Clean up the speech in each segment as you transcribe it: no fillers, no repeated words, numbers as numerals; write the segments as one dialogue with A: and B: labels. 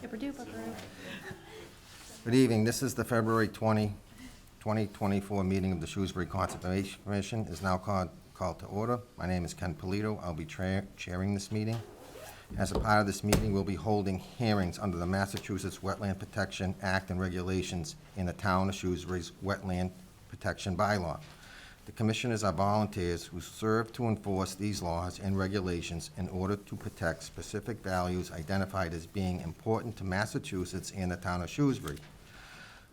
A: Good evening. This is the February 2024 meeting of the Shrewsbury Conservation Commission. Is now called to order. My name is Ken Polito. I'll be chairing this meeting. As a part of this meeting, we'll be holding hearings under the Massachusetts Wetland Protection Act and regulations in the town of Shrewsbury's Wetland Protection Bylaw. The commissioners are volunteers who serve to enforce these laws and regulations in order to protect specific values identified as being important to Massachusetts and the town of Shrewsbury.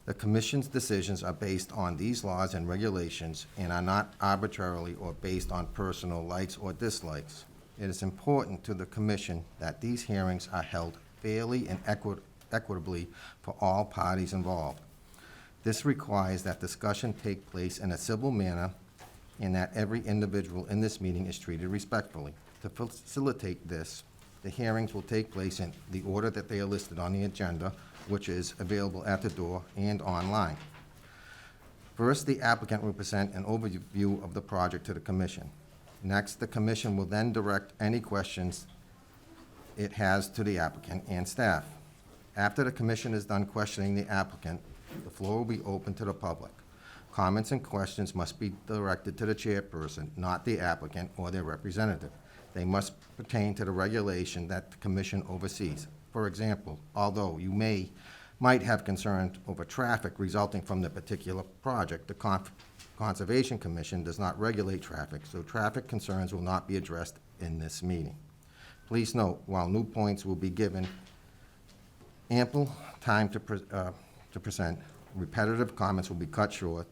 A: The commission's decisions are based on these laws and regulations and are not arbitrarily or based on personal likes or dislikes. It is important to the commission that these hearings are held fairly and equitably for all parties involved. This requires that discussion take place in a civil manner and that every individual in this meeting is treated respectfully. To facilitate this, the hearings will take place in the order that they are listed on the agenda, which is available at the door and online. First, the applicant will present an overview of the project to the commission. Next, the commission will then direct any questions it has to the applicant and staff. After the commission is done questioning the applicant, the floor will be open to the public. Comments and questions must be directed to the chairperson, not the applicant or their representative. They must pertain to the regulation that the commission oversees. For example, although you might have concern over traffic resulting from the particular project, the Conservation Commission does not regulate traffic, so traffic concerns will not be addressed in this meeting. Please note, while new points will be given ample time to present, repetitive comments will be cut short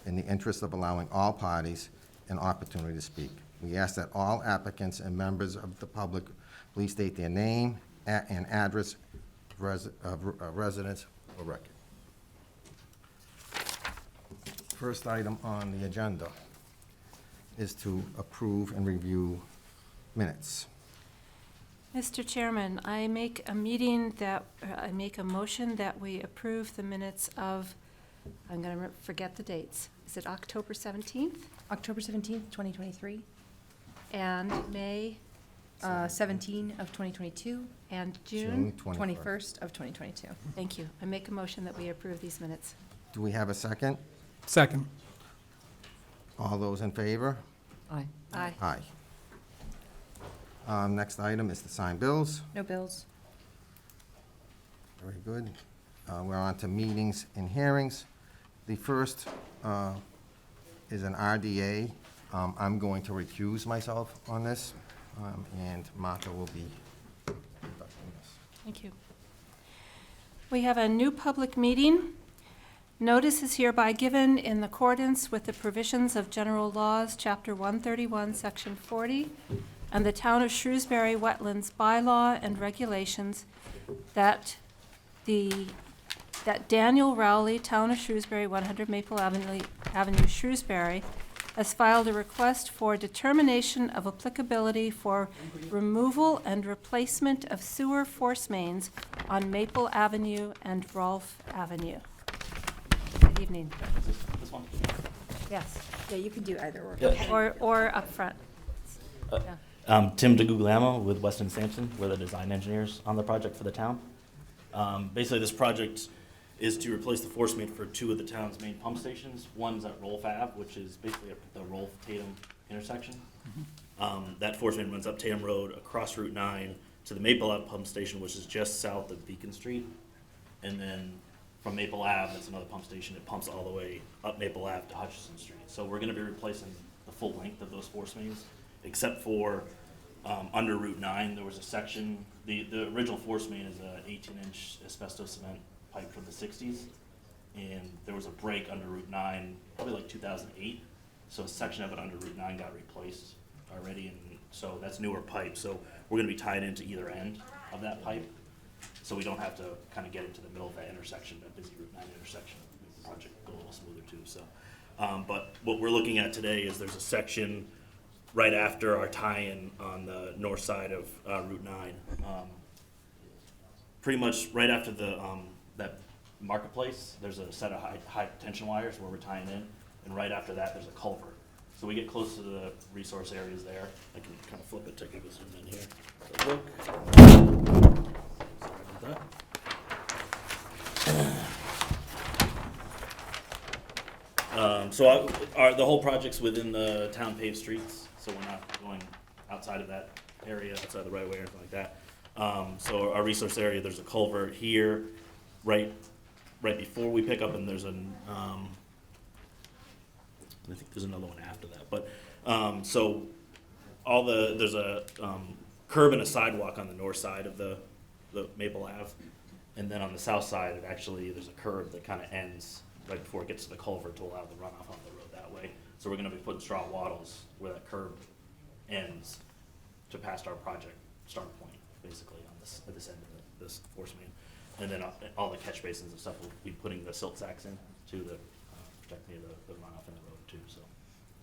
A: in the interest of allowing all parties an opportunity to speak. We ask that all applicants and members of the public please state their name and address of residence for record. First item on the agenda is to approve and review minutes.
B: Mr. Chairman, I make a motion that we approve the minutes of, I'm going to forget the dates. Is it October 17th?
C: October 17th, 2023,
B: And May
C: 17 of 2022,
B: and June?
C: 21st of 2022.
B: Thank you. I make a motion that we approve these minutes.
A: Do we have a second?
D: Second.
A: All those in favor?
C: Aye.
B: Aye.
A: Aye. Next item is to sign bills.
C: No bills.
A: Very good. We're on to meetings and hearings. The first is an RDA. I'm going to recuse myself on this, and Martha will be conducting this.
B: Thank you. We have a new public meeting. Notice is hereby given in accordance with the provisions of General Laws, Chapter 131, Section 40, and the Town of Shrewsbury Wetlands Bylaw and Regulations that Daniel Rowley, Town of Shrewsbury, 100 Maple Avenue, Shrewsbury, has filed a request for determination of applicability for removal and replacement of sewer force mains on Maple Avenue and Rolfe Avenue. Good evening.
E: This one?
B: Yes,
C: Yeah, you can do either or.
E: Yeah.
B: or up front. Yeah.
E: Tim DeGuglielmo with Weston Sampson. We're the design engineers on the project for the town. Basically, this project is to replace the force main for two of the town's main pump stations. One's at Rolfe Ave, which is basically at the Rolfe-Tatum intersection. That force main runs up Tatum Road, across Route 9 to the Maple Ave pump station, which is just south of Beacon Street. And then from Maple Ave, that's another pump station. It pumps all the way up Maple Ave to Hutchison Street. So we're going to be replacing the full length of those force mains, except for under Route 9, there was a section. The original force main is an 18-inch asbestos cement pipe from the 60s, and there was a break under Route 9, probably like 2008. So a section of it under Route 9 got replaced already, and so that's newer pipe. So we're going to be tied into either end of that pipe, so we don't have to kind of get into the middle of that intersection, that busy Route 9 intersection. Make the project go a little smoother too. So, but what we're looking at today is there's a section right after our tie-in on the north side of Route 9. Pretty much right after the that marketplace, there's a set of high tension wires where we're tying in, and right after that there's a culvert. So we get close to the resource areas there. I can kind of flip it to give us a zoom in here. So look. Sorry about The whole project's within the town paved streets, so we're not going outside of that area, outside the right of way or anything like that. So our resource area, there's a culvert here, right before we pick up, and there's I think there's another one after that, but, so there's a, curb and a sidewalk on the north side of the Maple Ave. And then on the south side, there's a curb that kind of ends right before it gets to the culvert to allow the runoff on the road that way. So we're gonna be putting straw wattles where that curb ends to past our project start point, basically, at this end of this force main. And then all the catch basins and stuff, we'll be putting the silt sacks in to protect the runoff in the road too, so.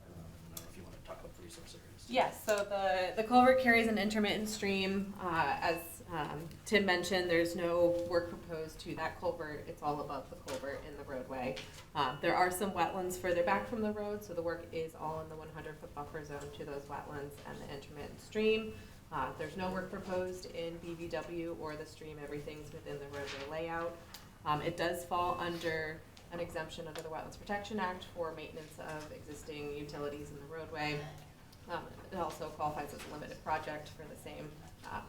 E: I don't know if you wanna talk about the resource areas.
D: Yes, so the culvert carries an intermittent stream. As Tim mentioned, there's no work proposed to that culvert. It's all above the culvert in the roadway. There are some wetlands further back from the road, so the work is all in the 100-foot buffer zone to those wetlands and the intermittent stream. There's no work proposed in BVW or the stream. Everything's within the roadway layout. It does fall under an exemption under the Wetlands Protection Act for maintenance of existing utilities in the roadway. It also qualifies as a limited project for the same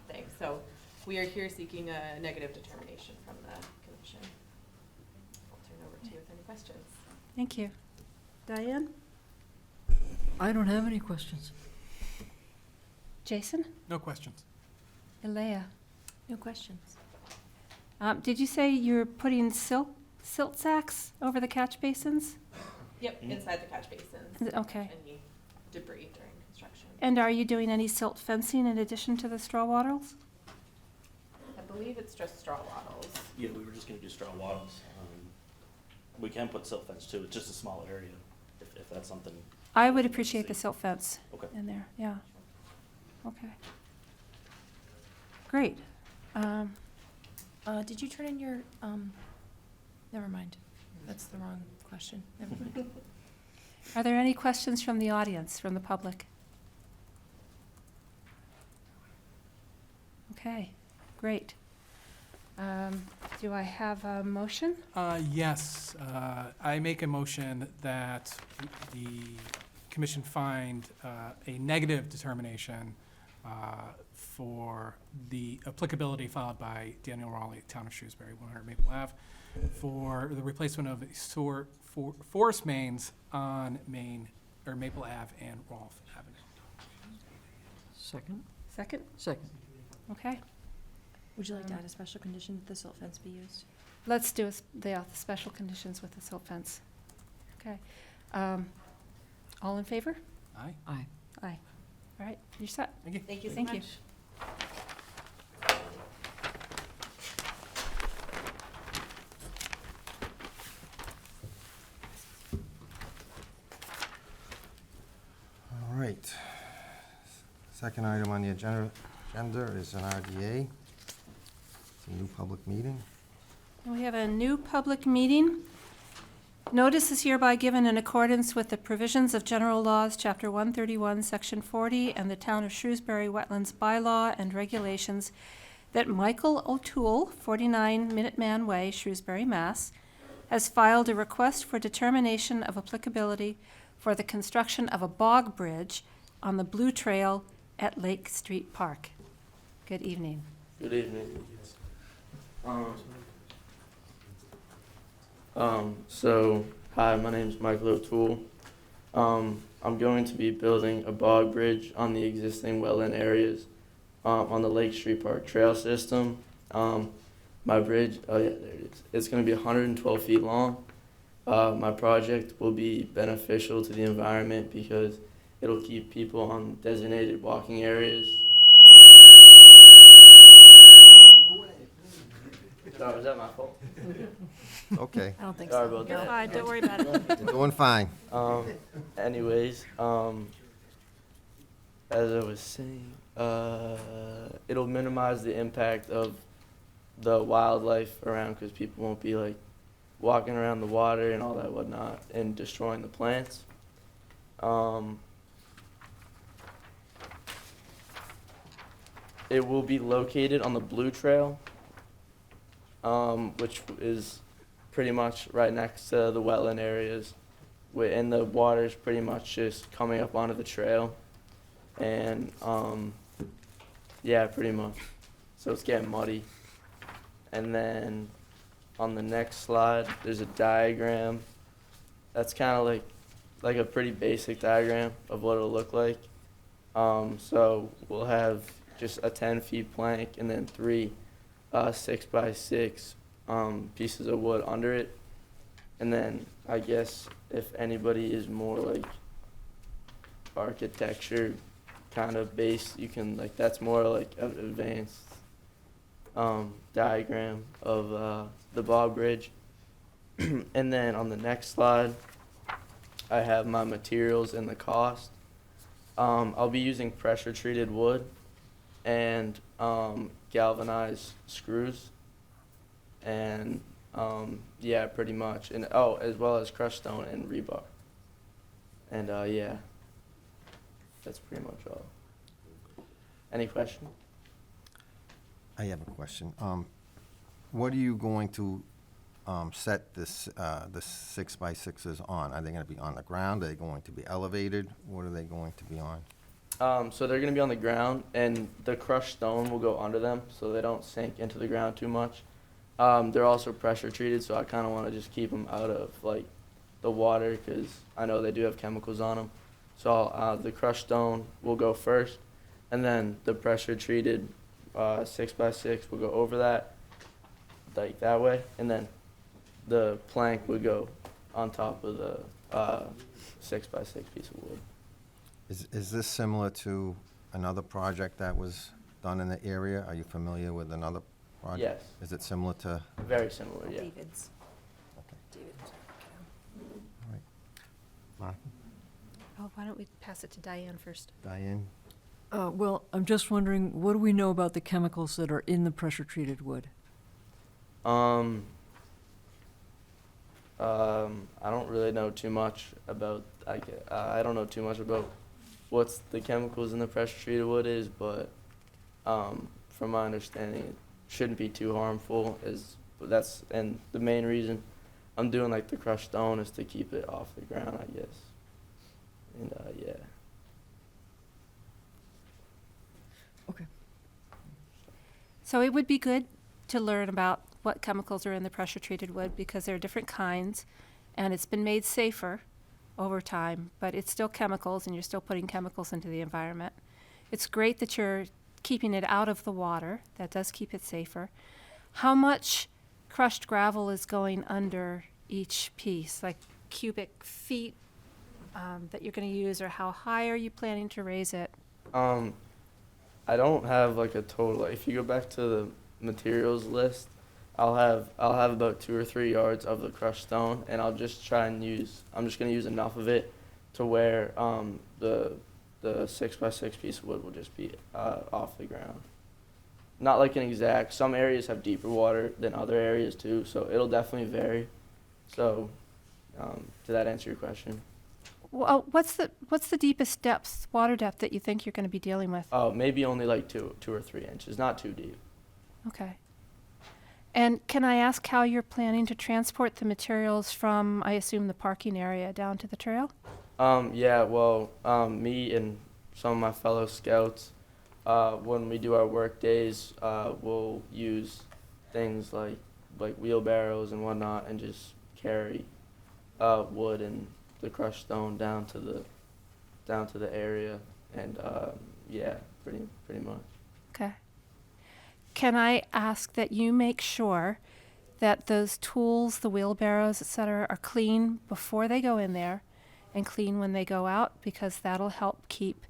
D: thing. So we are here seeking a negative determination from the commission. I'll turn over to you with any questions.
B: Thank you. Diane?
F: I don't have any questions.
B: Jason?
G: No questions.
B: Elea?
C: No questions.
B: Did you say you're putting silt sacks over the catch basins?
D: Yep, inside the catch basins.
B: Okay.
D: Any debris during construction.
B: And are you doing any silt fencing in addition to the straw wattles?
D: I believe it's just straw wattles.
E: Yeah, we were just gonna do straw wattles. We can put silt fence too, it's just a small area, if that's something.
B: I would appreciate the silt fence
E: Okay.
B: in there, yeah. Okay. Great.
C: Did you turn in your, never mind. That's the wrong question. Never mind.
B: Are there any questions from the audience, from the public? Okay, great. Do I have a motion?
G: Yes, I make a motion that the commission find a negative determination for the applicability filed by Daniel Raleigh, Town of Shrewsbury, 100 Maple Ave, for the replacement of forest mains on Maple Ave and Rolfe Avenue.
F: Second?
B: Second?
F: Second.
B: Okay.
C: Would you like to add a special condition that the silt fence be used?
B: Let's do the special conditions with the silt fence. Okay. All in favor?
G: Aye.
F: Aye.
B: Aye. All right, you're set.
G: Thank you.
D: Thank you so
B: Thank you.
D: much.
A: All right. Second item on the agenda is an RDA. It's a new public meeting.
B: We have a new public meeting. Notice is hereby given in accordance with the provisions of General Laws, Chapter 131, Section 40, and the Town of Shrewsbury Wetlands Bylaw and Regulations, that Michael O'Toole, 49 Minuteman Way, Shrewsbury, Mass., has filed a request for determination of applicability for the construction of a bog bridge on the Blue Trail at Lake Street Park. Good evening.
H: Good evening. Hi, my name is Michael O'Toole. I'm going to be building a bog bridge on the existing wetland areas on the Lake Street Park Trail system. My bridge, oh yeah, there it is. It's going to be 112 feet long. My project will be beneficial to the environment because it'll keep people on designated walking areas. Sorry, was that my fault?
A: Okay,
C: I don't think
H: Sorry
C: so.
H: about
B: You're
H: that.
B: fine, don't worry about it.
A: you're doing fine.
H: Anyways, as I was saying, it'll minimize the impact of the wildlife around because people won't be like walking around the water and all that whatnot and destroying the plants. It will be located on the Blue Trail, which is pretty much right next to the wetland areas, and the water's pretty much just coming up onto the trail, and yeah, pretty much. So it's getting muddy. And then on the next slide, there's a diagram. That's kind of like a pretty basic diagram of what it'll look like. So we'll have just a 10-foot plank and then 3 6x6 pieces of wood under it. And then I guess if anybody is more like architecture kind of based, you can that's more like an advanced diagram of the Bob Bridge. And then on the next slide, I have my materials and the cost. I'll be using pressure treated wood and galvanized screws, and yeah, pretty much, and as well as crushed stone and rebar. And yeah, that's pretty much all. Any question?
A: I have a question. What are you going to set this, the 6x6s on? Are they gonna be on the ground? Are they going to be elevated? What are they going to be on?
H: So they're gonna be on the ground, and the crushed stone will go under them, so they don't sink into the ground too much. They're also pressure treated, so I kind of want to just keep them out of the water, because I know they do have chemicals on them. So the crushed stone will go first, and then the pressure treated 6x6 will go over that, like that way, and then the plank would go on top of the 6x6 piece of wood.
A: Is this similar to another project that was done in the area? Are you familiar with another project?
H: Yes,
A: Is it similar to,
H: very similar, yeah.
C: David's.
A: Okay.
C: David's.
A: all right. Martha,
B: Oh, why don't we pass it to Diane first?
A: Diane?
F: Well, I'm just wondering, what do we know about the chemicals that are in the pressure-treated wood?
H: I don't really know too much about. I don't know too much about what's the chemicals in the pressure treated wood is, but from my understanding, it shouldn't be too harmful. And the main reason I'm doing the crushed stone is to keep it off the ground, I guess. And yeah.
F: Okay.
B: So it would be good to learn about what chemicals are in the pressure-treated wood, because there are different kinds, and it's been made safer over time, but it's still chemicals, and you're still putting chemicals into the environment. It's great that you're keeping it out of the water. That does keep it safer. How much crushed gravel is going under each piece, like cubic feet that you're going to use, or how high are you planning to raise it?
H: I don't have a total. If you go back to the materials list, I'll have about 2 or 3 yards of the crushed stone, and I'll just I'm just gonna use enough of it to where the 6x6 piece of wood will just be off the ground. Not like an exact. Some areas have deeper water than other areas too, so it'll definitely vary. So, did that answer your question?
B: Well, what's the deepest depth, water depth, that you think you're going to be dealing with?
H: Oh, maybe only 2 or 3 inches, not too deep.
B: Okay. And can I ask how you're planning to transport the materials from, I assume, the parking area down to the trail?
H: Yeah, well, me and some of my fellow scouts, when we do our work days, we'll use things like wheelbarrows and whatnot, and just carry wood and the crushed stone down to the area, and yeah, pretty much.
B: Okay. Can I ask that you make sure that those tools, the wheelbarrows, et cetera, are clean before they go in there and clean when they go out, because that'll help keep,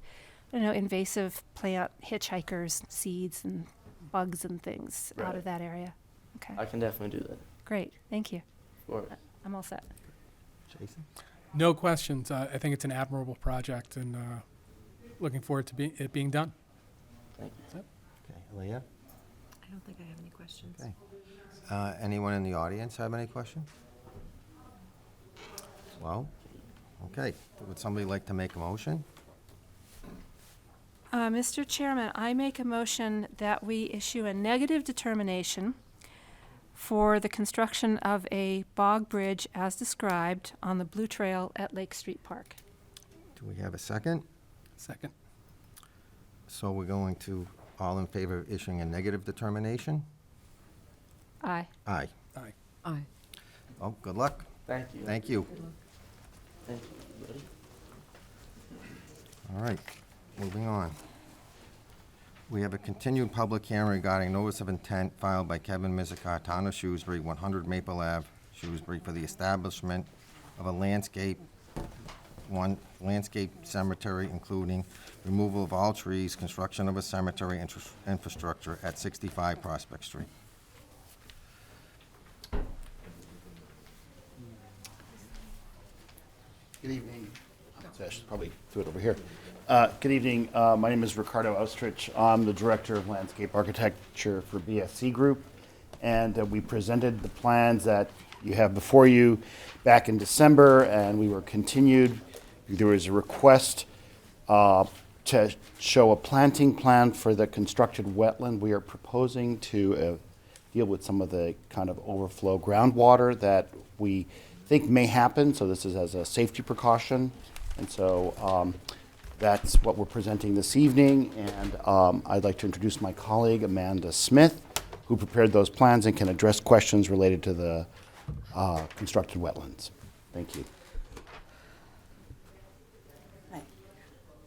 B: invasive plant hitchhikers, seeds, and bugs and things out
H: Right.
B: of that area. Okay.
H: I can definitely do that.
B: Great. Thank you.
H: Of course.
B: I'm all set.
A: Jason?
G: No questions. I think it's an admirable project, and looking forward to it being done.
H: Thank you.
A: Okay, Leah?
C: I don't think I have any questions.
A: Okay. Anyone in the audience have any questions? Well, okay. Would somebody like to make a motion?
B: Mr. Chairman, I make a motion that we issue a negative determination for the construction of a bog bridge as described on the Blue Trail at Lake Street Park.
A: Do we have a second?
G: Second.
A: So we're going to, all in favor of issuing a negative determination?
B: Aye.
A: Aye.
G: Aye.
F: Aye.
A: Oh, good luck.
H: Thank you.
A: Thank you.
H: Thank you, everybody.
A: All right, moving on. We have a continued public hearing regarding notice of intent filed by Kevin Mizikar, Town of Shrewsbury, 100 Maple Ave, Shrewsbury, for the establishment of a landscape cemetery, including removal of all trees, construction of a cemetery infrastructure at 65 Prospect Street.
I: Good evening. So I should probably do it over here. Good evening. My name is Ricardo Austrich. I'm the Director of Landscape Architecture for BSC Group. And we presented the plans that you have before you back in December, and we were continued. There was a request to show a planting plan for the constructed wetland. We are proposing to deal with some of the kind of overflow groundwater that we think may happen, so this is as a safety precaution. And so that's what we're presenting this evening, and I'd like to introduce my colleague, Amanda Smith, who prepared those plans and can address questions related to the constructed wetlands. Thank you.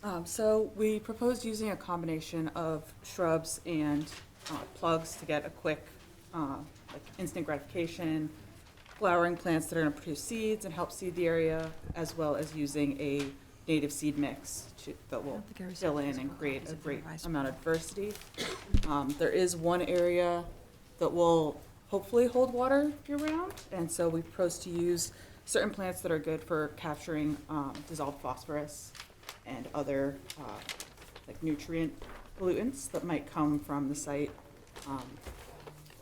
J: Hi. So we proposed using a combination of shrubs and plugs to get a quick, like instant gratification, flowering plants that are going to produce seeds and help seed the area, as well as using a native seed mix that will fill in and create a great amount of diversity. There is one area that will hopefully hold water year-round, and so we propose to use certain plants that are good for capturing dissolved phosphorus and other like nutrient pollutants that might come from the site,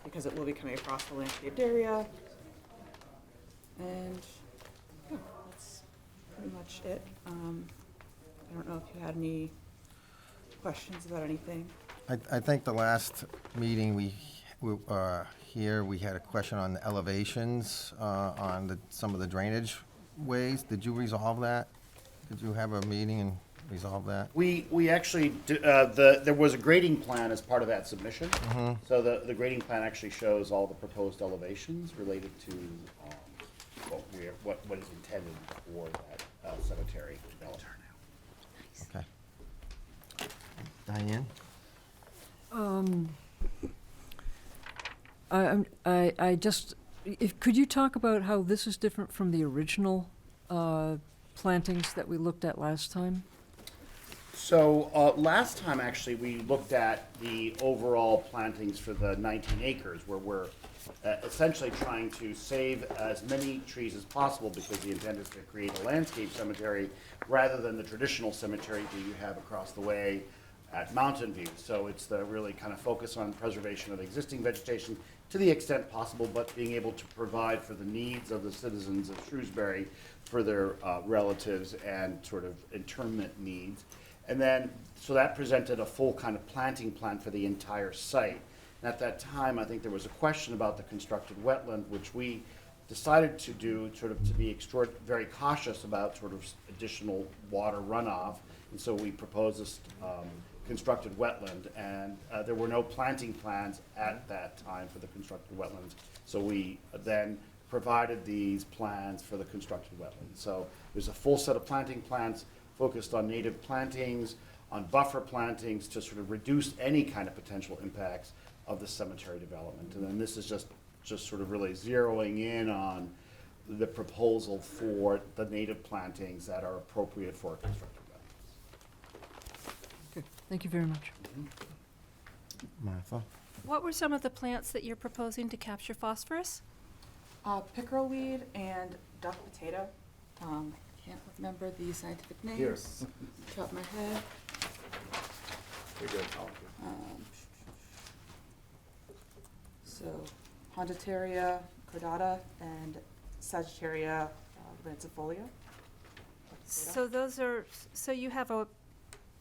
J: because it will be coming across the landscaped area. And yeah, that's pretty much it. I don't know if you had any questions about anything.
A: I think the last meeting we had a question on the elevations on some of the drainage ways. Did you resolve that? Did you have a meeting and resolve that?
I: We actually, there was a grading plan as part of that submission. So the grading plan actually shows all the proposed elevations related to what is intended for that cemetery development.
A: Okay. Diane?
F: I just, could you talk about how this is different from the original plantings that we looked at last time?
I: So last time, actually, we looked at the overall plantings for the 19 acres, where we're essentially trying to save as many trees as possible, because the intent is to create a landscape cemetery rather than the traditional cemetery that you have across the way at Mountain View. So it's the really kind of focus on preservation of existing vegetation to the extent possible, but being able to provide for the needs of the citizens of Shrewsbury for their relatives and sort of interment needs. And then, so that presented a full kind of planting plan for the entire site. And at that time, I think there was a question about the constructed wetland, which we decided to do sort of to be very cautious about sort of additional water runoff. And so we proposed this constructed wetland, and there were no planting plans at that time for the constructed wetlands. So we then provided these plans for the constructed wetlands. So there's a full set of planting plans focused on native plantings, on buffer plantings to sort of reduce any kind of potential impacts of the cemetery development. And then this is just sort of really zeroing in on the proposal for the native plantings that are appropriate for constructed wetlands.
F: Okay, thank you very much.
A: Martha?
B: What were some of the plants that you're proposing to capture phosphorus?
J: Pickerel weed and duck potato. Can't remember the scientific names.
I: Here.
J: Top of my head.
I: You're good.
J: So Hondateria cordata and Sagittaria lancifolia.
B: So those are, so you have a,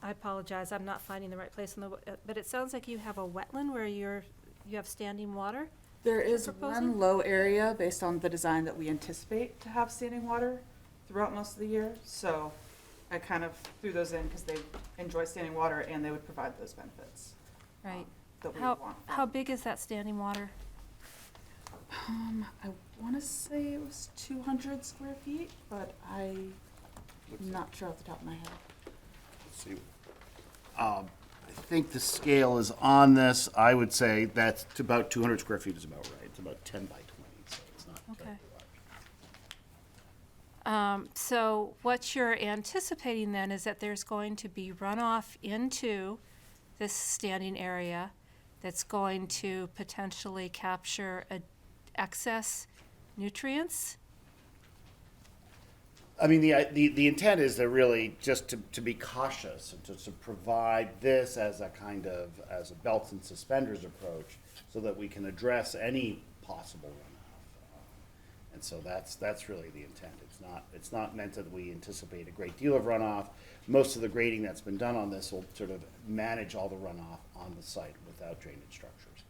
B: I apologize, I'm not finding the right place in the, but it sounds like you have a wetland where you have standing water?
J: There is
B: proposing?
J: one low area based on the design that we anticipate to have standing water throughout most of the year. So I kind of threw those in because they enjoy standing water and they would provide those benefits
B: Right.
J: that we
B: How,
J: would want.
B: how big is that standing water?
J: I want to say it was 200 square feet, but I'm not sure off the top of my head.
I: Let's see. I think the scale is on this. I would say that's to about 200 square feet is about right. It's about 10 by 20, so it's not
B: Okay.
I: terribly large.
B: So what you're anticipating then is that there's going to be runoff into this standing area that's going to potentially capture excess nutrients?
I: I mean, the intent is to really just to be cautious and to provide this as a kind of, as a belts and suspenders approach so that we can address any possible runoff. And so that's really the intent. It's not meant that we anticipate a great deal of runoff. Most of the grading that's been done on this will sort of manage all the runoff on the site without drainage structures.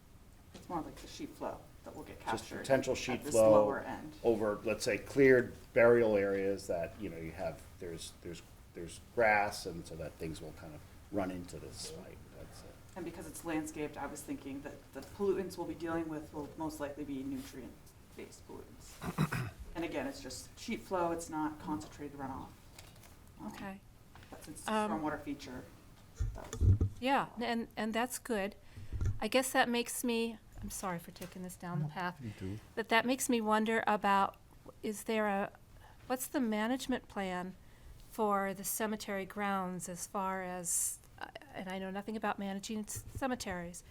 J: It's more like the sheet flow that will get
I: Just
J: captured
I: potential sheet
J: at this
I: flow
J: lower end.
I: over, let's say, cleared burial areas that, you have, there's grass, and so that things will kind of run into this site. That's it.
J: And because it's landscaped, I was thinking that the pollutants we'll be dealing with will most likely be nutrient-based pollutants. And again, it's just sheet flow, it's not concentrated runoff.
B: Okay.
J: But since it's a
B: Um,
J: stormwater feature,
B: Yeah, and that's good. I guess that makes me, I'm sorry for taking this down the path, but that makes me wonder about, what's the management plan for the cemetery grounds as far as, and I know nothing about managing cemeteries,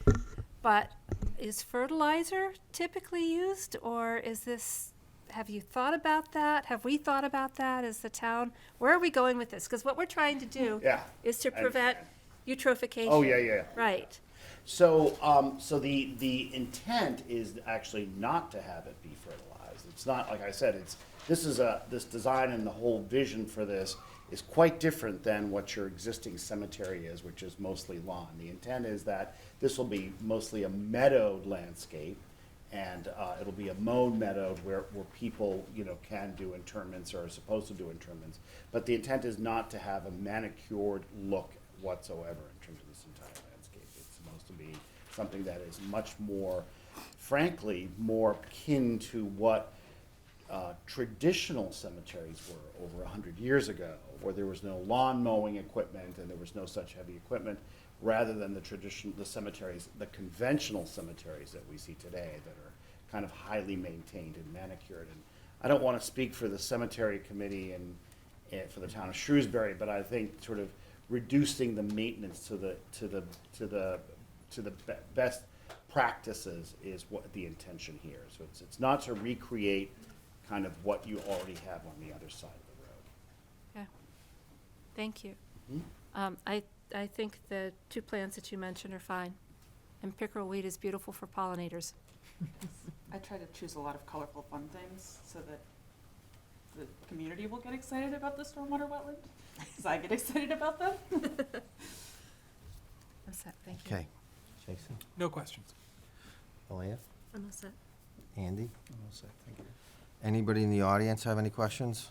B: but is fertilizer typically used, or is this, have you thought about that? Have we thought about that as the town? Where are we going with this? Because what we're trying to do
I: Yeah.
B: is to
I: I
B: prevent
I: understand.
B: eutrophication.
I: Oh, yeah.
B: Right.
I: So, so the intent is actually not to have it be fertilized. It's not, like I said, this design and the whole vision for this is quite different than what your existing cemetery is, which is mostly lawn. The intent is that this will be mostly a meadowed landscape, and it'll be a mown meadow where people, can do interments or are supposed to do interments. But the intent is not to have a manicured look whatsoever in terms of this entire landscape. It's supposed to be something that is much more, frankly, more akin to what traditional cemeteries were over 100 years ago, where there was no lawn mowing equipment and there was no such heavy equipment, rather than the cemeteries, the conventional cemeteries that we see today that are kind of highly maintained and manicured. And I don't want to speak for the cemetery committee and for the town of Shrewsbury, but I think sort of reducing the maintenance to the best practices is what the intention here. So it's not to recreate kind of what you already have on the other side of the road.
B: Okay. Thank you.
I: Hmm?
B: I think the two plants that you mentioned are fine. And pickerel weed is beautiful for pollinators.
J: I try to choose a lot of colorful, fun things so that the community will get excited about the stormwater wetland, because I get excited about them.
B: I'm set, thank you.
A: Okay. Jason,
G: No questions.
A: Elena,
B: I'm all set.
A: Andy? Anybody in the audience have any questions?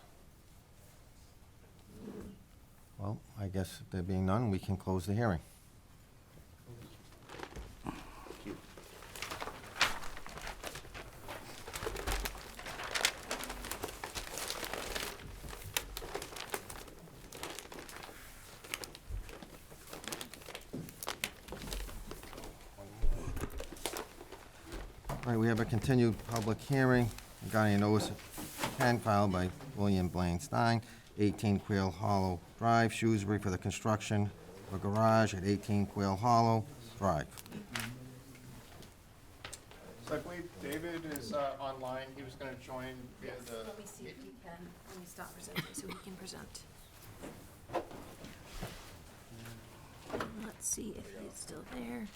A: Well, I guess there being none, we can close the hearing.
I: Thank you.
A: All right, we have a continued public hearing regarding a notice of intent filed by William Blaine Stein, 18 Quail Hollow Drive, Shrewsbury, for the construction of a garage at 18 Quail Hollow Drive.
K: So I believe David is online. He was going to join via the.
C: Let me see if he can, let me stop presenting so he can present. Let's see if he's still there.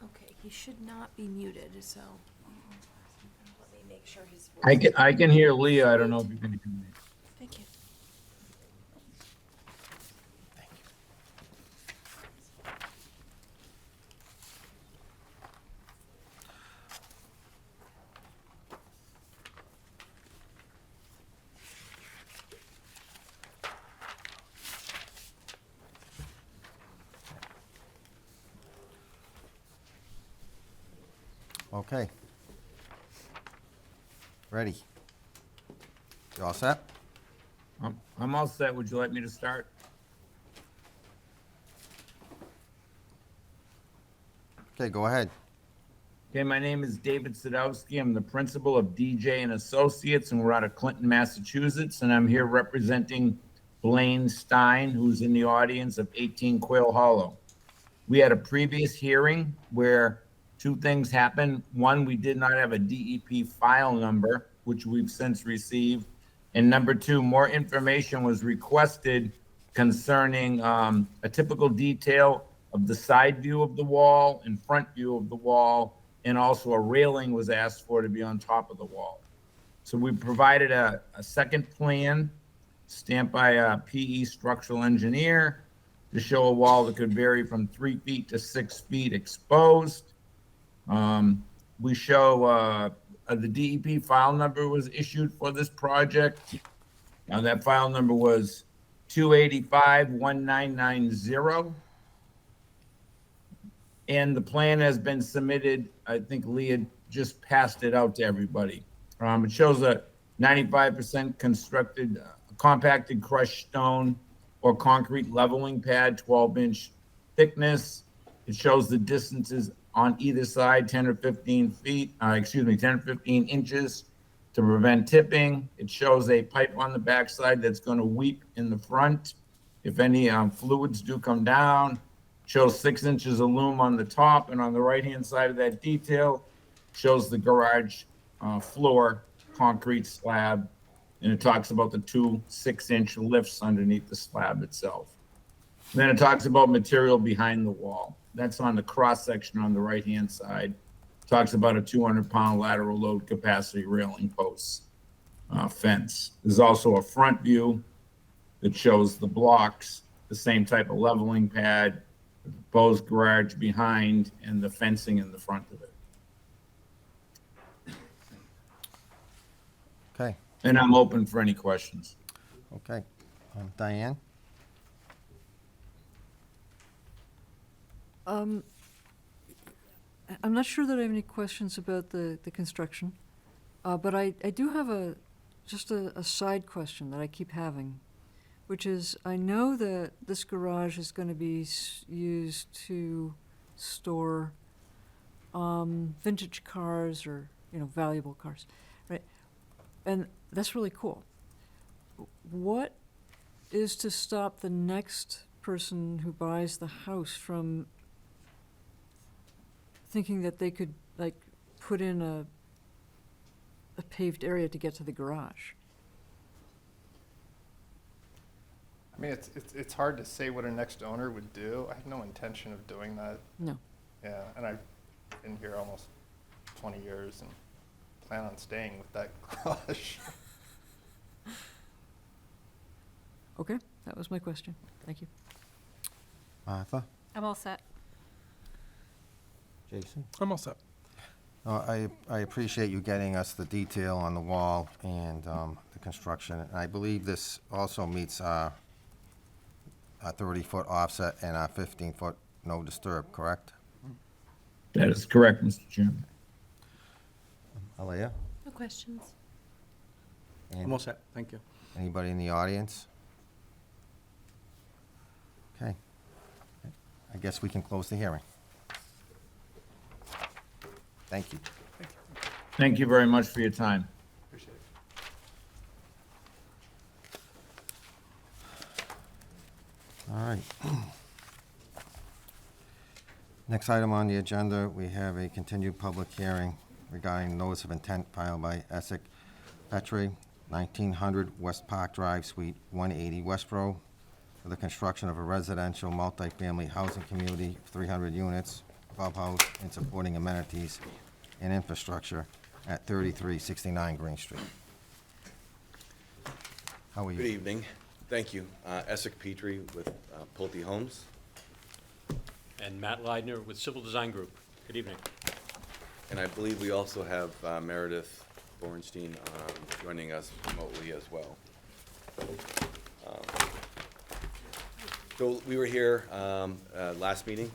C: Okay, he should not be muted, so let me make sure his voice.
L: I can hear Leah. I don't know if you can hear me.
C: Thank you.
A: Okay. Ready? You all set?
L: I'm all set. Would you like me to start?
A: Okay, go ahead.
L: Okay, my name is David Sadowski. I'm the principal of DJ and Associates, and we're out of Clinton, Massachusetts, and I'm here representing Blaine Stein, who's in the audience of 18 Quail Hollow. We had a previous hearing where two things happened. One, we did not have a DEP file number, which we've since received. And number two, more information was requested concerning a typical detail of the side view of the wall and front view of the wall, and also a railing was asked for to be on top of the wall. So we provided a second plan stamped by a PE structural engineer to show a wall that could vary from 3 feet to 6 feet exposed. We show the DEP file number was issued for this project. Now that file number was 285-1990. And the plan has been submitted. I think Leah just passed it out to everybody. It shows a 95% constructed, compacted crushed stone or concrete leveling pad, 12-inch thickness. It shows the distances on either side, 10 or 15 feet, 10 or 15 inches to prevent tipping. It shows a pipe on the backside that's going to weep in the front if any fluids do come down. Shows 6 inches of loom on the top, and on the right-hand side of that detail shows the garage floor concrete slab, and it talks about the two 6-inch lifts underneath the slab itself. And then it talks about material behind the wall. That's on the cross section on the right-hand side. Talks about a 200-pound lateral load capacity railing post fence. There's also a front view that shows the blocks, the same type of leveling pad, the proposed garage behind, and the fencing in the front of it.
A: Okay,
L: And I'm open for any questions.
A: okay. Diane?
F: I'm not sure that I have any questions about the construction, but I do have just a side question that I keep having, which is, I know that this garage is going to be used to store vintage cars or, valuable cars, right? And that's really cool. What is to stop the next person who buys the house from thinking that they could, put in a paved area to get to the garage?
K: I mean, it's hard to say what a next owner would do. I have no intention of doing that.
F: No.
K: Yeah, and I've been here almost 20 years and plan on staying with that garage.
F: Okay, that was my question. Thank you.
A: Martha?
B: I'm all set.
A: Jason?
G: I'm all set.
A: I appreciate you getting us the detail on the wall and the construction. And I believe this also meets our 30-foot offset and our 15-foot no disturb, correct?
L: That is correct, Mr. Chairman.
A: Alea?
C: No questions.
A: And
M: I'm all set, thank you.
A: anybody in the audience? Okay. I guess we can close the hearing. Thank you.
L: Thank you very much for your time.
K: Appreciate it.
A: All right. Next item on the agenda, we have a continued public hearing regarding notice of intent filed by Essex Petrie, 1900 West Park Drive, Suite 180, Westboro, for the construction of a residential multifamily housing community of 300 units, clubhouse, and supporting amenities and infrastructure at 3369 Green Street. How are
M: Good
A: you?
M: evening. Thank you. Essex Petrie with Pulte Homes.
N: And Matt Leidner with Civil Design Group. Good evening.
M: And I believe we also have Meredith Borenstein joining us remotely as well. So we were here last meeting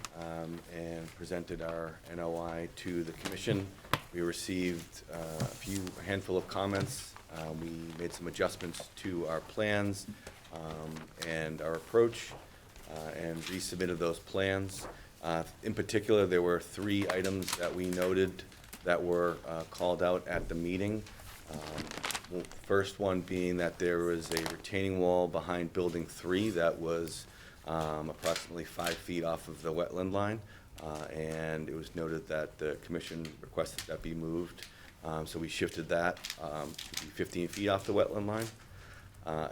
M: and presented our NOI to the commission. We received a handful of comments. We made some adjustments to our plans and our approach and resubmitted those plans. In particular, there were 3 items that we noted that were called out at the meeting. First one being that there was a retaining wall behind Building 3 that was approximately 5 feet off of the wetland line, and it was noted that the commission requested that be moved. So we shifted that to be 15 feet off the wetland line.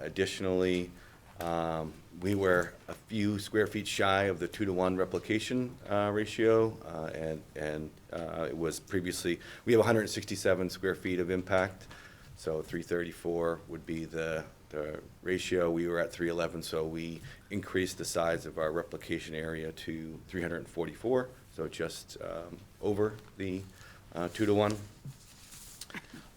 M: Additionally, we were a few square feet shy of the 2-to-1 replication ratio, and it was previously, we have 167 square feet of impact, so 334 would be the ratio. We were at 311, so we increased the size of our replication area to 344, so just over the 2-to-1.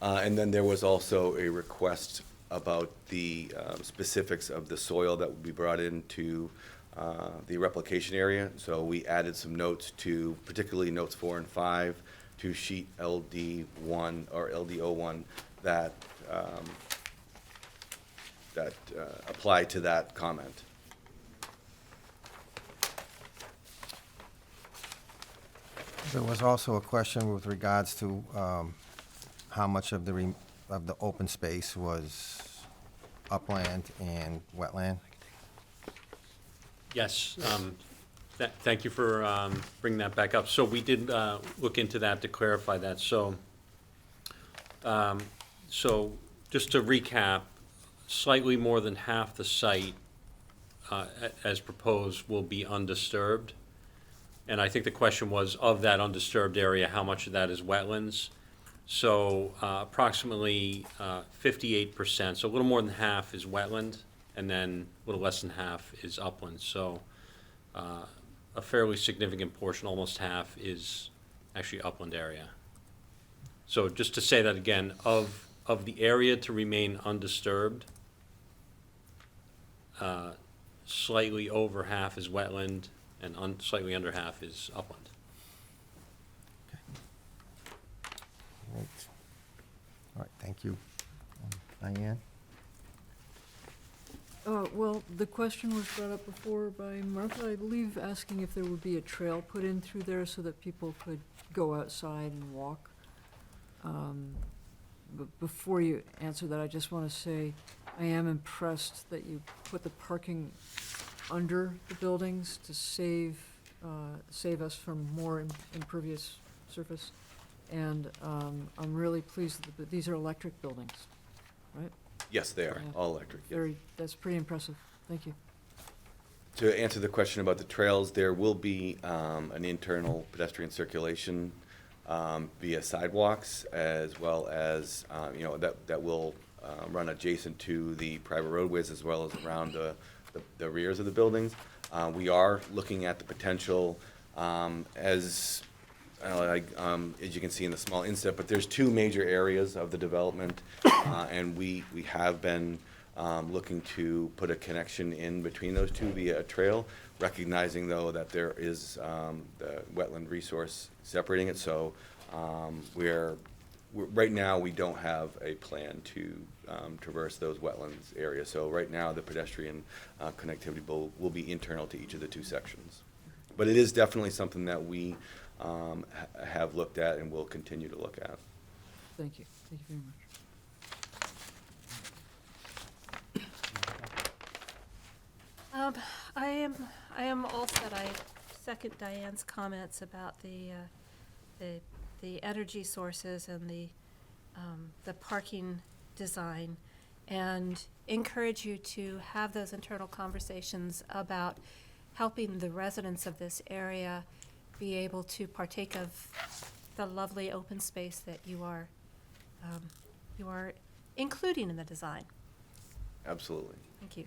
M: And then there was also a request about the specifics of the soil that would be brought into the replication area. So we added some notes to, particularly notes 4 and 5, to sheet LD1 or LD01 that apply to that comment.
A: There was also a question with regards to how much of the open space was upland and wetland.
N: Yes, thank you for bringing that back up. So we did look into that to clarify that. So just to recap, slightly more than half the site, as proposed, will be undisturbed. And I think the question was, of that undisturbed area, how much of that is wetlands? So approximately 58%, so a little more than half is wetland, and then a little less than half is upland. So a fairly significant portion, almost half, is actually upland area. So just to say that again, of the area to remain undisturbed, slightly over half is wetland, and slightly under half is upland.
A: Right. All right, thank you. Diane?
F: Well, the question was brought up before by Martha, I believe, asking if there would be a trail put in through there so that people could go outside and walk. But before you answer that, I just want to say I am impressed that you put the parking under the buildings to save us from more impervious surface. And I'm really pleased that these are electric buildings, right?
M: Yes, they are,
F: Yeah.
M: all electric. Yes.
F: That's pretty impressive. Thank you.
M: To answer the question about the trails, there will be an internal pedestrian circulation via sidewalks, as well as, that will run adjacent to the private roadways as well as around the rears of the buildings. We are looking at the potential, as you can see in the small inset, but there's 2 major areas of the development, and we have been looking to put a connection in between those 2 via a trail, recognizing though that there is the wetland resource separating it. So right now we don't have a plan to traverse those wetlands areas. So right now the pedestrian connectivity will be internal to each of the 2 sections. But it is definitely something that we have looked at and will continue to look at.
F: Thank you. Thank you very much.
B: I am all set. I second Diane's comments about the energy sources and the parking design, and encourage you to have those internal conversations about helping the residents of this area be able to partake of the lovely open space that you are you are including in the design.
M: Absolutely.
B: Thank you.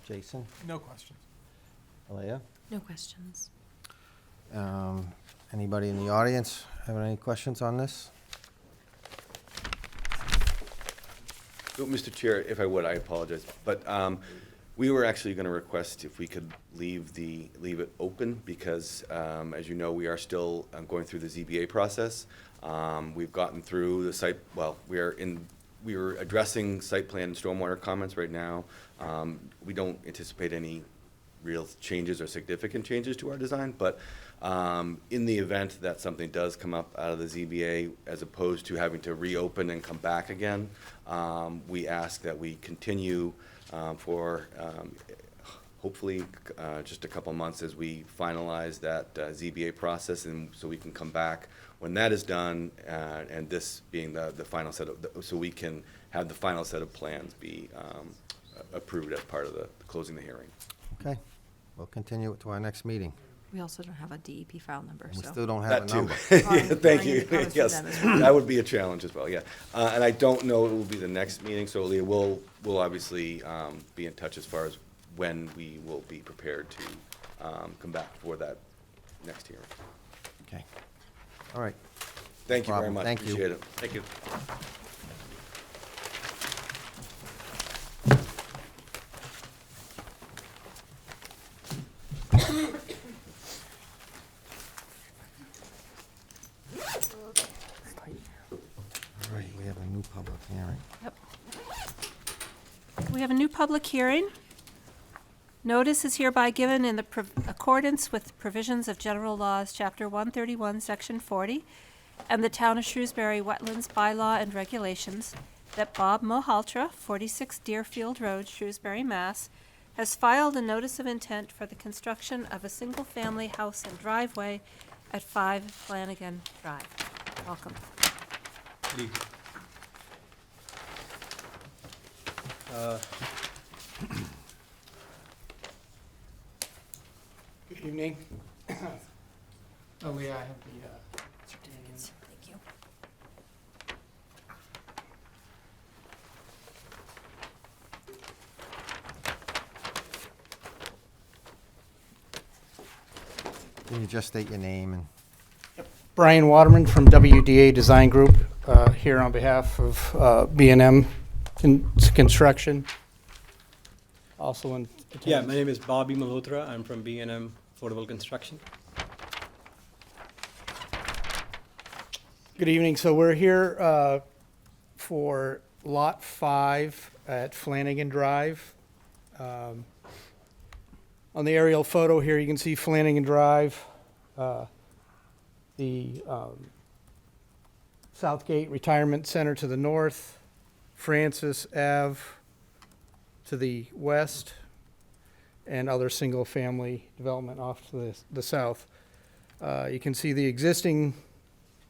A: Jason,
G: No questions.
A: Alea?
C: No questions.
A: Anybody in the audience have any questions on this?
M: So, Mr. Chair, if I would, I apologize, but we were actually going to request if we could leave it open because, as you know, we are still going through the ZBA process. We've gotten through the site, well, we are addressing site plan and stormwater comments right now. We don't anticipate any real changes or significant changes to our design, but in the event that something does come up out of the ZBA, as opposed to having to reopen and come back again, we ask that we continue for hopefully just a couple months as we finalize that ZBA process, and so we can come back when that is done, and this being the final set of, so we can have the final set of plans be approved as part of the closing the hearing.
A: Okay, we'll continue it to our next meeting.
C: We also don't have a DEP file number,
A: We
C: so.
A: still don't have
M: That
A: a
M: too.
A: number.
M: Yeah, thank
C: I need
M: you.
C: to promise
M: Yes,
C: them as well.
M: that would be a challenge as well, yeah. And I don't know it will be the next meeting, so Leah, we'll obviously be in touch as far as when we will be prepared to come back for that next hearing.
A: Okay. All right.
M: Thank you very
A: problem.
M: much.
A: Thank you.
M: Appreciate it.
N: Thank you.
A: All right, we have a new public hearing.
B: We have a new public hearing. Notice is hereby given in accordance with provisions of General Laws, Chapter 131, Section 40, and the Town of Shrewsbury Wetlands Bylaw and Regulations, that Bob Mohaltra, 46 Deerfield Road, Shrewsbury, Mass., has filed a notice of intent for the construction of a single-family house and driveway at 5 Flanagan Drive. Welcome.
G: Good evening. Oh, yeah, I have the,
C: Certificates. Thank you.
A: Can you just state your name and,
O: Brian Waterman from WDA Design Group, here on behalf of B&M Construction. Also in attendance.
P: Yeah, my name is Bobby Malhotra. I'm from B&M Affordable Construction.
O: Good evening. So we're here for Lot 5 at Flanagan Drive. On the aerial photo here, you can see Flanagan Drive, the Southgate Retirement Center to the north, Francis Ave to the west, and other single-family development off to the south. You can see the existing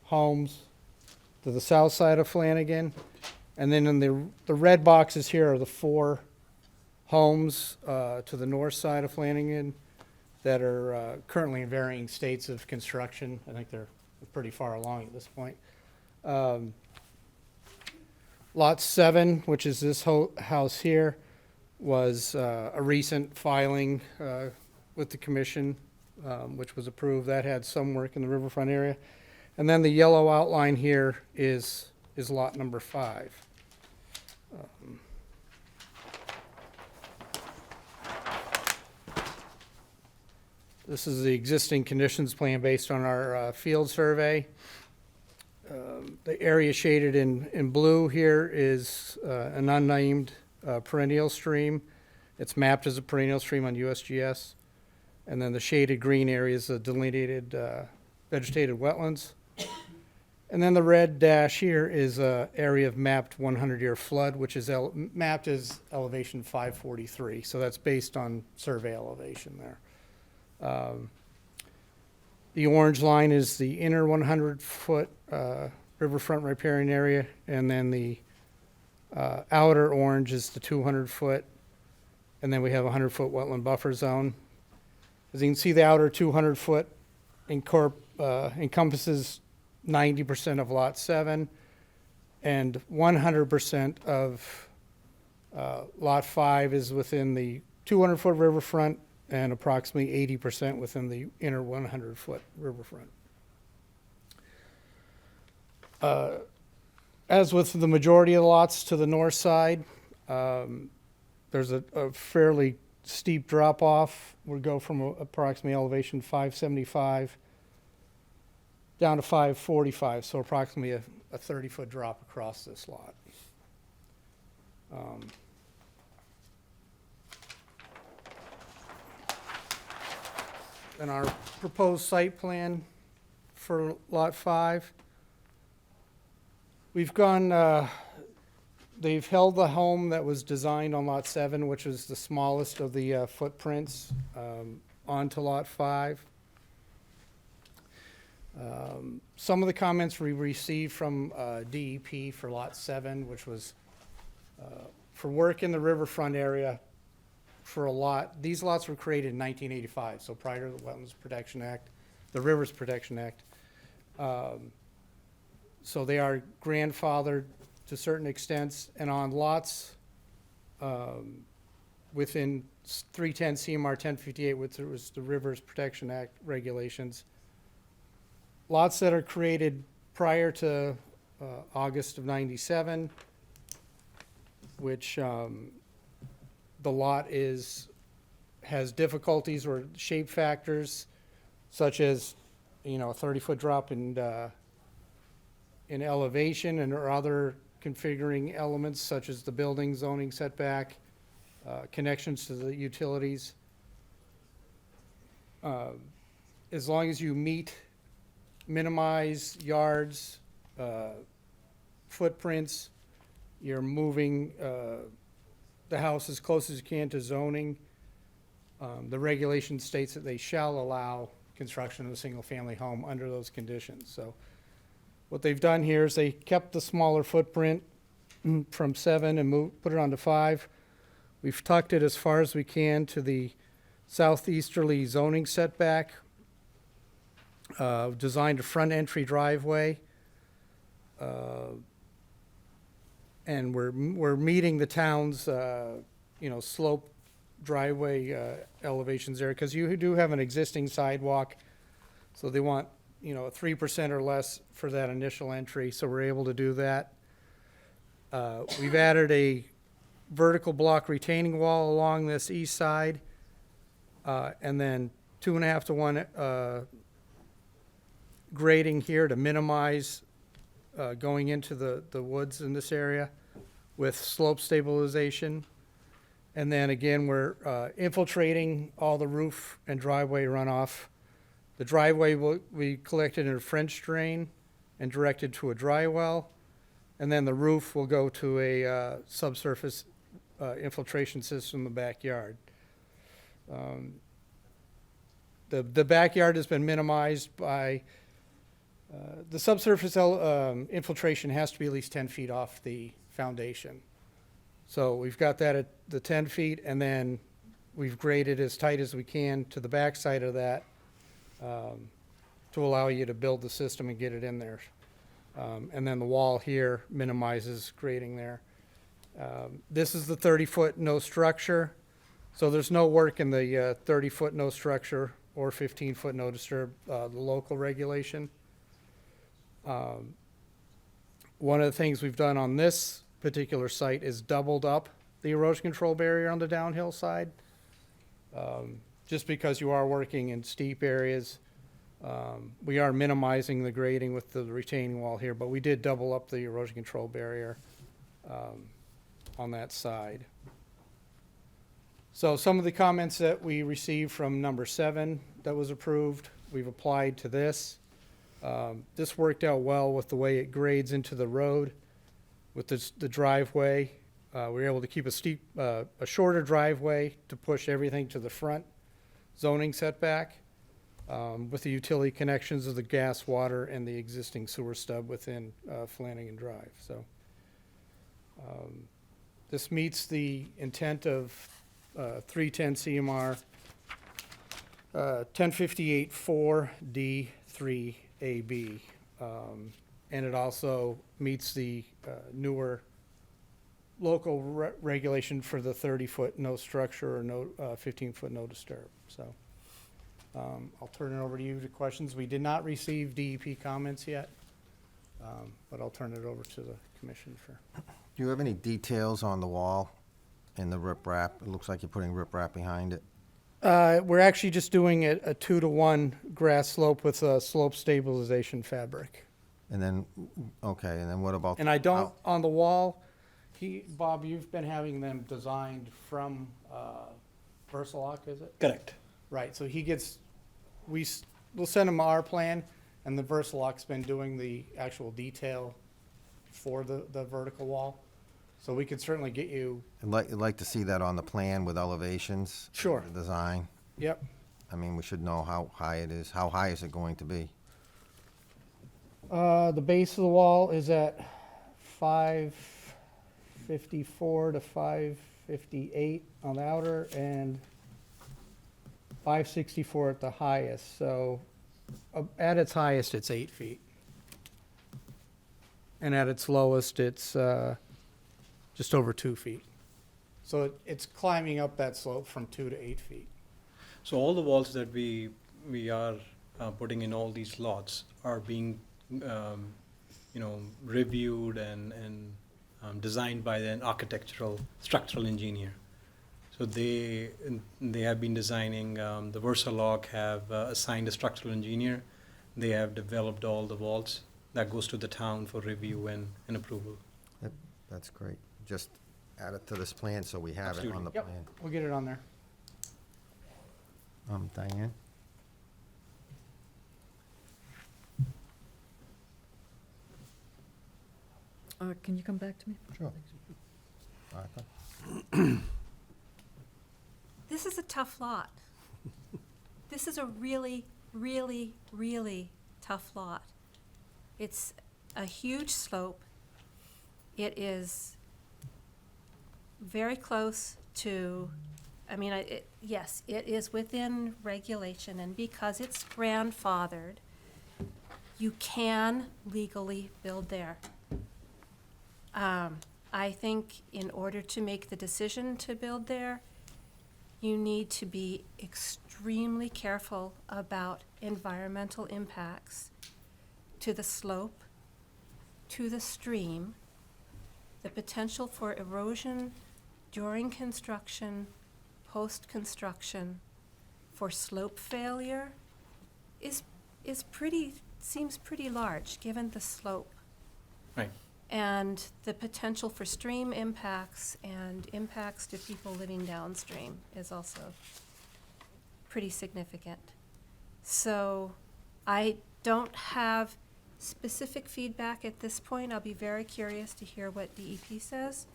O: homes to the south side of Flanagan, and then in the red boxes here are the 4 homes to the north side of Flanagan that are currently in varying states of construction. I think they're pretty far along at this point. Lot 7, which is this house here, was a recent filing with the commission, which was approved. That had some work in the riverfront area. And then the yellow outline here is lot number 5. This is the existing conditions plan based on our field survey. The area shaded in blue here is an unnamed perennial stream. It's mapped as a perennial stream on USGS. And then the shaded green area is the delineated vegetated wetlands. And then the red dash here is an area of mapped 100-year flood, which is mapped as elevation 543. So that's based on survey elevation there. The orange line is the inner 100-foot riverfront riparian area, and then the outer orange is the 200-foot, and then we have a 100-foot wetland buffer zone. As you can see, the outer 200-foot encompasses 90% of Lot 7, and 100% of Lot 5 is within the 200-foot riverfront, and approximately 80% within the inner 100-foot riverfront. As with the majority of the lots to the north side, there's a fairly steep drop-off. We'll go from approximately elevation 575 down to 545, so approximately a 30-foot drop across this lot. And our proposed site plan for Lot 5, we've gone, they've held the home that was designed on Lot 7, which is the smallest of the footprints, onto Lot 5. Some of the comments we received from DEP for Lot 7, which was for work in the riverfront area for a lot. These lots were created in 1985, so prior to the Wetlands Protection Act, the Rivers Protection Act. So they are grandfathered to certain extents, and on lots within 310 CMR 1058, which was the Rivers Protection Act regulations, lots that are created prior to August of 97, which the lot has difficulties or shape factors, such as, a 30-foot drop in elevation and or other configuring elements, such as the building zoning setback, connections to the utilities. As long as you minimize yards, footprints, you're moving the house as close as you can to zoning. The regulation states that they shall allow construction of a single-family home under those conditions. So what they've done here is they kept the smaller footprint from 7 and put it onto 5. We've tucked it as far as we can to the southeasterly zoning setback, designed a front entry driveway, and we're meeting the town's slope driveway elevations there, because you do have an existing sidewalk, so they want 3% or less for that initial entry, so we're able to do that. We've added a vertical block retaining wall along this east side, and then 2.5 to 1 grading here to minimize going into the woods in this area with slope stabilization. And then again, we're infiltrating all the roof and driveway runoff. The driveway we collected in a French drain and directed to a dry well. And then the roof will go to a subsurface infiltration system in the backyard. The backyard has been minimized by the subsurface infiltration has to be at least 10 feet off the foundation. So we've got that at the 10 feet, and then we've graded as tight as we can to the back side of that to allow you to build the system and get it in there. And then the wall here minimizes grading there. This is the 30-foot no structure. So there's no work in the 30-foot no structure or 15-foot no disturb, the local regulation. One of the things we've done on this particular site is doubled up the erosion control barrier on the downhill side. Just because you are working in steep areas, we are minimizing the grading with the retaining wall here, but we did double up the erosion control barrier on that side. So some of the comments that we received from number 7 that was approved, we've applied to this. This worked out well with the way it grades into the road with the driveway. We were able to keep a shorter driveway to push everything to the front zoning setback with the utility connections of the gas, water, and the existing sewer stub within Flanagan Drive. So this meets the intent of 310 CMR 1058-4D3AB. And it also meets the newer local regulation for the 30-foot no structure or no 15-foot no disturb. So I'll turn it over to you to questions. We did not receive DEP comments yet, but I'll turn it over to the commission for.
A: Do you have any details on the wall and the riprap? It looks like you're putting riprap behind it.
O: We're actually just doing a 2-to-1 grass slope with a slope stabilization fabric.
A: And then, okay, and then what about?
O: And I don't, on the wall, Bob, you've been having them designed from Versalock, is it?
P: Correct.
O: Right, so we'll send him our plan, and the Versalock's been doing the actual detail for the vertical wall. So we could certainly get you,
A: I'd like to see that on the plan with elevations.
O: Sure.
A: The design.
O: yep.
A: I mean, we should know how high it is. How high is it going to be?
O: The base of the wall is at 554 to 558 on the outer, and 564 at the highest. So at its highest, it's 8 feet. And at its lowest, it's just over 2 feet. So it's climbing up that slope from 2 to 8 feet.
P: So all the walls that we are putting in all these lots are being, reviewed and designed by an architectural structural engineer. So they have been designing, the Versalock have assigned a structural engineer. They have developed all the walls. That goes to the town for review and approval.
A: Yep, that's great. Just add it to this plan so we have it on the
O: Absolutely. Yep.
A: plan.
O: We'll get it on there.
A: Diane?
F: Can you come back to me?
A: Sure. Martha?
B: This is a tough lot. This is a really, really, really tough lot. It's a huge slope. It is very close to, yes, it is within regulation, and because it's grandfathered, you can legally build there. I think in order to make the decision to build there, you need to be extremely careful about environmental impacts to the slope, to the stream, the potential for erosion during construction, post-construction, for slope failure seems pretty large, given the slope.
P: Right.
B: And the potential for stream impacts and impacts to people living downstream is also pretty significant. So I don't have specific feedback at this point. I'll be very curious to hear what DEP says.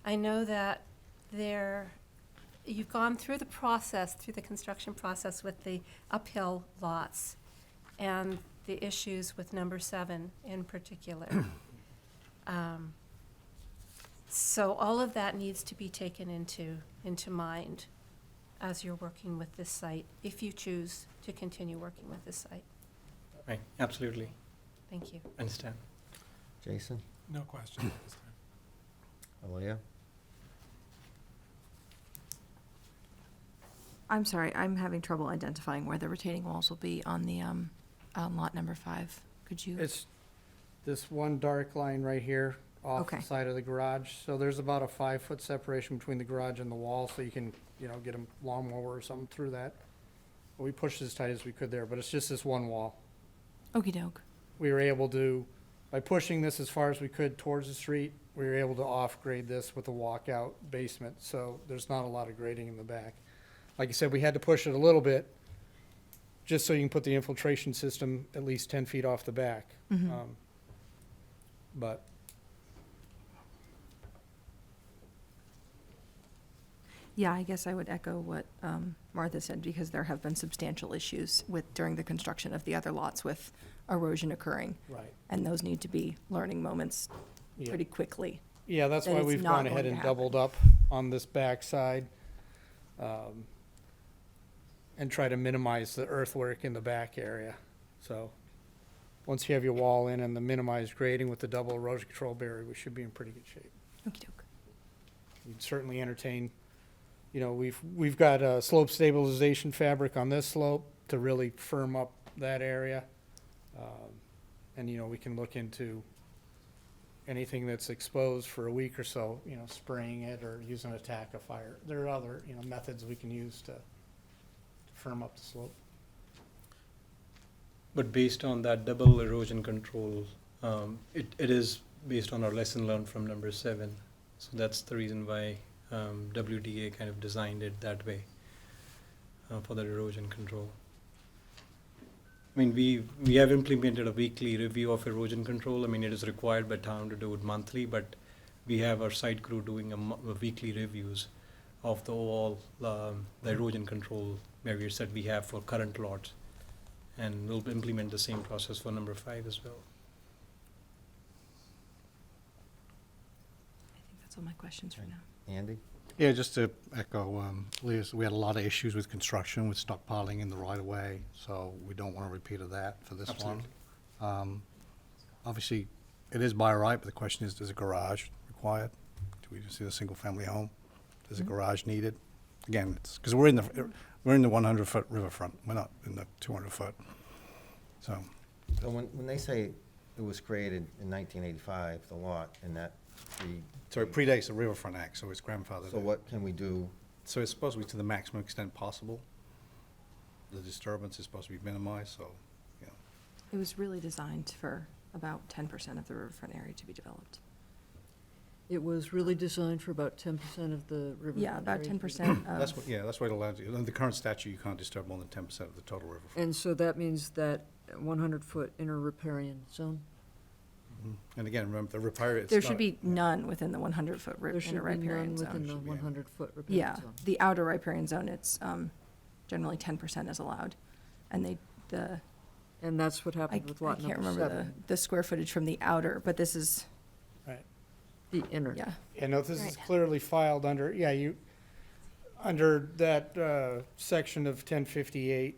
B: I know that you've gone through the construction process with the uphill lots and the issues with number 7 in particular. So all of that needs to be taken into mind as you're working with this site, if you choose to continue working with this site.
P: Right, absolutely.
B: Thank you.
P: Understand.
A: Jason?
G: No question at this time.
A: Aaliyah?
C: I'm sorry, I'm having trouble identifying where the retaining walls will be on the lot number 5. Could you?
O: It's this one dark line right here off
C: Okay.
O: the side of the garage. So there's about a 5-foot separation between the garage and the wall, so you can, get a lawnmower or something through that. But we pushed as tight as we could there, but it's just this one wall.
C: Okey doke.
O: We were able to, by pushing this as far as we could towards the street, we were able to off-grade this with a walkout basement, so there's not a lot of grading in the back. Like you said, we had to push it a little bit, just so you can put the infiltration system at least 10 feet off the back. But
C: Yeah, I guess I would echo what Martha said, because there have been substantial issues during the construction of the other lots with erosion occurring.
O: Right.
C: And those need to be learning moments
O: Yeah.
C: pretty quickly.
O: Yeah, that's
C: that
O: why
C: it's
O: we've
C: not
O: gone ahead
C: going to
O: and
C: happen.
O: doubled up on this backside, and try to minimize the earthwork in the back area. So once you have your wall in and the minimized grading with the double erosion control barrier, we should be in pretty good shape.
C: Okey-doke.
O: We'd certainly entertain, you know, we've got a slope stabilization fabric on this slope to really firm up that area. And, you know, we can look into anything that's exposed for a week or so, you know, spraying it or using a tackifier. There are other, you know, methods we can use to firm up the slope.
P: But based on that double erosion control, it is based on our lesson learned from number 7. So that's the reason why WDA kind of designed it that way for the erosion control. I mean, we have implemented a weekly review of erosion control. I mean, it is required by town to do it monthly, but we have our site crew doing a weekly reviews of the overall the erosion control barriers that we have for current lots. And we'll implement the same process for number 5 as well.
C: I think that's all my questions for now.
A: Andy?
Q: Yeah, just to echo Leah's, we had a lot of issues with construction, with stockpiling in the right-of-way, so we don't want a repeat of that for this one. Obviously, it is by right, but the question is a garage required? Do we just see a single-family home? Is a garage needed? Again, it's, because we're in the 100-foot riverfront, we're not in the 200-foot, so.
A: So when they say it was created in 1985, the lot, and that
Q: So it predates the Riverfront Act, so it's grandfathered.
A: So what can we do?
Q: So it's supposed to be to the maximum extent possible. The disturbance is supposed to be minimized, so, you know.
C: It was really designed for about 10% of the riverfront area to be developed.
F: It was really designed for about 10% of the river.
C: Yeah, about 10%
Q: That's what, yeah, that's what it allows you. Under the current statute, you can't disturb more than 10% of the total riverfront.
F: And so that means that 100-foot inner riparian zone?
Q: And again, remember, the riparian.
C: There should be none within the 100-foot
F: There should
C: inner
F: be none
C: riparian zone.
F: within the 100-foot riparian
C: Yeah,
F: zone.
C: the outer riparian zone, it's generally 10% is allowed. And
F: And that's what
C: I
F: happened with lot
C: can't
F: number
C: remember
F: 7.
C: the square footage from the outer, but this is,
O: Right.
F: The inner.
C: yeah.
O: Yeah, no, this is
C: Right.
O: clearly filed under, under that section of 1058.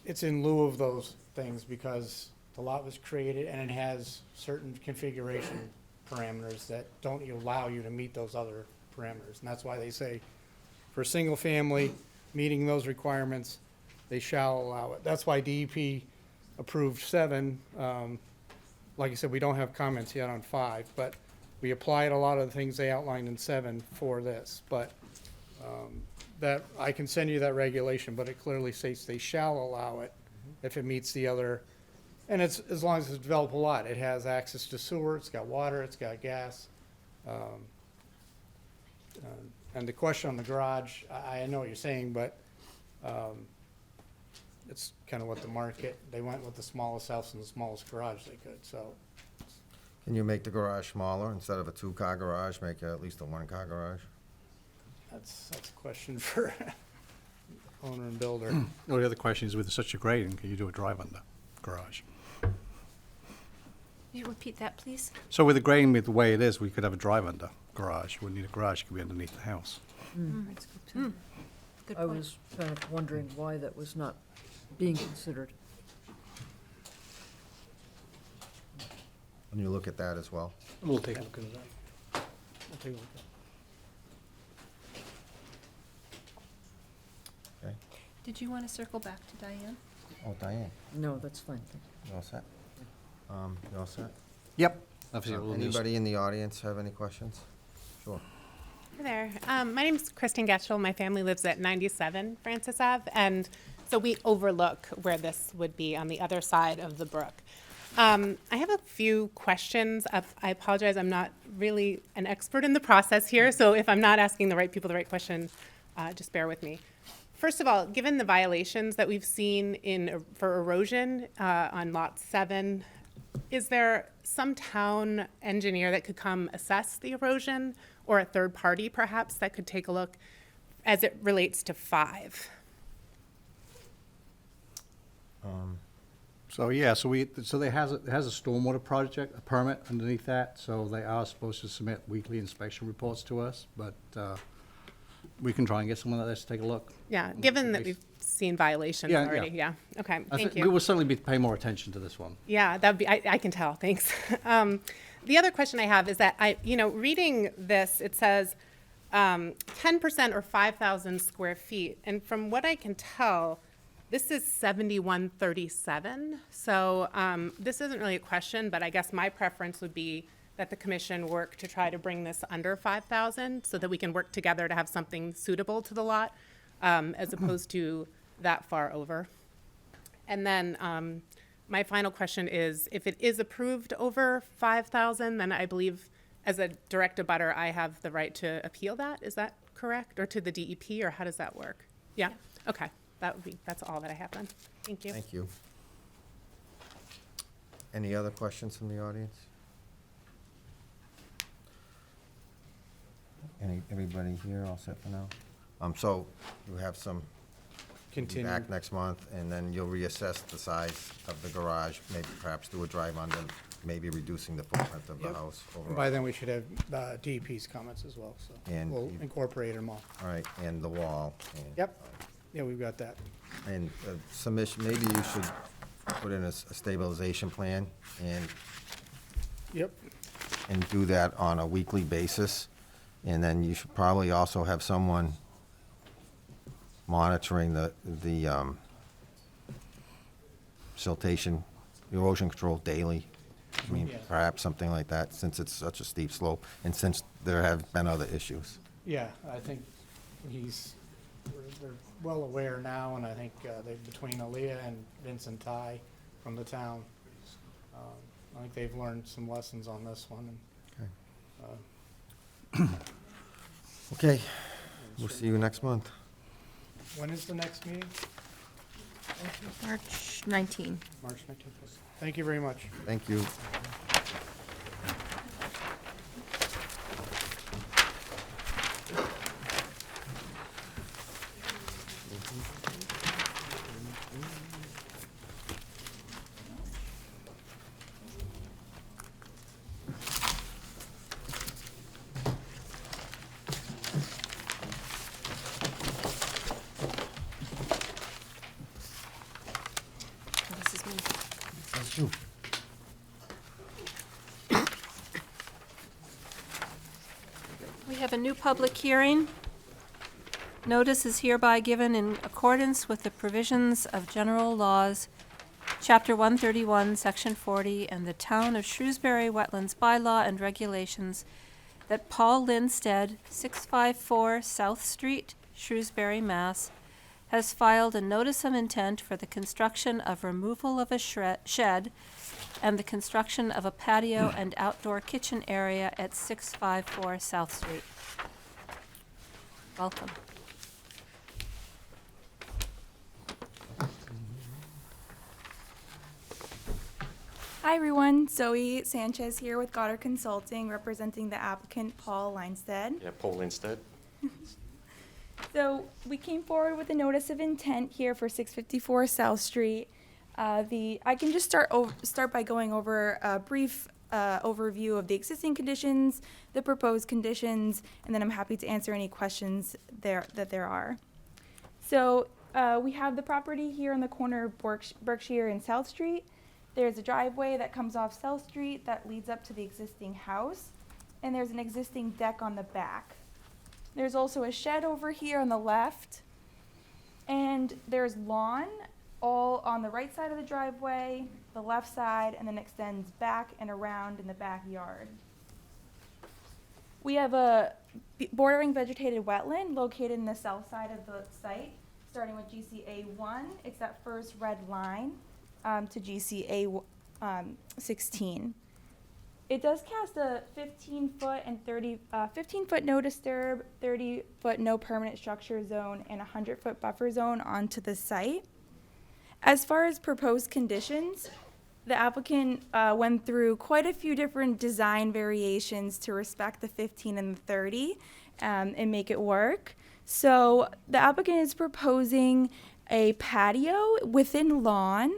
O: It's in lieu of those things because the lot was created and it has certain configuration parameters that don't allow you to meet those other parameters. And that's why they say, for a single family, meeting those requirements, they shall allow it. That's why DEP approved 7. Like I said, we don't have comments yet on 5, but we applied a lot of the things they outlined in 7 for this. But that, I can send you that regulation, but it clearly states they shall allow it if it meets the other, and it's, as long as it's a developable lot. It has access to sewer, it's got water, it's got gas. And the question on the garage, I know what you're saying, but it's kind of what the market, they went with the smallest house and the smallest garage they could, so.
A: Can you make the garage smaller? Instead of a 2-car garage, make it at least a 1-car garage?
O: That's a question for owner and builder.
Q: The other question is, with such a grading, can you do a drive-under garage?
B: Will you repeat that, please?
Q: So with the grading the way it is, we could have a drive-under garage. You wouldn't need a garage, it could be underneath the house.
B: Good
F: I
B: point.
F: was kind of wondering why that was not being considered.
A: When you look at that as well.
P: We'll take a look at that.
O: We'll take a look at it.
A: Okay.
B: Did you want to circle back to Diane?
A: Oh, Diane,
F: No, that's fine. Thank
A: you all set? You all set?
Q: Yep. Obviously, we'll use-
A: Anybody in the audience have any questions? Sure.
R: Hi there. My name's Kristen Getchell. My family lives at 97 Francis Ave, and so we overlook where this would be on the other side of the brook. I have a few questions. I apologize, I'm not really an expert in the process here, so if I'm not asking the right people the right question, just bear with me. First of all, given the violations that we've seen for erosion on Lot 7, is there some town engineer that could come assess the erosion, or a third party perhaps that could take a look as it relates to 5?
Q: So, yeah, so it has a stormwater project, a permit underneath that, so they are supposed to submit weekly inspection reports to us, but we can try and get someone there to take a look.
R: Yeah, given that we've seen violations
Q: Yeah,
R: already,
Q: yeah.
R: yeah. Okay,
Q: I
R: thank
Q: think we
R: you.
Q: will certainly be paying more attention to this one.
R: Yeah, that'd be, I can tell, thanks. The other question I have is that reading this, it says 10% or 5,000 square feet. And from what I can tell, this is 7137. So this isn't really a question, but I guess my preference would be that the commission work to try to bring this under 5,000 so that we can work together to have something suitable to the lot as opposed to that far over. And then my final question is, if it is approved over 5,000, then I believe as a direct abutter, I have the right to appeal that. Is that correct? Or to the DEP, or how does that work? Yeah? Okay. That's all that I have then. Thank you.
A: Thank you. Any other questions from the audience? Everybody here all set for now? So you have some,
O: Continue.
A: back next month, and then you'll reassess the size of the garage, maybe perhaps do a drive under, maybe reducing the footprint of the
O: Yep.
A: house
O: By
A: overall.
O: then, we should have DEP's comments as well, so
A: And
O: we'll
A: you-
O: incorporate them all.
A: All right, and the wall. And,
O: Yep. Yeah, we've got that.
A: And submission, maybe you should put in a stabilization plan and
O: Yep.
A: do that on a weekly basis. And then you should probably also have someone monitoring the siltation, erosion control daily. I mean,
O: Yeah.
A: perhaps something like that, since it's such a steep slope, and since there have been other issues.
O: Yeah, I think they're well aware now, and I think between Aaliyah and Vincent Ty from the town, I think they've learned some lessons on this one. And,
A: Okay, we'll see you next month.
O: when is the next meeting?
C: March 19.
O: March 19th. Thank you very much.
A: Thank you.
C: This is me.
A: Thank you.
B: We have a new public hearing. Notice is hereby given in accordance with the provisions of General Laws, Chapter 131, Section 40, and the Town of Shrewsbury Wetlands Bylaw and Regulations, that Paul Lindstead, 654 South Street, Shrewsbury, Mass., has filed a notice of intent for the construction of removal of a shed and the construction of a patio and outdoor kitchen area at 654 South Street. Welcome.
S: Hi everyone, Zoe Sanchez here with Goddard Consulting, representing the applicant Paul Lindstead.
T: Yeah, Paul instead.
S: So we came forward with a notice of intent here for 654 South Street. I can just start by going over a brief overview of the existing conditions, the proposed conditions, and then I'm happy to answer any questions that there are. So we have the property here on the corner of Berkshire and South Street. There's a driveway that comes off South Street that leads up to the existing house, and there's an existing deck on the back. There's also a shed over here on the left, and there's lawn all on the right side of the driveway, the left side, and then extends back and around in the backyard. We have a bordering vegetated wetland located in the south side of the site, starting with GCA 1. It's that first red line to GCA 16. It does cast a 15-foot and 15-foot no disturb, 30-foot no permanent structure zone, and 100-foot buffer zone onto the site. As far as proposed conditions, the applicant went through quite a few different design variations to respect the 15 and the 30 and make it work. So the applicant is proposing a patio within lawn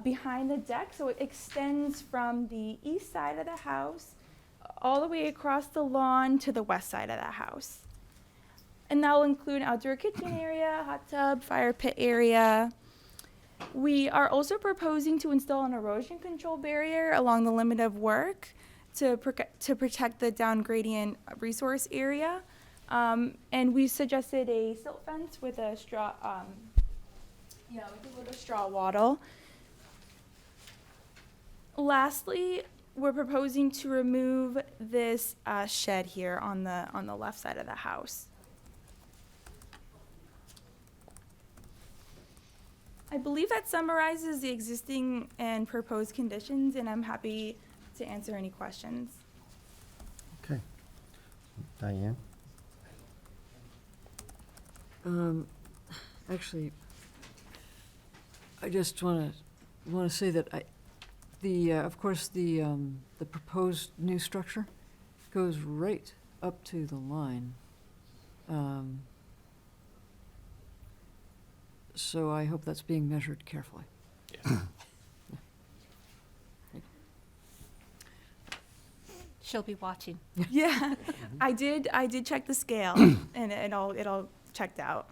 S: behind the deck, so it extends from the east side of the house all the way across the lawn to the west side of the house. And that will include outdoor kitchen area, hot tub, fire pit area. We are also proposing to install an erosion control barrier along the limit of work to protect the down gradient resource area. And we suggested a silt fence with a straw, with a straw wattle. Lastly, we're proposing to remove this shed here on the left side of the house. I believe that summarizes the existing and proposed conditions, and I'm happy to answer any questions.
A: Okay. Diane?
F: Actually, I just want to say that of course, the proposed new structure goes right up to the line. So I hope that's being measured carefully.
N: Yes.
B: She'll be watching.
S: Yeah, I did check the scale, and it all checked out.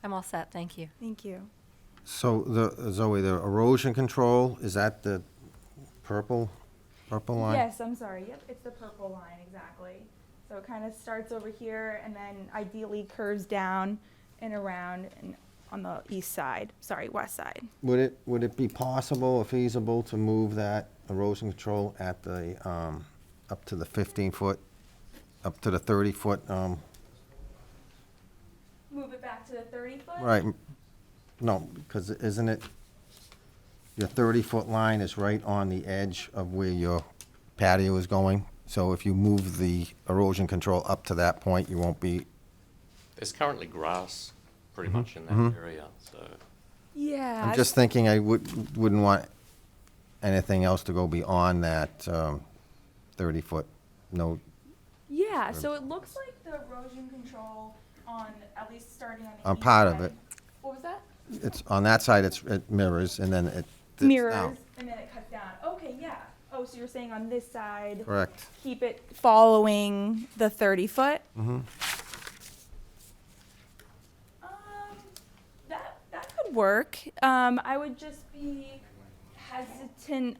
B: I'm all set, thank you.
S: Thank you.
A: So Zoe, the erosion control, is that the purple line?
S: Yes, I'm sorry. Yep, it's the purple line, exactly. So it kind of starts over here and then ideally curves down and around and on the west side.
A: Would it be possible or feasible to move that erosion control at the, up to the 15-foot, up to the 30-foot,
S: Move it back to the 30-foot?
A: right, no, because isn't it, your 30-foot line is right on the edge of where your patio is going? So if you move the erosion control up to that point, you won't be,
T: There's currently grass pretty much in that area, so.
S: Yeah.
A: I'm just thinking I wouldn't want anything else to go beyond that 30-foot, no.
S: Yeah, so it looks like the erosion control on, at least starting on the
A: On
S: east
A: part of
S: side-
A: it.
S: What was that?
A: It's, on that side, it mirrors, and then it dips
S: Mirrors,
A: down.
S: and then it cuts down. Okay, yeah. Oh, so you're saying on this side?
A: Correct.
S: Keep it following the 30-foot?
A: Mm-hmm.
S: That could work. I would just be hesitant,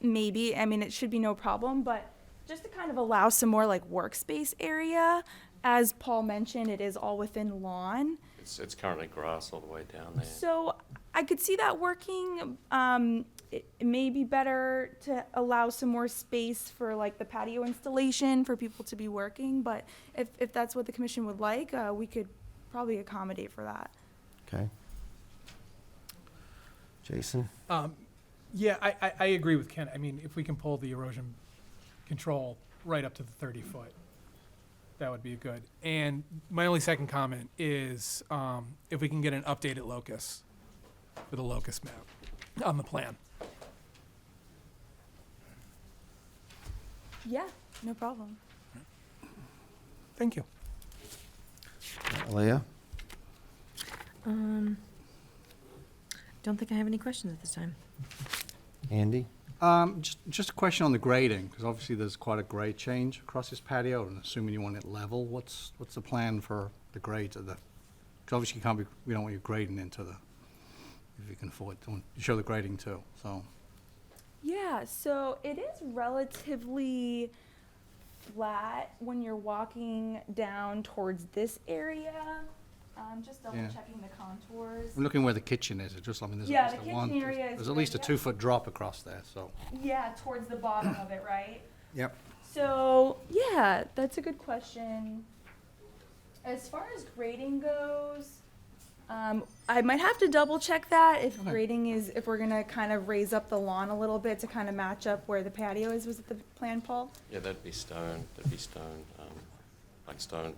S: maybe, I mean, it should be no problem, but just to kind of allow some more like workspace area. As Paul mentioned, it is all within lawn.
T: It's currently grass all the way down there.
S: So I could see that working. It may be better to allow some more space for like the patio installation for people to be working, but if that's what the commission would like, we could probably accommodate for that.
A: Okay. Jason?
G: Yeah, I agree with Ken. I mean, if we can pull the erosion control right up to the 30-foot, that would be good. And my only second comment is if we can get an updated locus with a locus map on the plan.
S: Yeah, no problem.
G: Thank you.
A: Leah?
C: Don't think I have any questions at this time.
A: Andy?
Q: Just a question on the grading, because obviously there's quite a grade change across this patio, and assuming you want it level, what's the plan for the grades of the, because obviously you can't be, we don't want you grading into the, if you can afford to, you show the grading too, so.
S: Yeah, so it is relatively flat when you're walking down towards this area. Just double checking the contours.
Q: I'm looking where the kitchen is, it just, I mean, there's
S: Yeah,
Q: at least
S: the
Q: a one,
S: kitchen area is
Q: there's at
S: right,
Q: least a
S: yep.
Q: 2-foot drop across there, so.
S: Yeah, towards the bottom of it, right?
Q: Yep.
S: So, yeah, that's a good question. As far as grading goes, I might have to double check that if grading is, if we're gonna kind of raise up the lawn a little bit to kind of match up where the patio is. Was it the plan, Paul?
T: Yeah, that'd be stone, like stone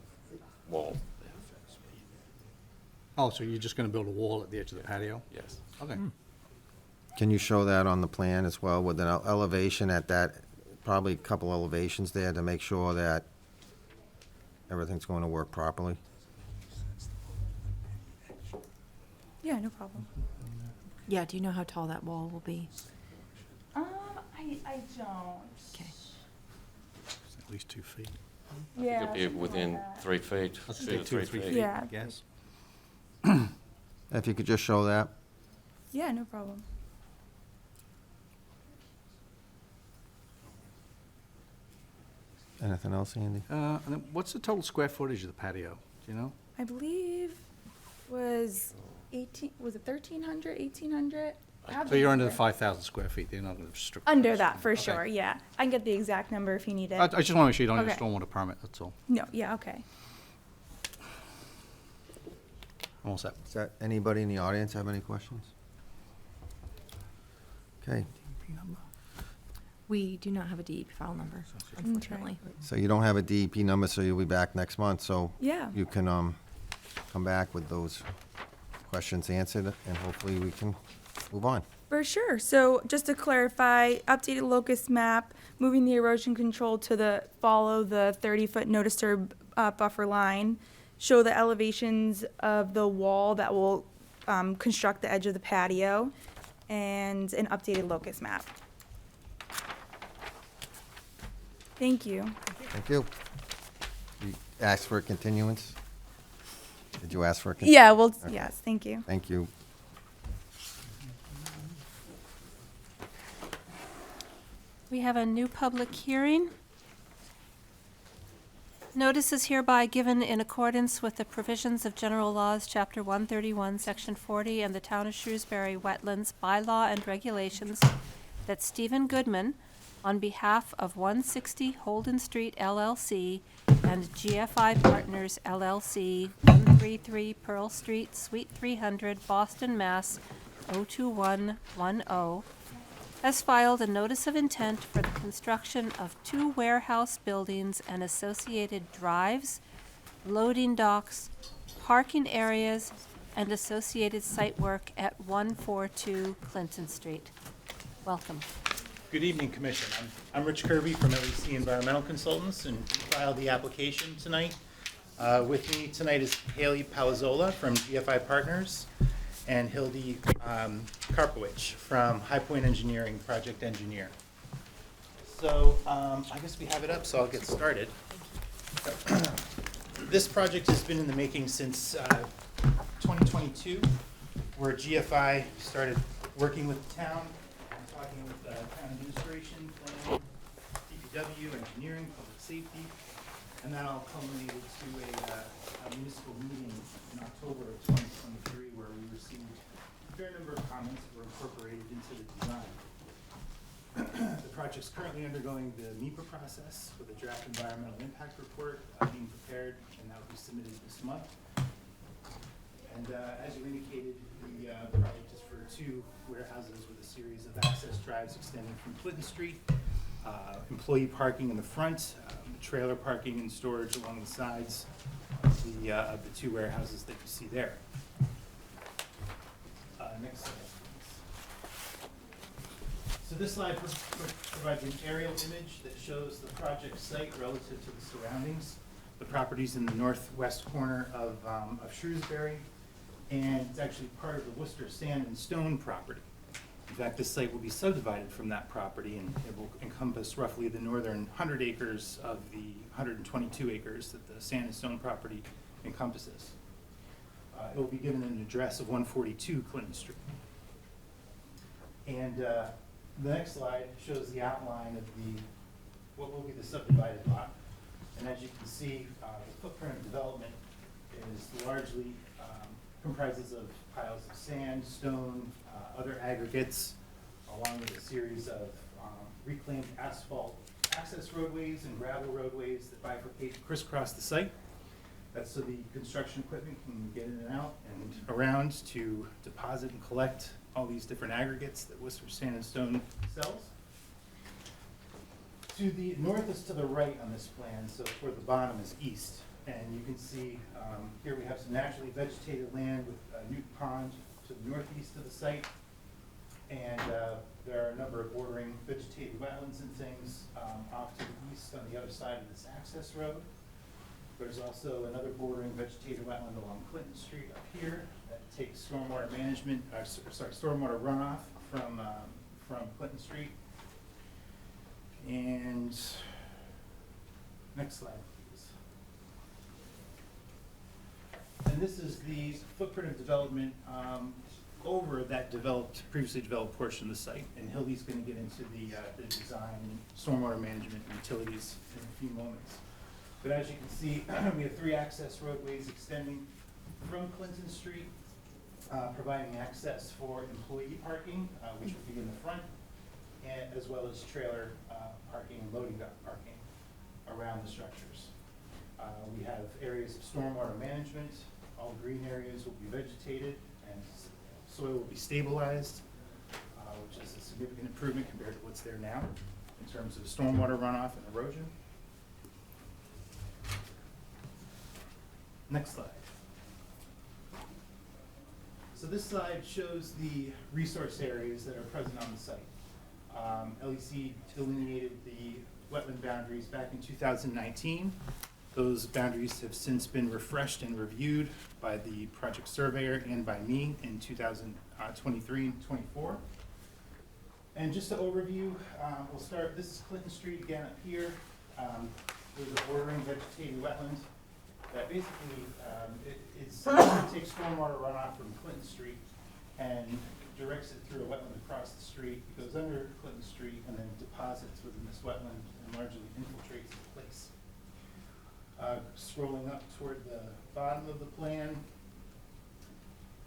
T: wall.
Q: Oh, so you're just gonna build a wall at the edge of the patio?
T: Yes.
Q: Okay.
A: Can you show that on the plan as well with an elevation at that, probably a couple elevations there to make sure that everything's going to work properly?
S: Yeah, no problem.
C: Yeah, do you know how tall that wall will be?
S: I don't.
C: Okay.
Q: It's at least 2 feet.
S: Yeah.
T: It'll be
S: something like
T: within
S: that.
T: 3 feet,
Q: Let's
T: 2
Q: say
T: to
Q: 2 to
T: 3
Q: 3
T: feet.
Q: feet,
S: Yeah.
Q: yes.
A: If you could just show that.
S: Yeah, no problem.
A: Anything else, Andy?
Q: And then what's the total square footage of the patio, do you know?
S: I believe was 18, was it 1,300, 1,800? I have
Q: So you're under the
S: number.
Q: 5,000 square feet, they're not gonna restrict.
S: Under that, for
Q: Okay.
S: sure, yeah. I can get the exact number if you need it.
Q: I just wanna make sure you don't need a
S: Okay.
Q: stormwater permit, that's all.
S: No, yeah, okay.
Q: I'm all set.
A: Does that, anybody in the audience have any questions? Okay,
C: We do not have a DEP file number, unfortunately.
A: so you don't have a DEP number, so you'll be back next month, so
S: Yeah.
A: you can, come back with those questions answered, and hopefully we can move on.
S: For sure. So just to clarify, updated locust map, moving the erosion control to follow the 30-foot no disturb buffer line, show the elevations of the wall that will construct the edge of the patio, and an updated locust map. Thank you.
A: Thank you. You asked for a continuance? Did you ask for a?
S: Yeah, well,
A: Okay.
S: yes, thank you.
A: Thank you.
B: We have a new public hearing. Notice is hereby given in accordance with the provisions of General Laws, Chapter 131, Section 40, and the Town of Shrewsbury Wetlands Bylaw and Regulations, that Stephen Goodman, on behalf of 160 Holden Street LLC and GFI Partners LLC, 133 Pearl Street, Suite 300, Boston, Mass. 02110, has filed a notice of intent for the construction of 2 warehouse buildings and associated drives, loading docks, parking areas, and associated site work at 142 Clinton Street. Welcome.
U: Good evening, Commission. I'm Rich Kirby from LEC Environmental Consultants, and filed the application tonight. With me tonight is Haley Palazzola from GFI Partners and Hildy Karpowicz from High Point Engineering, project engineer. So I guess we have it up, so I'll get started. This project has been in the making since 2022, where GFI started working with the town, talking with the town administration, planning, DPW, engineering, public safety, and that all culminated to a municipal meeting in October of 2023, where we received a fair number of comments that were incorporated into the design. The project's currently undergoing the MEPA process with a draft environmental impact report being prepared, and that will be submitted this month. And as you indicated, the project is for 2 warehouses with a series of access drives extending from Clinton Street, employee parking in the front, trailer parking and storage along the sides of the 2 warehouses that you see there. Next slide, please. So this slide provides an aerial image that shows the project site relative to the surroundings. The property's in the northwest corner of Shrewsbury, and it's actually part of the Worcester Sand and Stone property. In fact, this site will be subdivided from that property, and it will encompass roughly the northern 100 acres of the 122 acres that the Sand and Stone property encompasses. It will be given an address of 142 Clinton Street. And the next slide shows the outline of what will be the subdivided lot. And as you can see, the footprint of development is largely comprises of piles of sand, stone, other aggregates, along with a series of reclaimed asphalt access roadways and gravel roadways that bifurcate and crisscross the site. That's so the construction equipment can get in and out and around to deposit and collect all these different aggregates that Worcester Sand and Stone sells. To the north is to the right on this plan, so toward the bottom is east. And you can see here we have some naturally vegetated land with Newton Pond to the northeast of the site. And there are a number of bordering vegetated wetlands and things off to the east on the other side of this access road. There's also another bordering vegetated wetland along Clinton Street up here that takes stormwater management, stormwater runoff from Clinton Street. And next slide, please. this is the footprint of development over that previously developed portion of the site. And Hildy's going to get into the design, stormwater management, and utilities in a few moments. But as you can see, we have 3 access roadways extending from Clinton Street, providing access for employee parking, which will be in the front, and as well as trailer parking and loading dock parking around the structures. We have areas of stormwater management. All green areas will be vegetated and soil will be stabilized, which is a significant improvement compared to what's there now in terms of stormwater runoff and erosion. Next slide. So this slide shows the resource areas that are present on the site. LEC delineated the wetland boundaries back in 2019. Those boundaries have since been refreshed and reviewed by the project surveyor and by me in 2023 and 24. And just to overview, we'll start, this is Clinton Street again up here. There's a bordering vegetated wetland that basically it takes stormwater runoff from Clinton Street and directs it through a wetland across the street. It goes under Clinton Street and then deposits within this wetland and largely infiltrates the place. Scrolling up toward the bottom of the plan,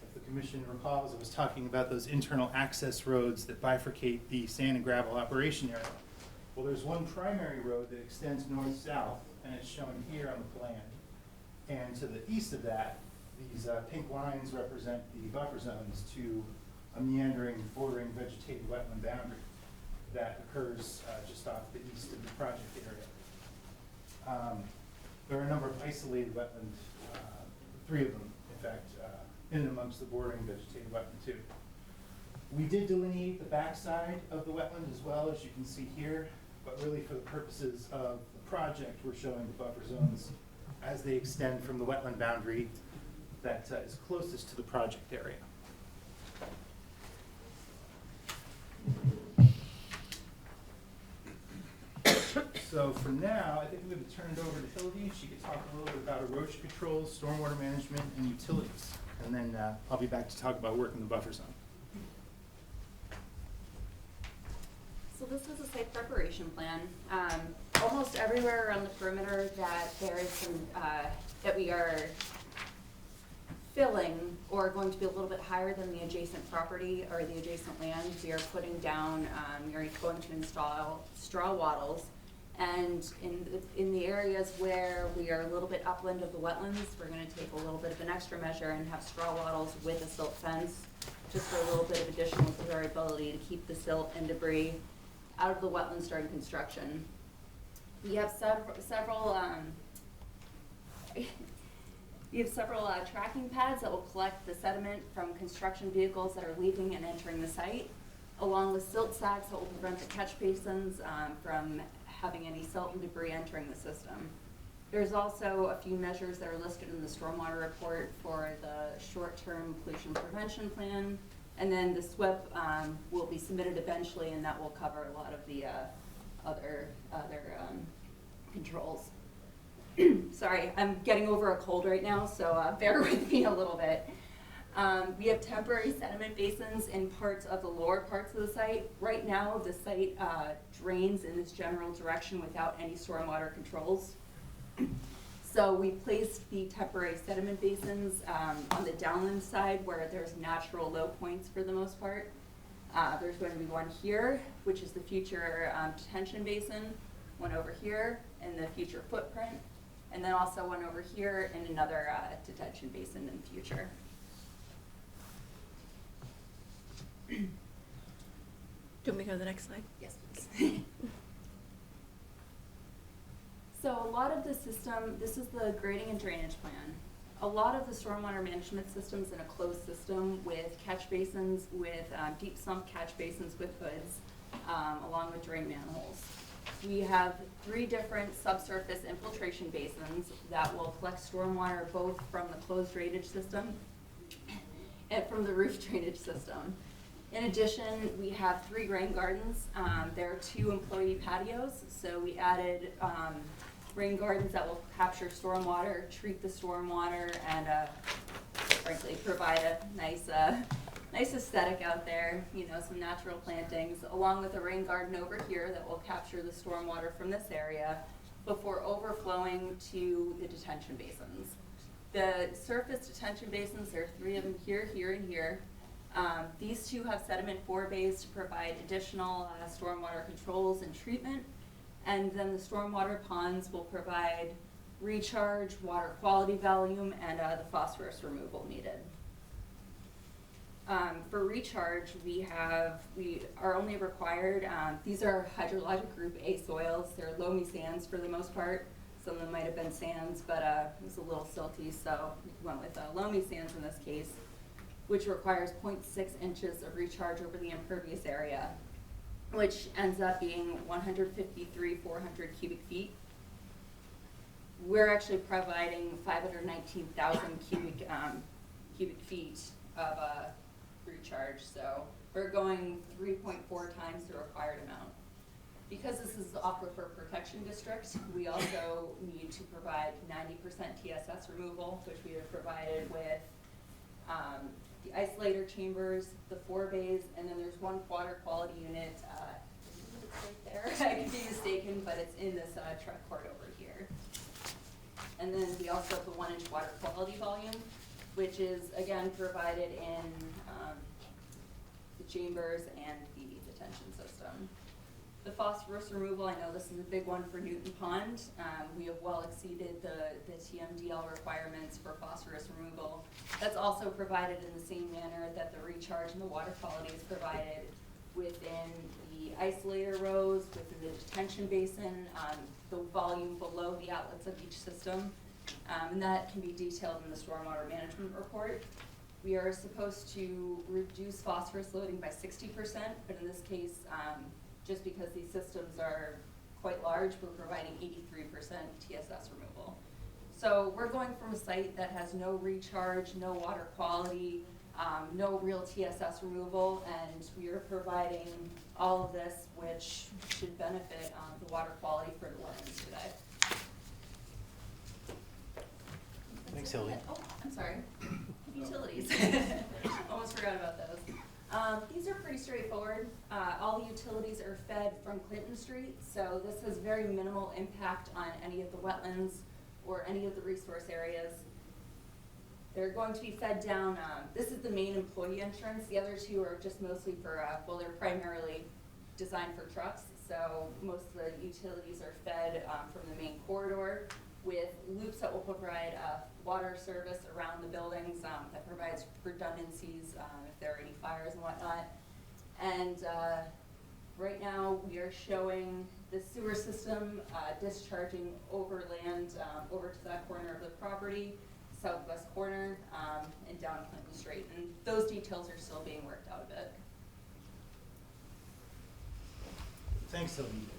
U: if the commission recalls, I was talking about those internal access roads that bifurcate the sand and gravel operation area. Well, there's one primary road that extends north-south, and it's shown here on the plan. And to the east of that, these pink lines represent the buffer zones to a meandering, bordering vegetated wetland boundary that occurs just off the east of the project area. There are a number of isolated wetlands, 3 of them, in fact, in and amongst the bordering vegetated wetland too. We did delineate the backside of the wetland as well, as you can see here, but really for the purposes of the project, we're showing the buffer zones as they extend from the wetland boundary that is closest to the project area. So for now, I think I'm going to turn it over to Hildy. She could talk a little bit about erosion control, stormwater management, and utilities. And then I'll be back to talk about work in the buffer zone.
E: So this is a site preparation plan. Almost everywhere around the perimeter that there is some, that we are filling or going to be a little bit higher than the adjacent property or the adjacent land, we are putting down, we're going to install straw wattles. And in the areas where we are a little bit upland of the wetlands, we're going to take a little bit of an extra measure and have straw wattles with a silt fence, just for a little bit of additional variability to keep the silt and debris out of the wetlands during construction. We have several tracking pads that will collect the sediment from construction vehicles that are leaving and entering the site, along with silt sacks that will prevent the catch basins from having any silt and debris entering the system. There's also a few measures that are listed in the stormwater report for the short-term pollution prevention plan, and then the SWIP will be submitted eventually, and that will cover a lot of the other controls. Sorry, I'm getting over a cold right now, so bear with me a little bit. We have temporary sediment basins in parts of the lower parts of the site. Right now, the site drains in this general direction without any stormwater controls. So we placed the temporary sediment basins on the downland side where there's natural low points for the most part. There's going to be one here, which is the future detention basin, one over here in the future footprint, and then also one over here in another detention basin in the future.
C: Do you want me to go to the next slide?
E: Yes, please. So a lot of the system, this is the grading and drainage plan. A lot of the stormwater management systems in a closed system with catch basins, with deep sump catch basins with hoods, along with drain manholes. We have 3 different subsurface infiltration basins that will collect stormwater both from the closed drainage system and from the roof drainage system. In addition, we have 3 rain gardens. There are 2 employee patios, so we added rain gardens that will capture stormwater, treat the stormwater, and frankly provide a nice, nice aesthetic out there, you know, some natural plantings, along with a rain garden over here that will capture the stormwater from this area before overflowing to the detention basins. The surface detention basins, there are 3 of them here, here, and here. These 2 have sediment forebays to provide additional stormwater controls and treatment. And then the stormwater ponds will provide recharge, water quality volume, and the phosphorus removal needed. For recharge, we are only required, these are hydrologic group A soils. They're loamy sands for the most part. Some of them might have been sands, but it was a little silty, so we went with loamy sands in this case, which requires 0.6 inches of recharge over the impervious area, which ends up being 153,400 cubic feet. We're actually providing 519,000 cubic feet of recharge, so we're going 3.4 times the required amount. Because this is the Aquifer Protection District, we also need to provide 90% TSS removal, which we have provided with the isolator chambers, the forebays, and then there's 1 water quality unit. It's right there. I could be mistaken, but it's in this truck court over here. And then we also have the 1-inch water quality volume, which is again provided in the chambers and the detention system. The phosphorus removal, I know this is a big one for Newton Pond. We have well exceeded the TMDL requirements for phosphorus removal. That's also provided in the same manner that the recharge and the water quality is provided within the isolator rows, within the detention basin, the volume below the outlets of each system. And that can be detailed in the stormwater management report. We are supposed to reduce phosphorus loading by 60%, but in this case, just because these systems are quite large, we're providing 83% TSS removal. So we're going from a site that has no recharge, no water quality, no real TSS removal, and we are providing all of this, which should benefit the water quality for the wetlands today.
U: Thanks, Hildy.
E: Oh, I'm sorry. Utilities. Almost forgot about those. These are pretty straightforward. All the utilities are fed from Clinton Street, so this has very minimal impact on any of the wetlands or any of the resource areas. They're going to be fed down, this is the main employee entrance. The other 2 are just mostly for, well, they're primarily designed for trucks, so most of the utilities are fed from the main corridor with loops that will provide water service around the buildings that provides redundancies if there are any fires and whatnot. And right now we are showing the sewer system discharging overland over to that corner of the property, southwest corner, and down Clinton Street. And those details are still being worked out a bit.
U: Thanks, Hildy.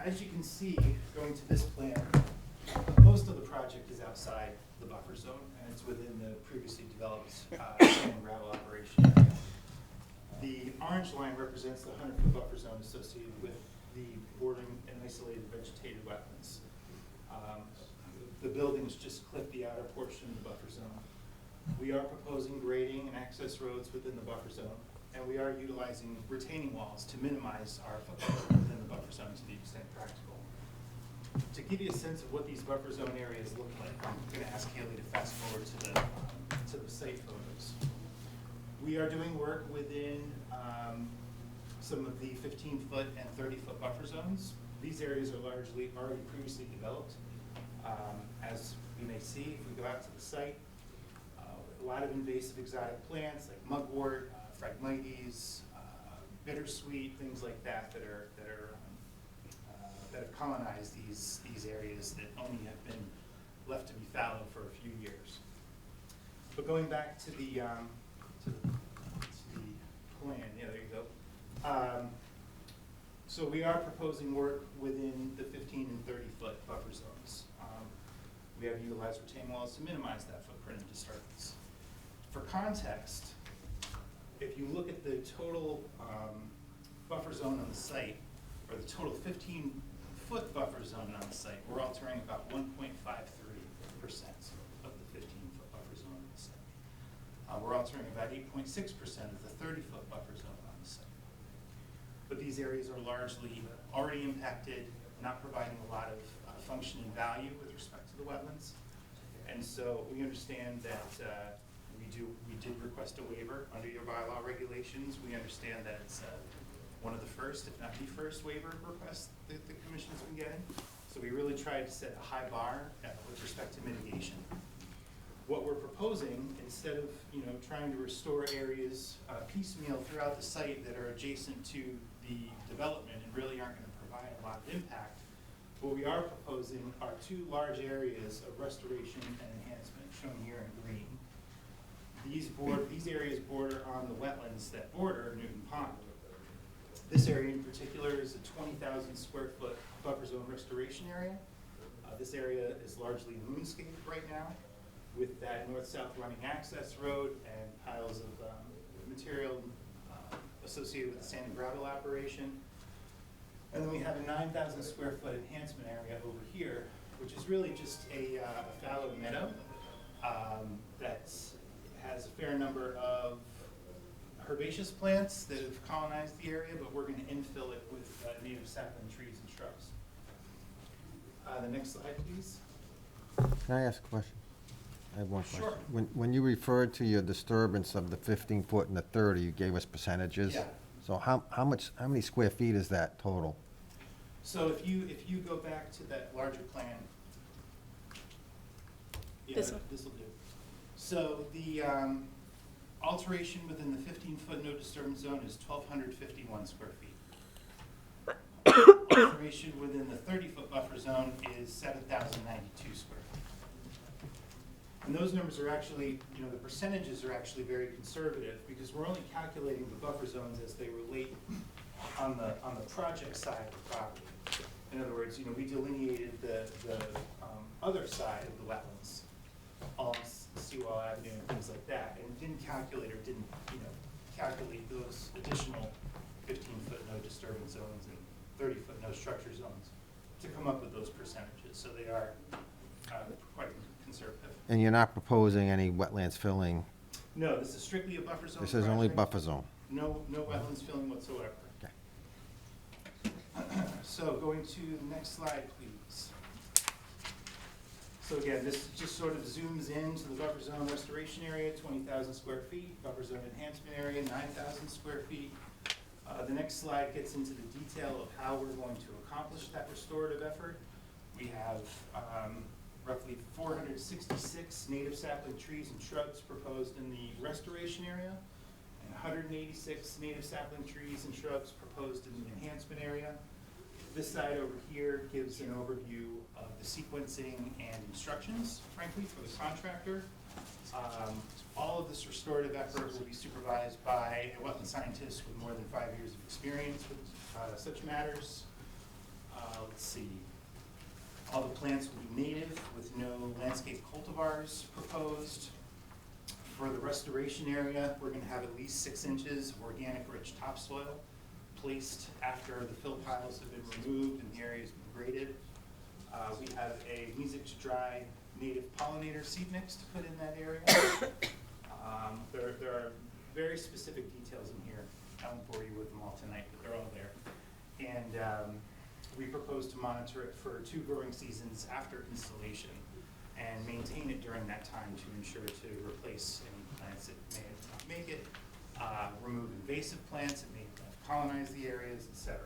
U: As you can see, going to this plan, most of the project is outside the buffer zone, and it's within the previously developed sand and gravel operation area. The orange line represents the 100-foot buffer zone associated with the bordering and isolated vegetated wetlands. The buildings just clip the outer portion of the buffer zone. We are proposing grading and access roads within the buffer zone, and we are utilizing retaining walls to minimize our footprint within the buffer zone to the extent practical. To give you a sense of what these buffer zone areas look like, I'm going to ask Haley to fast forward to the site photos. We are doing work within some of the 15-foot and 30-foot buffer zones. These areas are largely already previously developed. As you may see, if we go out to the site, a lot of invasive exotic plants like mugwort, phragmites, bittersweet, things like that that have colonized these areas that only have been left to be fallow for a few years. But going back to the plan, yeah, there you go. So we are proposing work within the 15 and 30-foot buffer zones. We have utilized retaining walls to minimize that footprint and disturbance. For context, if you look at the total buffer zone on the site, or the total 15-foot buffer zone on the site, we're altering about 1.53% of the 15-foot buffer altering about 8.6% of the 30-foot buffer zone on the site. But these areas are largely already impacted, not providing a lot of function and value with respect to the wetlands. And so we understand that we did request a waiver under your bylaw regulations. We understand that it's one of the first, if not the first waiver request that the commission's been getting. So we really tried to set a high bar with respect to mitigation. What we're proposing, instead of trying to restore areas piecemeal throughout the site that are adjacent to the development and really aren't going to provide a lot of impact, what we are proposing are two large areas of restoration and enhancement, shown here in green. These areas border on the wetlands that border Newton Pond. This area in particular is a 20,000 square foot buffer zone restoration area. This area is largely moonscaped right now, with that north-south running access road and piles of material associated with the sand and gravel operation. And then we have a 9,000 square foot enhancement area over here, which is really just a fallow meadow that has a fair number of herbaceous plants that have colonized the area, but we're going to infill it with native sapling trees and shrubs. The next slide, please.
A: Can I ask a question? I have one question.
U: Sure.
A: When you referred to your disturbance of the 15-foot and the 30, you gave us percentages.
U: Yeah.
A: So how many square feet is that total?
U: So if you go back to that larger plan, yeah,
B: This one.
U: this will do. So the alteration within the 15-foot no disturbance zone is 1,251 square feet. Alteration within the 30-foot buffer zone is 7,092 square feet. And those numbers are actually, the percentages are actually very conservative because we're only calculating the buffer zones as they relate on the project side of the property. In other words, we delineated the other side of the wetlands along Seawall Avenue and things like that, and didn't calculate those additional 15-foot no disturbance zones and 30-foot no structure zones to come up with those percentages. So they are quite conservative.
A: And you're not proposing any wetlands filling?
U: No, this is strictly a buffer zone.
A: This is only
U: project.
A: buffer zone?
U: No wetlands filling whatsoever.
A: Okay.
U: So going to the next slide, please. So again, this just sort of zooms into the buffer zone restoration area, 20,000 square feet, buffer zone enhancement area, 9,000 square feet. The next slide gets into the detail of how we're going to accomplish that restorative effort. We have roughly 466 native sapling trees and shrubs proposed in the restoration area, and 186 native sapling trees and shrubs proposed in the enhancement area. This side over here gives an overview of the sequencing and instructions, frankly, for the contractor. All of this restorative effort will be supervised by a wetland scientist with more than 5 years of experience with such matters. Let's see. All the plants will be native with no landscape cultivars proposed. For the restoration area, we're going to have at least 6 inches of organic rich topsoil placed after the fill piles have been removed and the area has been graded. We have a music to dry native pollinator seed mix to put in that area. There are very specific details in here. I won't bore you with them all tonight, but they're all there. And we propose to monitor it for 2 growing seasons after installation and maintain it during that time to ensure to replace any plants that may not make it, remove invasive plants that may colonize the areas, etc.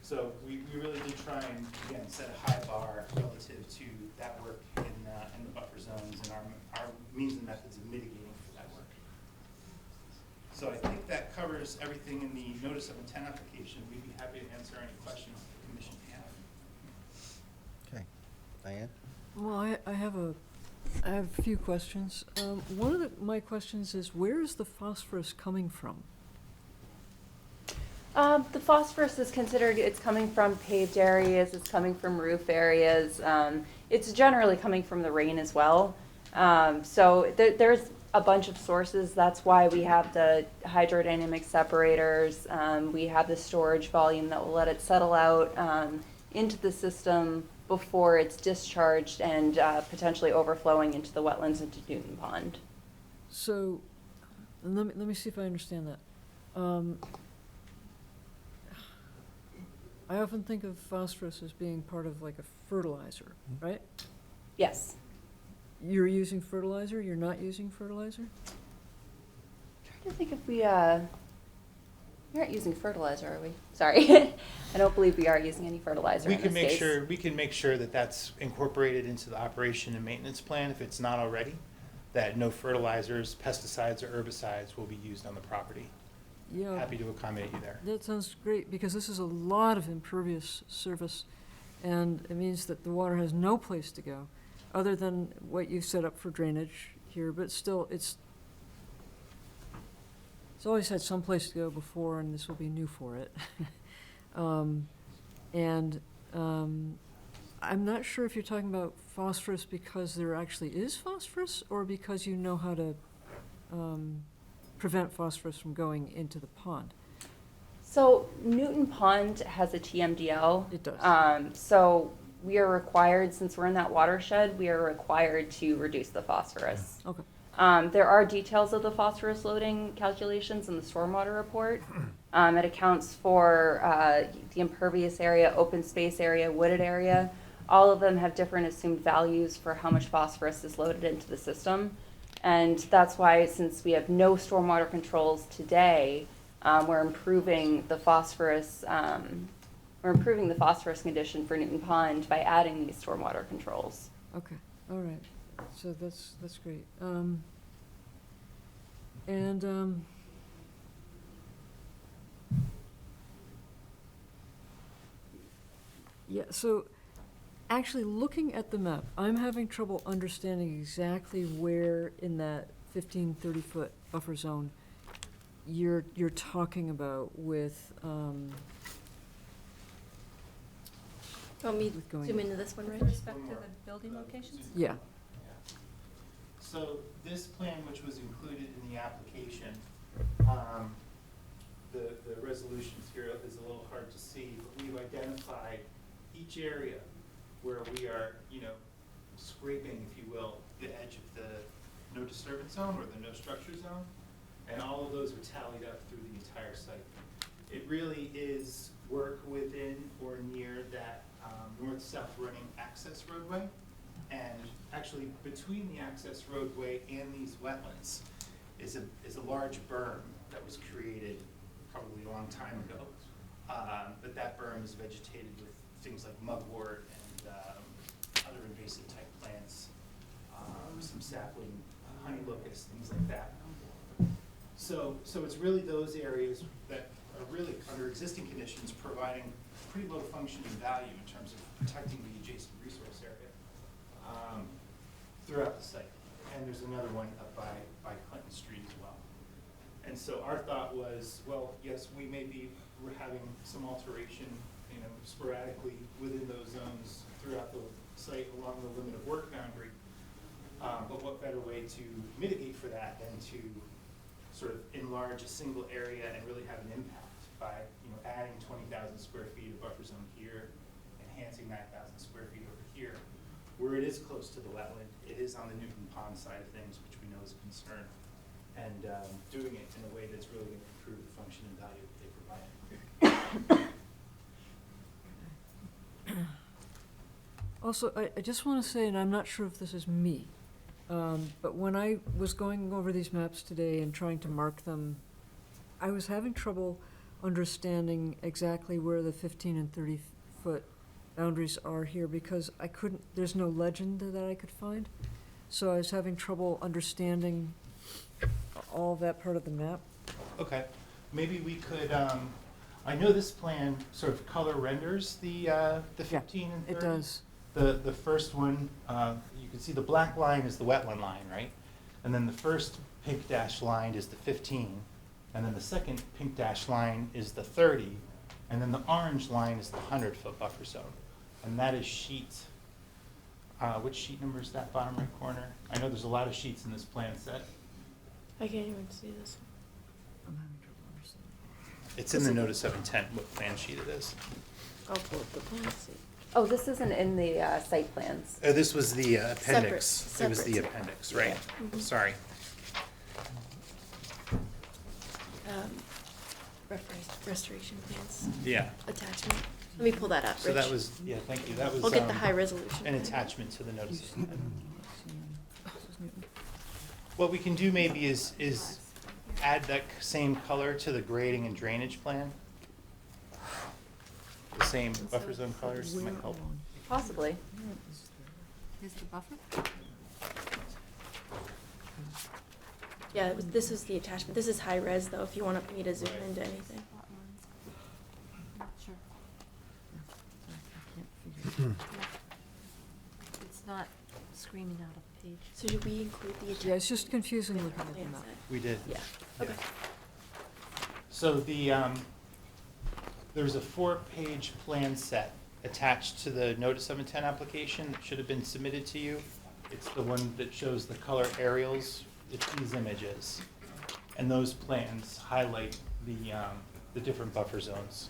U: So we really did try and, again, set a high bar relative to that work in the buffer zones and our means and methods of mitigating for that work. So I think that covers everything in the notice of intent application. We'd be happy to answer any questions the commission may have.
A: Okay. Diane?
F: Well, I have a few questions. One of my questions is, where is the phosphorus coming from?
E: The phosphorus is considered, it's coming from paved areas, it's coming from roof areas. It's generally coming from the rain as well. So there's a bunch of sources. That's why we have the hydrodynamic separators. We have the storage volume that will let it settle out into the system before it's discharged and potentially overflowing into the wetlands into Newton Pond.
F: So And let me see if I understand that. I often think of phosphorus as being part of like a fertilizer, right?
E: Yes.
F: You're using fertilizer, you're not using fertilizer?
E: Trying to think if we aren't using fertilizer, are we? Sorry. I don't believe we are using any fertilizer
U: We
E: in
U: can
E: this
U: make
E: case.
U: sure, we can make sure that that's incorporated into the operation and maintenance plan if it's not already, that no fertilizers, pesticides, or herbicides will be used on the property.
F: Yeah.
U: Happy to accommodate you there.
F: That sounds great, because this is a lot of impervious surface, and it means that the water has no place to go, other than what you've set up for drainage here, but still, it's always had some place to go before, and this will be new for it. I'm not sure if you're talking about phosphorus because there actually is phosphorus, or because you know how to prevent phosphorus from going into the pond.
E: So Newton Pond has a TMDL.
F: It does.
E: So we are required, since we're in that watershed, we are required to reduce the phosphorus.
F: Okay.
E: There are details of the phosphorus loading calculations in the stormwater report. It accounts for the impervious area, open space area, wooded area. All of them have different assumed values for how much phosphorus is loaded into the system. And that's why, since we have no stormwater controls today, we're improving the phosphorus condition for Newton Pond by adding these stormwater controls.
F: Okay, all right, so that's great. Yeah, so actually looking at the map, I'm having trouble understanding exactly where in that 15-30-foot buffer zone you're talking about with,
D: Want me
F: with going
D: to zoom into this one, right?
B: With respect to the building locations?
F: Yeah.
U: So this plan, which was included in the application, the resolutions here is a little hard to see, but we've identified each area where we are, scraping, if you will, the edge of the no disturbance zone or the no structure zone, and all of those are tallied up through the entire site. It really is work within or near that north-south running access roadway, and actually between the access roadway and these wetlands is a large berm that was created probably a long time ago. But that berm is vegetated with things like mugwort and other invasive type plants, some sapling, honey locust, things like that. So it's really those areas that are really, under existing conditions, providing pretty low functioning value in terms of protecting the adjacent resource area throughout the site. And there's another one up by Clinton Street as well. And so our thought was, well, yes, we may be having some alteration, sporadically within those zones throughout the site along the limit of work boundary. But what better way to mitigate for that than to sort of enlarge a single area and really have an impact by, adding 20,000 square feet of buffer zone here, enhancing that 1,000 square feet over here, where it is close to the wetland. It is on the Newton Pond side of things, which we know is a concern, and doing it in a way that's really going to improve the function and value that they provide.
F: Also, I just want to say, and I'm not sure if this is me, but when I was going over these maps today and trying to mark them, I was having trouble understanding exactly where the 15 and 30-foot boundaries are here, because there's no legend that I could find. So I was having trouble understanding all that part of the map.
U: Okay, maybe we could, I know this plan sort of color renders the 15 and 30.
F: It does.
U: The first one, you can see the black line is the wetland line, right? And then the first pink dashed line is the 15, and then the second pink dashed line is the 30, and then the orange line is the 100-foot buffer zone. And that is sheet, which sheet number is that, bottom right corner? I know there's a lot of sheets in this plan set.
D: I can't even see this.
F: I'm having trouble understanding.
U: It's in the notice of intent, what plan sheet it is.
D: I'll pull up the plan, see.
E: Oh, this isn't in the site plans.
U: Oh, this was the appendix.
D: Separate
U: It was the
D: site.
U: appendix, right?
D: Yeah. Mhm.
U: Sorry.
D: restoration plans
U: Yeah.
D: attachment. Let me pull that up,
U: So that
D: Rich.
U: was, yeah, thank you. That was.
D: We'll get the high resolution
U: An
D: plan.
U: attachment to the notice. What we can do maybe is add that same color to the grading and drainage plan. The same buffer zone colors might help.
D: Possibly.
F: Is the buffer?
D: Yeah, this was the attachment. This is high res though, if you want me to zoom into anything.
B: It's not screaming out a page.
D: So should we include the attachment?
F: Yeah, it's just confusing looking at the
D: Plan
F: map.
D: set?
U: We did.
D: Yeah, okay.
U: So there's a 4-page plan set attached to the notice of intent application that should have been submitted to you. It's the one that shows the color aerials. It's these images. And those plans highlight the different buffer zones.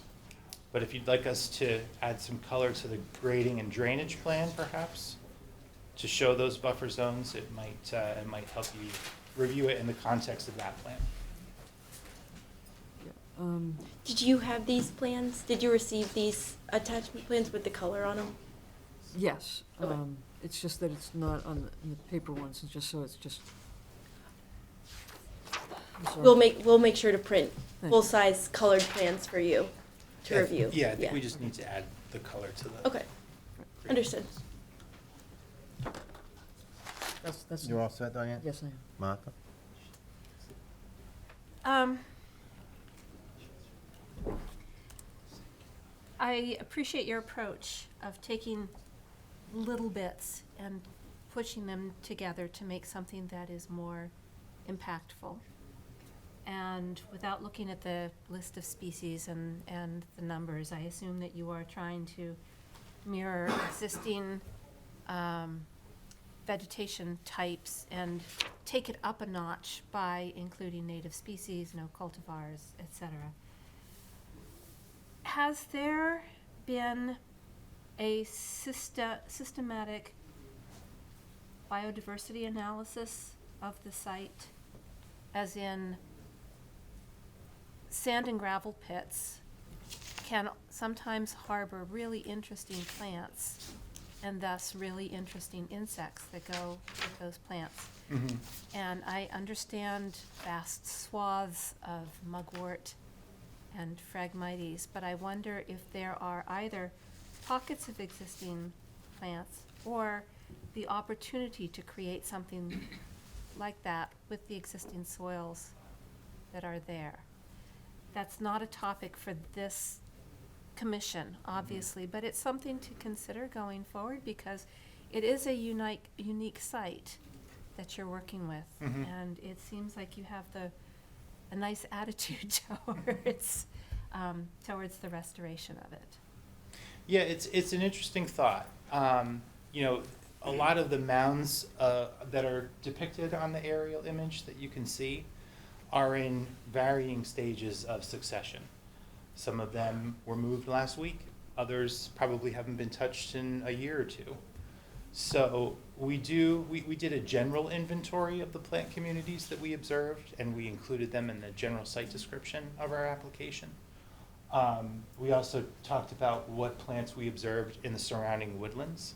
U: But if you'd like us to add some color to the grading and drainage plan, perhaps, to show those buffer zones, it might help you review it in the context of that plan.
D: Did you have these plans? Did you receive these attachment plans with the color on them?
F: Yes,
D: Okay.
F: it's just that it's not on the paper ones, it's just so it's just. I'm sorry.
D: We'll make sure to print
F: Thanks.
D: full-size colored plans for you to review.
U: Yeah, I think we just need to add the color to the.
D: Okay, understood.
F: That's.
A: You all set, Diane?
F: Yes, I am.
A: Martha?
B: I appreciate your approach of taking little bits and pushing them together to make something that is more impactful. And without looking at the list of species and the numbers, I assume that you are trying to mirror existing vegetation types and take it up a notch by including native species, no cultivars, et cetera. Has there been a systematic biodiversity analysis of the site? As in, sand and gravel pits can sometimes harbor really interesting plants and thus really interesting insects that go with those plants.
U: Mhm.
B: And I understand vast swaths of mugwort and Phragmites, but I wonder if there are either pockets of existing plants or the opportunity to create something like that with the existing soils that are there. That's not a topic for this commission, obviously, but it's something to consider going forward because it is a unique site that you're working with.
U: Mhm.
B: And it seems like you have a nice attitude towards the restoration of it.
U: Yeah, it's an interesting thought. You know, a lot of the mounds that are depicted on the aerial image that you can see are in varying stages of succession. Some of them were moved last week. Others probably haven't been touched in a year or two. So we did a general inventory of the plant communities that we observed, and we included them in the general site description of our application. We also talked about what plants we observed in the surrounding woodlands.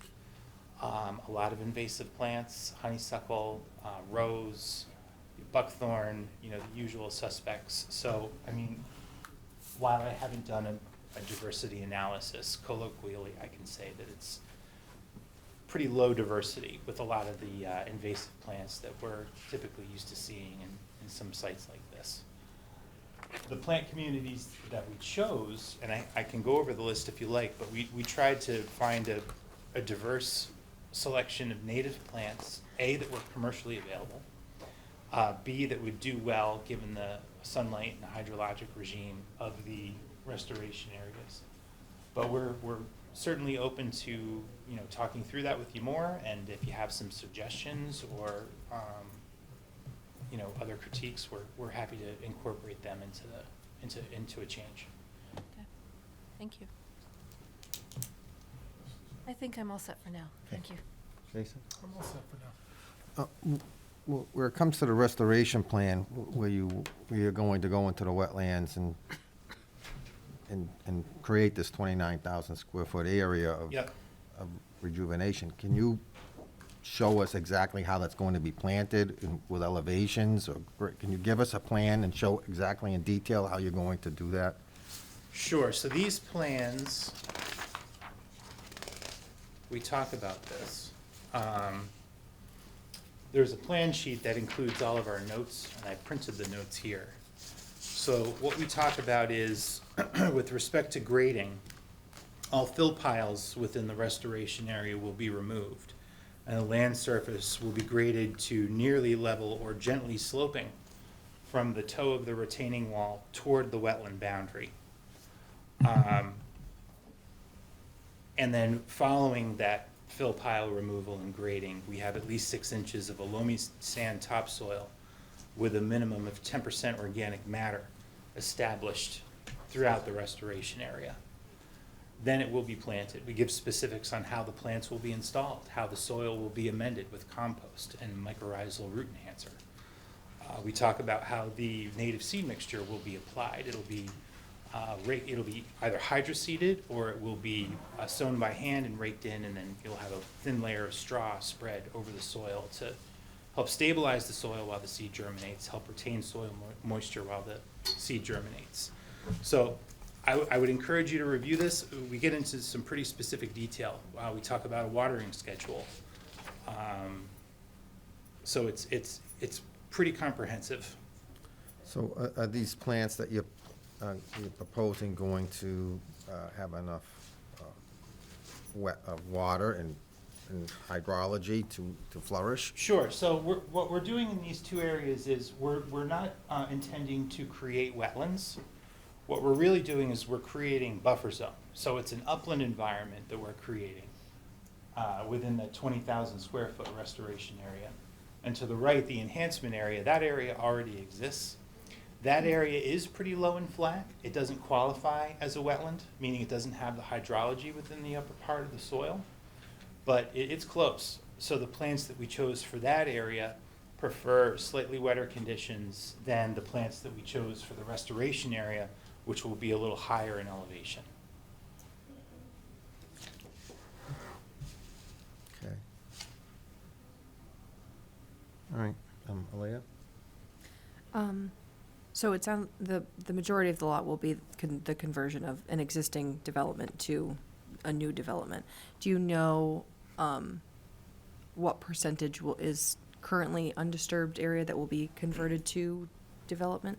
U: A lot of invasive plants, honeysuckle, rose, buckthorn, you know, the usual suspects. So, I mean, while I haven't done a diversity analysis, colloquially, I can say that it's pretty low diversity with a lot of the invasive plants that we're typically used to seeing in some sites like this. The plant communities that we chose, and I can go over the list if you like, but we tried to find a diverse selection of native plants, A, that were commercially available, B, that would do well given the sunlight and hydrologic regime of the restoration areas. But we're certainly open to, you know, talking through that with you more, and if you have some suggestions or you know, other critiques, we're happy to incorporate them into a change.
B: Okay, thank you. I think I'm all set for now. Thank you.
A: Jason?
G: I'm all set for now.
A: where it comes to the restoration plan, where you're going to go into the wetlands and create this 29,000 square foot area of
U: Yep.
A: of rejuvenation, can you show us exactly how that's going to be planted with elevations, or can you give us a plan and show exactly in detail how you're going to do that?
U: Sure, so these plans, we talk about this. There's a plan sheet that includes all of our notes, and I printed the notes here. So what we talk about is, with respect to grading, all fill piles within the restoration area will be removed, and the land surface will be graded to nearly level or gently sloping from the toe of the retaining wall toward the wetland boundary. And then following that fill pile removal and grading, we have at least 6 inches of a loamy sand topsoil with a minimum of 10% organic matter established throughout the restoration area. Then it will be planted. We give specifics on how the plants will be installed, how the soil will be amended with compost and mycorrhizal root enhancer. We talk about how the native seed mixture will be applied. It'll be either hydroseeded, or it will be sown by hand and raked in, and then you'll have a thin layer of straw spread over the soil to help stabilize the soil while the seed germinates, help retain soil moisture while the seed germinates. So I would encourage you to review this. We get into some pretty specific detail. We talk about a watering schedule. So it's pretty comprehensive.
A: So are these plants that you're proposing going to have enough water and hydrology to flourish?
U: Sure. So what we're doing in these two areas is we're not intending to create wetlands. What we're really doing is we're creating buffer zone. So it's an upland environment that we're creating within the 20,000 square foot restoration area. And to the right, the enhancement area, that area already exists. That area is pretty low and flat. It doesn't qualify as a wetland, meaning it doesn't have the hydrology within the upper part of the soil, but it's close. So the plants that we chose for that area prefer slightly wetter conditions than the plants that we chose for the restoration area, which will be a little higher in elevation.
A: Okay. All right, Alea?
C: So it sounds, the majority of the lot will be the conversion of an existing development to a new development. Do you know what percentage is currently undisturbed area that will be converted to development?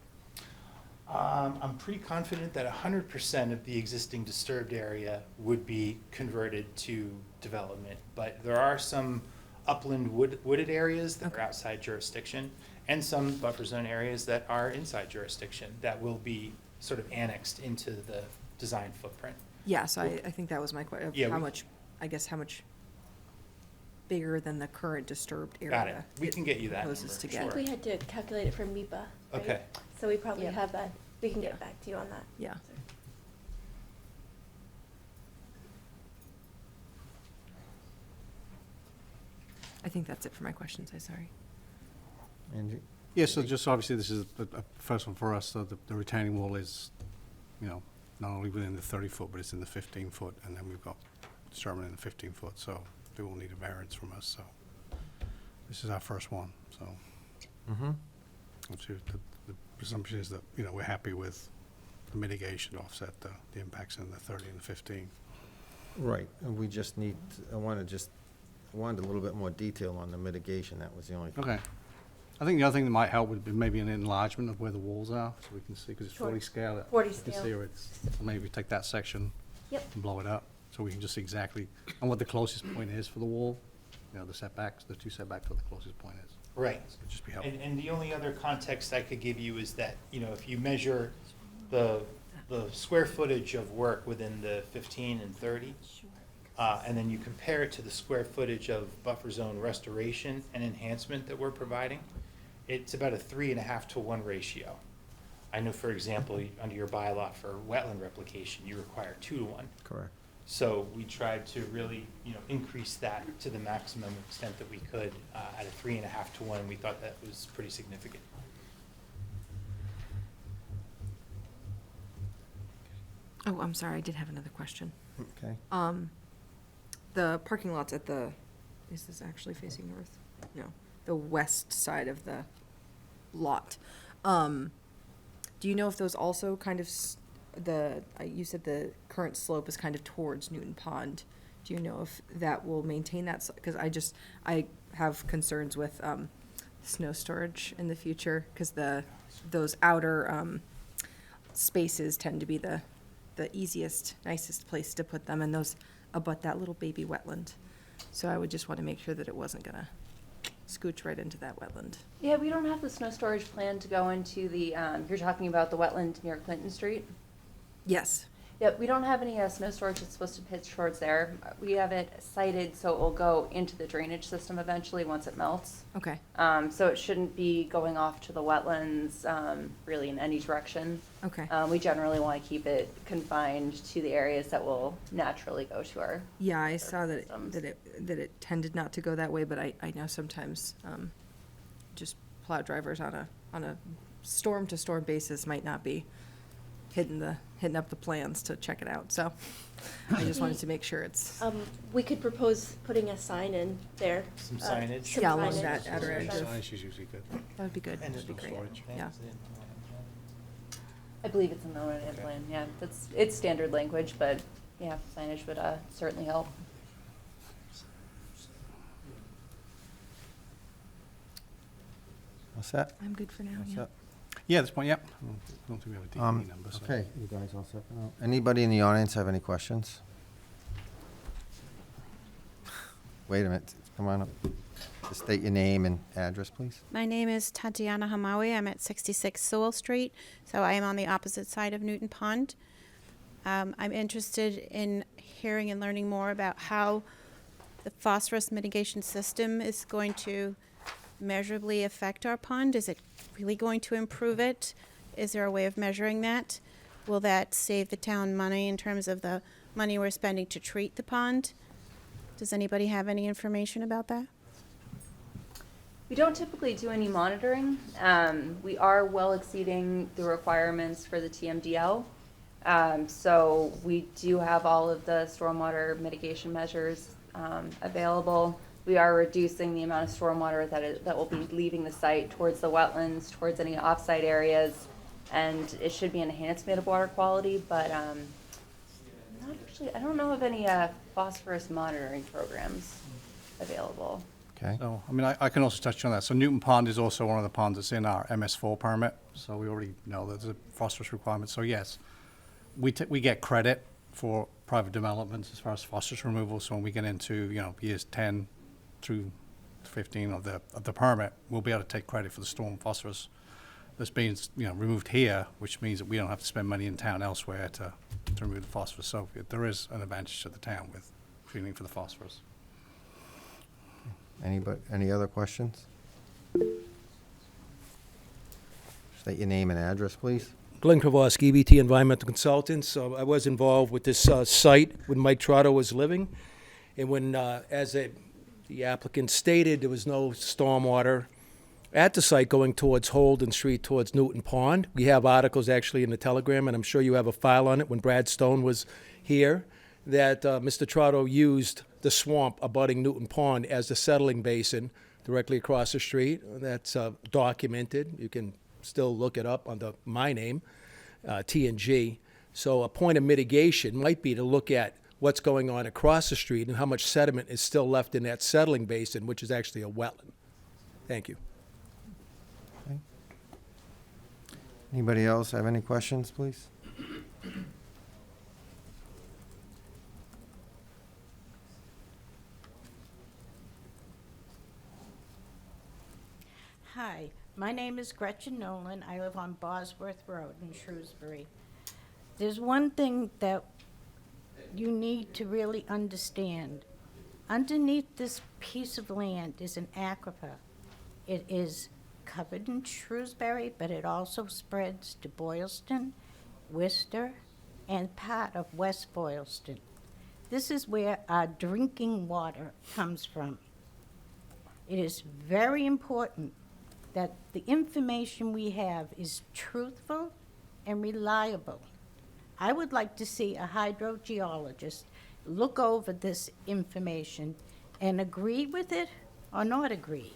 U: I'm pretty confident that 100% of the existing disturbed area would be converted to development, but there are some upland wooded areas that are outside jurisdiction, and some buffer zone areas that are inside jurisdiction that will be sort of annexed into the design footprint.
C: Yeah, so I think that was my question.
U: Yeah,
C: How much bigger than the current disturbed area?
U: Got it. We can get you that
C: proposes to
U: number,
C: get.
U: sure.
D: We had to calculate it from MIPA, right?
U: Okay.
D: So we probably
C: Yeah.
D: have that. We can
C: Yeah.
D: get back to you on that.
C: Yeah. I think that's it for my questions. I'm sorry.
A: Angie?
Q: Yeah, so just obviously this is a first one for us, so the retaining wall is, you know, not only within the 30-foot, but it's in the 15-foot, and then we've got disturbance in the 15-foot, so they will need a variance from us, so this is our first one, so. Obviously, the presumption is that, you know, we're happy with the mitigation to offset the impacts in the 30 and the 15.
A: Right, and we just need, I wanted a little bit more detail on the mitigation, that was the only thing.
Q: Okay. I think the other thing that might help would be maybe an enlargement of where the walls are, so we can see, because it's
D: Sure.
Q: 40 scale.
D: 40
Q: You can
D: scale.
Q: see where it's, maybe take that section
D: Yep.
Q: and blow it up, so we can just see exactly, and what the closest point is for the wall, you know, the setbacks, the two setbacks, what the closest point is.
U: Right.
Q: It'd just be helpful.
U: And the only other context I could give you is that, you know, if you measure the square footage of work within the 15 and 30, and then you compare it to the square footage of buffer zone restoration and enhancement that we're providing, it's about a 3.5 to 1 ratio. I know, for example, under your bylaw for wetland replication, you require 2 to 1.
A: Correct.
U: So we tried to really, increase that to the maximum extent that we could, at a 3.5 to 1. We thought that was pretty significant.
C: Oh, I'm sorry, I did have another question.
A: Okay.
C: The parking lots at the, is this actually facing north? No, the west side of the lot. Do you know if those also kind of, you said the current slope is kind of towards Newton Pond. Do you know if that will maintain that? Because I have concerns with snow storage in the future, because those outer spaces tend to be the easiest, nicest place to put them, and those abut that little baby wetland. So I would just want to make sure that it wasn't gonna scooch right into that wetland.
E: Yeah, we don't have the snow storage plan to go into the, you're talking about the wetland near Clinton Street?
C: Yes.
E: Yep, we don't have any snow storage that's supposed to pitch towards there. We have it sited so it will go into the drainage system eventually once it melts.
C: Okay.
E: So it shouldn't be going off to the wetlands, really in any direction.
C: Okay.
E: We generally want to keep it confined to the areas that will naturally go to our.
C: Yeah, I saw that it tended not to go that way, but I know sometimes just plow drivers on a storm to storm basis might not be hitting up the plans to check it out. So I just wanted to make sure it's.
D: We could propose putting a sign in there.
U: Some signage.
C: Yeah, along that outer edge.
U: Signage is usually good.
C: That would be good.
U: And
C: That'd be
U: snow
C: great.
U: storage.
C: Yeah.
E: I believe it's in the O&M plan, yeah. It's standard language, but yeah, signage would certainly help.
A: All set?
C: I'm good for now,
A: All
C: yeah.
A: set?
Q: Yeah, at this point, yep. I don't think we have a DEP number, so.
A: Okay, you guys all set for now? Anybody in the audience have any questions? Wait a minute, come on up. Just state your name and address, please.
H: My name is Tatiana Hamawi. I'm at 66 Sewell Street, so I am on the opposite side of Newton Pond. I'm interested in hearing and learning more about how the phosphorus mitigation system is going to measurably affect our pond. Is it really going to improve it? Is there a way of measuring that? Will that save the town money in terms of the money we're spending to treat the pond? Does anybody have any information about that?
E: We don't typically do any monitoring. We are well exceeding the requirements for the TMDL. So we do have all of the stormwater mitigation measures available. We are reducing the amount of stormwater that will be leaving the site towards the wetlands, towards any off-site areas, and it should be an enhancement of water quality, but not actually, I don't know of any phosphorus monitoring programs available.
A: Okay.
Q: So, I mean, I can also touch on that. So Newton Pond is also one of the ponds that's in our MS4 permit, so we already know there's a phosphorus requirement. So yes, we get credit for private developments as far as phosphorus removal. So when we get into, years 10 through 15 of the permit, we'll be able to take credit for the storm phosphorus that's being, removed here, which means that we don't have to spend money in town elsewhere to remove the phosphorus. So there is an advantage to the town with treating for the phosphorus.
A: Any other questions? State your name and address, please.
V: Glenn Kowalski, EBT Environmental Consultants. I was involved with this site when Mike Trotto was living. And when, as the applicant stated, there was no stormwater at the site going towards Holden Street, towards Newton Pond. We have articles actually in the Telegram, and I'm sure you have a file on it when Brad Stone was here, that Mr. Trotto used the swamp abutting Newton Pond as the settling basin directly across the street. That's documented. You can still look it up under my name, T&G. So a point of mitigation might be to look at what's going on across the street and how much sediment is still left in that settling basin, which is actually a wetland. Thank you.
A: Okay. Anybody else have any questions, please?
W: Hi, my name is Gretchen Nolan. I live on Bosworth Road in Shrewsbury. There's one thing that you need to really understand. Underneath this piece of land is an aquifer. It is covered in Shrewsbury, but it also spreads to Boylston, Worcester, and part of West Boylston. This is where our drinking water comes from. It is very important that the information we have is truthful and reliable. I would like to see a hydrogeologist look over this information and agree with it or not agree,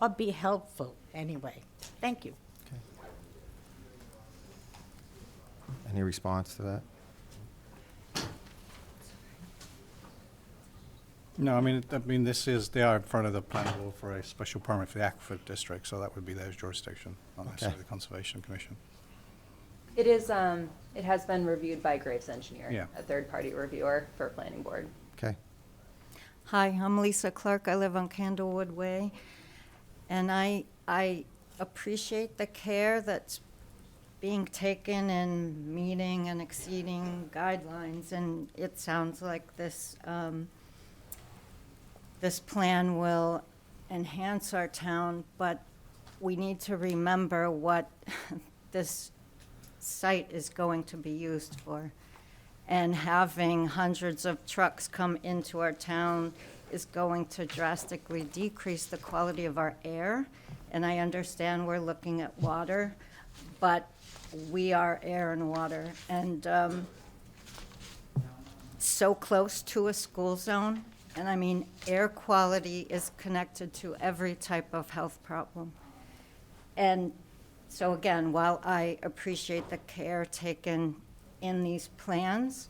W: or be helpful anyway. Thank you.
A: Any response to that?
Q: No, I mean, they are in front of the planning board for a special permit for the Aquifer District, so that would be their jurisdiction, not necessarily the Conservation Commission.
E: It is, it has been reviewed by Graves Engineer,
Q: Yeah.
E: a third-party reviewer for planning board.
A: Okay.
I: Hi, I'm Lisa Clark. I live on Candlewood Way. And I appreciate the care that's being taken in meeting and exceeding guidelines. And it sounds like this, this plan will enhance our town, but we need to remember what this site is going to be used for. And having hundreds of trucks come into our town is going to drastically decrease the quality of our air. And I understand we're looking at water, but we are air and water. And so close to a school zone. And I mean, air quality is connected to every type of health problem. And so again, while I appreciate the care taken in these plans,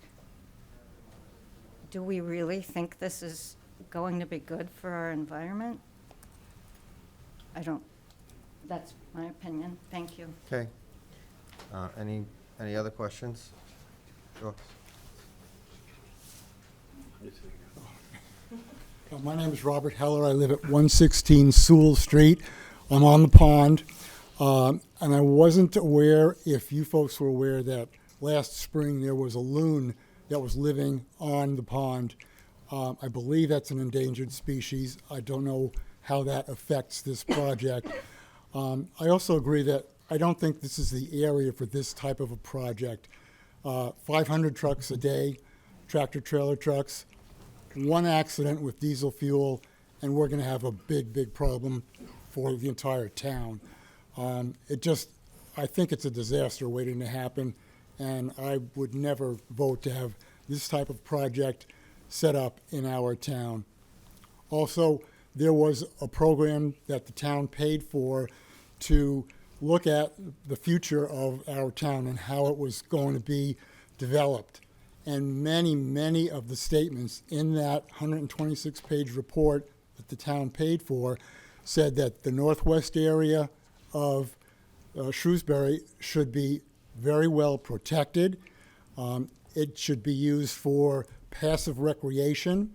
I: do we really think this is going to be good for our environment? I don't, that's my opinion. Thank you.
A: Okay. Any other questions? Sure.
J: My name is Robert Heller. I live at 116 Sewell Street. I'm on the pond. And I wasn't aware, if you folks were aware, that last spring there was a loon that was living on the pond. I believe that's an endangered species. I don't know how that affects this project. I also agree that I don't think this is the area for this type of a project. 500 trucks a day, tractor trailer trucks, one accident with diesel fuel, and we're going to have a big, big problem for the entire town. I think it's a disaster waiting to happen, and I would never vote to have this type of project set up in our town. Also, there was a program that the town paid for to look at the future of our town and how it was going to be developed. And many, many of the statements in that 126-page report that the town paid for said that the northwest area of Shrewsbury should be very well protected. It should be used for passive recreation.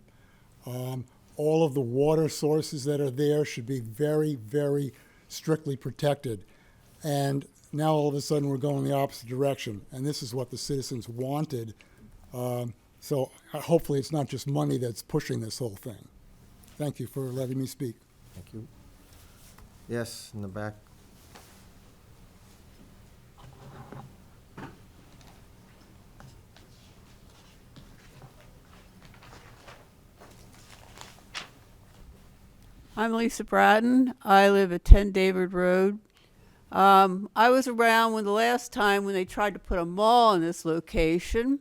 J: All of the water sources that are there should be very, very strictly protected. And now all of a sudden we're going the opposite direction. And this is what the citizens wanted. So hopefully it's not just money that's pushing this whole thing. Thank you for letting me speak.
A: Thank you. Yes, in the back.
L: I'm Lisa Bratton. I live at 10 David Road. I was around when the last time when they tried to put a mall in this location.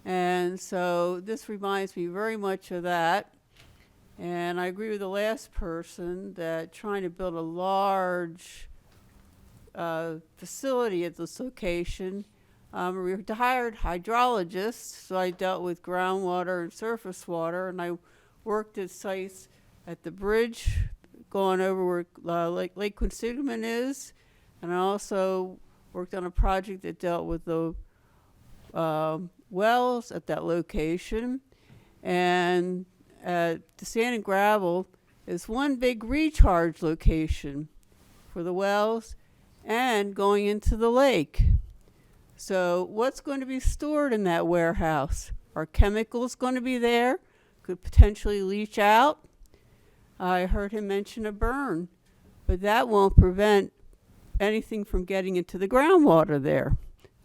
L: And so this reminds me very much of that. And I agree with the last person that trying to build a large facility at this location. I'm a retired hydrologist, so I dealt with groundwater and surface water, and I worked at sites at the bridge going over where Lake Quinsigamon is, and I also worked on a project that dealt with the wells at that location. And the Sand and Gravel is one big recharge location for the wells and going into the lake. So what's going to be stored in that warehouse? Are chemicals going to be there? Could potentially leach out? I heard him mention a burn, but that won't prevent anything from getting into the groundwater there.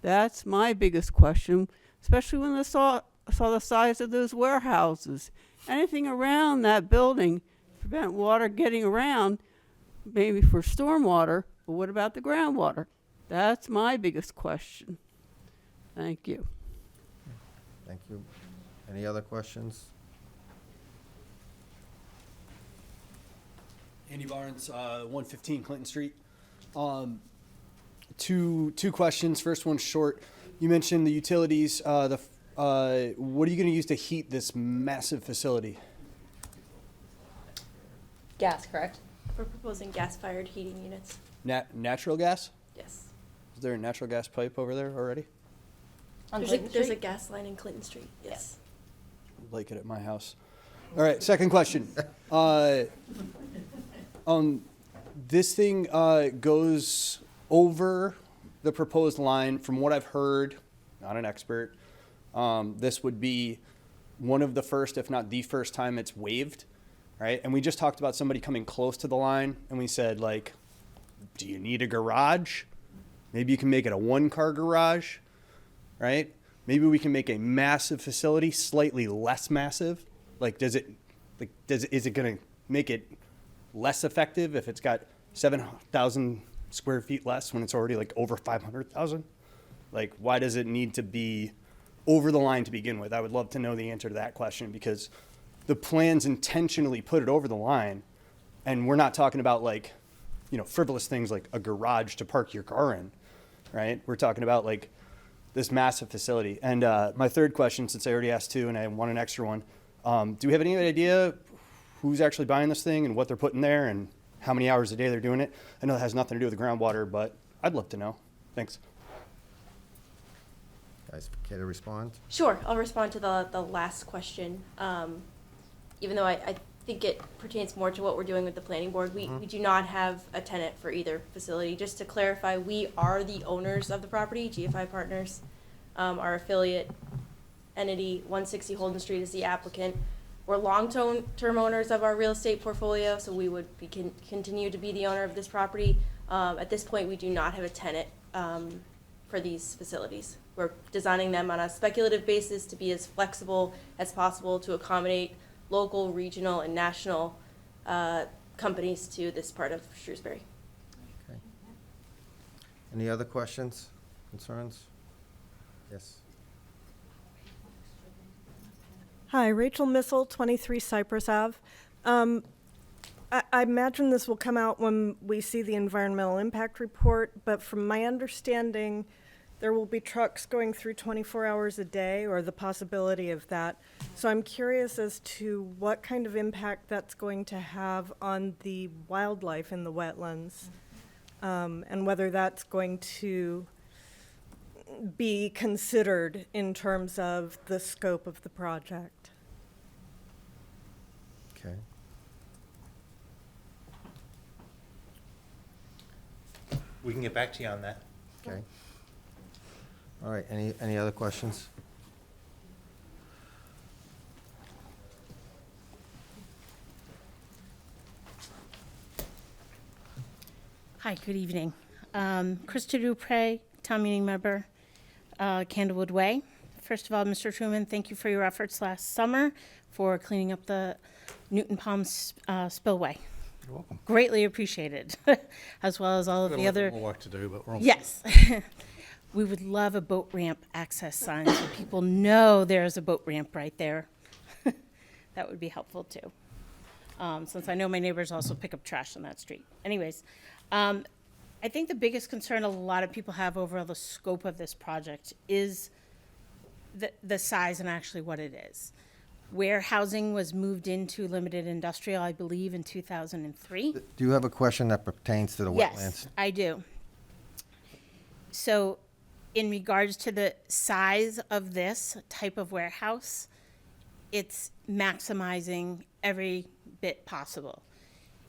L: That's my biggest question, especially when the saw the size of those warehouses. Anything around that building to prevent water getting around, maybe for stormwater, but what about the groundwater? That's my biggest question. Thank you.
A: Thank you. Any other questions?
K: Andy Barnes, 115 Clinton Street. Two questions. First one short. You mentioned the utilities. What are you going to use to heat this massive facility?
D: Gas, correct? We're proposing gas-fired heating units.
K: Natural gas?
D: Yes.
K: Is there a natural gas pipe over there already?
D: There's a gas line in Clinton Street, yes.
K: Like it at my house. All right, second question. This thing goes over the proposed line. From what I've heard, not an expert, this would be one of the first, if not the first time it's waived, right? And we just talked about somebody coming close to the line, and we said, like, do you need a garage? Maybe you can make it a one-car garage, right? Maybe we can make a massive facility slightly less massive. Like, is it going to make it less effective if it's got 7,000 square feet less when it's already like over 500,000? Like, why does it need to be over the line to begin with? I would love to know the answer to that question, because the plans intentionally put it over the line, and we're not talking about, like, you know, frivolous things like a garage to park your car in, right? We're talking about like this massive facility. And my third question, since I already asked two and I want an extra one, do we have any idea who's actually buying this thing and what they're putting there and how many hours a day they're doing it? I know that has nothing to do with the groundwater, but I'd love to know. Thanks.
A: Guys, care to respond?
D: Sure, I'll respond to the last question. Even though I think it pertains more to what we're doing with the planning board, we do not have a tenant for either facility. Just to clarify, we are the owners of the property. GFI Partners, our affiliate entity, 160 Holden Street is the applicant. We're long-term owners of our real estate portfolio, so we would continue to be the owner of this property. At this point, we do not have a tenant for these facilities. We're designing them on a speculative basis to be as flexible as possible to accommodate local, regional, and national companies to this part of Shrewsbury.
A: Okay. Any other questions, concerns? Yes.
M: Hi, Rachel Missel, 23 Cypress Ave. I imagine this will come out when we see the environmental impact report, but from my understanding, there will be trucks going through 24 hours a day, or the possibility of that. So I'm curious as to what kind of impact that's going to have on the wildlife in the wetlands, and whether that's going to be considered in terms of the scope of the project.
A: Okay.
U: We can get back to you on that.
A: Okay. All right, any other questions?
H: Hi, good evening. Krista Dupre, town meeting member, Candlewood Way. First of all, Mr. Truman, thank you for your efforts last summer for cleaning up the Newton Palms spillway.
Q: You're welcome.
H: Greatly appreciated, as well as all of
Q: Got a
H: the
Q: little
H: other.
Q: bit more work to do, but we're almost
H: Yes. We would love a boat ramp access sign so people know there's a boat ramp right there. That would be helpful too. Since I know my neighbors also pick up trash on that street. Anyways, I think the biggest concern a lot of people have over the scope of this project is the size and actually what it is. Warehousing was moved into limited industrial, I believe, in 2003.
A: Do you have a question that pertains to the wetlands?
H: Yes, I do. So, in regards to the size of this type of warehouse, it's maximizing every bit possible.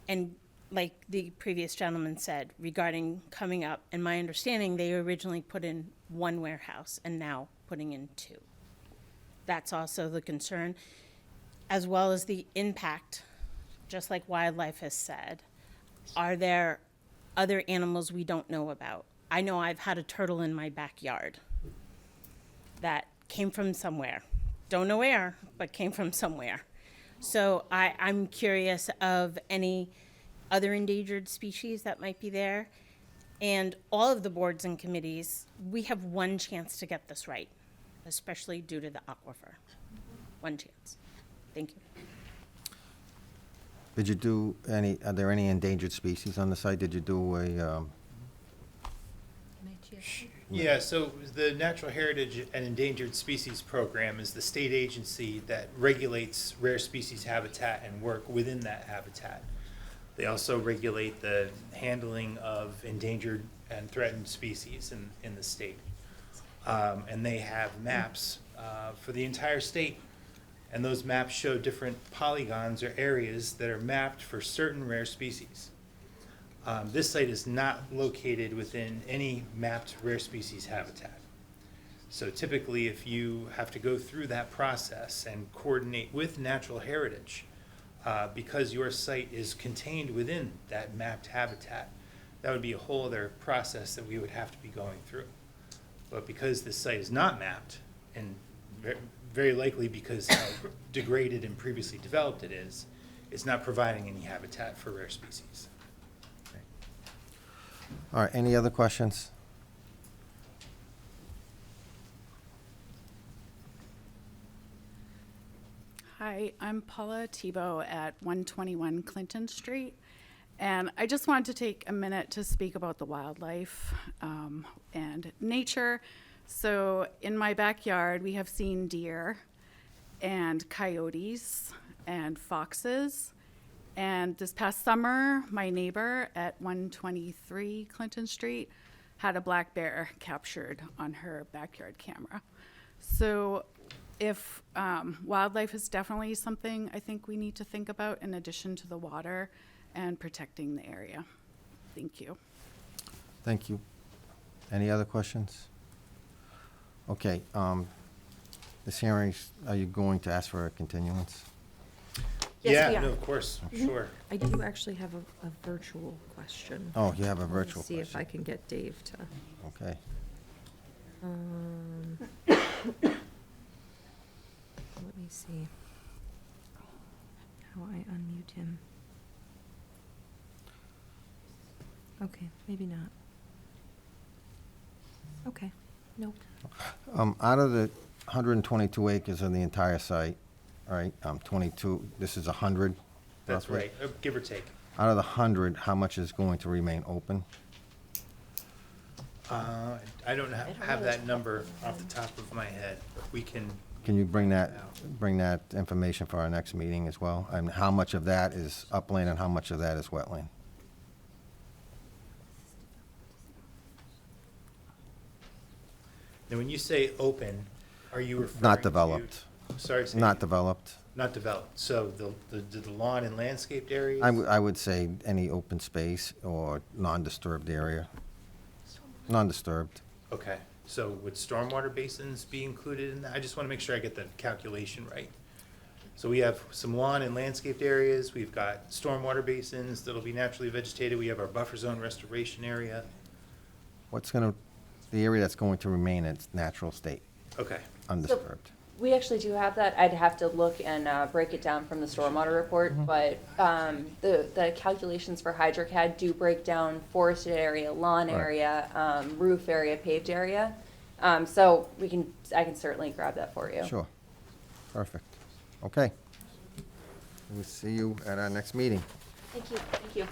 H: And like the previous gentleman said, regarding coming up, and my understanding, they originally put in one warehouse and now putting in two. That's also the concern, as well as the impact, just like wildlife has said. Are there other animals we don't know about? I know I've had a turtle in my backyard that came from somewhere.
O: don't know where, but came from somewhere. So I'm curious of any other endangered species that might be there. And all of the boards and committees, we have one chance to get this right, especially due to the aquifer. One chance. Thank you.
A: Did you do are there any endangered species on the site? Did you do a,
U: Yeah, so the Natural Heritage and Endangered Species Program is the state agency that regulates rare species habitat and work within that habitat. They also regulate the handling of endangered and threatened species in the state. And they have maps for the entire state. And those maps show different polygons or areas that are mapped for certain rare species. This site is not located within any mapped rare species habitat. So typically, if you have to go through that process and coordinate with Natural Heritage, because your site is contained within that mapped habitat, that would be a whole other process that we would have to be going through. But because this site is not mapped, and very likely because how degraded and previously developed it is, it's not providing any habitat for rare species.
A: all right, any other questions?
P: Hi, I'm Paula Tebow at 121 Clinton Street. And I just wanted to take a minute to speak about the wildlife and nature. So in my backyard, we have seen deer and coyotes and foxes. And this past summer, my neighbor at 123 Clinton Street had a black bear captured on her backyard camera. So if wildlife is definitely something I think we need to think about in addition to the water and protecting the area. Thank you.
A: Thank you. Any other questions? Okay, this hearing, are you going to ask for a continuance?
O: Yes, we
U: Yeah,
O: are.
U: no, of course, sure.
C: I do actually have a virtual question.
A: Oh, you have a
C: Let me
A: virtual
C: see if
A: question.
C: I can get Dave to.
A: Okay.
C: Let me see how I unmute him. Okay, maybe not. Okay, nope.
A: Out of the 122 acres of the entire site, all right, 22, this is 100?
U: That's
A: roughly.
U: right, give or take.
A: Out of the 100, how much is going to remain open?
U: I don't have that number off the top of my head, but we can.
A: Can you bring that information for our next meeting as well? And how much of that is upland and how much of that is wetland?
U: Now, when you say open, are you referring
A: Not
U: to?
A: developed.
U: Sorry, say
A: Not
U: again.
A: developed.
U: Not developed, so the lawn and landscaped areas?
A: I would say any open space or non-disturbed area. Non-disturbed.
U: Okay, so would stormwater basins be included in that? I just want to make sure I get the calculation right. So we have some lawn and landscaped areas, we've got stormwater basins that'll be naturally vegetated, we have our buffer zone restoration area.
A: The area that's going to remain in its natural state,
U: Okay,
A: undisturbed.
R: We actually do have that. I'd have to look and break it down from the stormwater report, but the calculations for HydroCAD do break down forested area, lawn
A: Right.
R: area, roof area, paved area. So I can certainly grab that for you.
A: Sure. Perfect. Okay. We'll see you at our next meeting.
R: Thank you, thank you.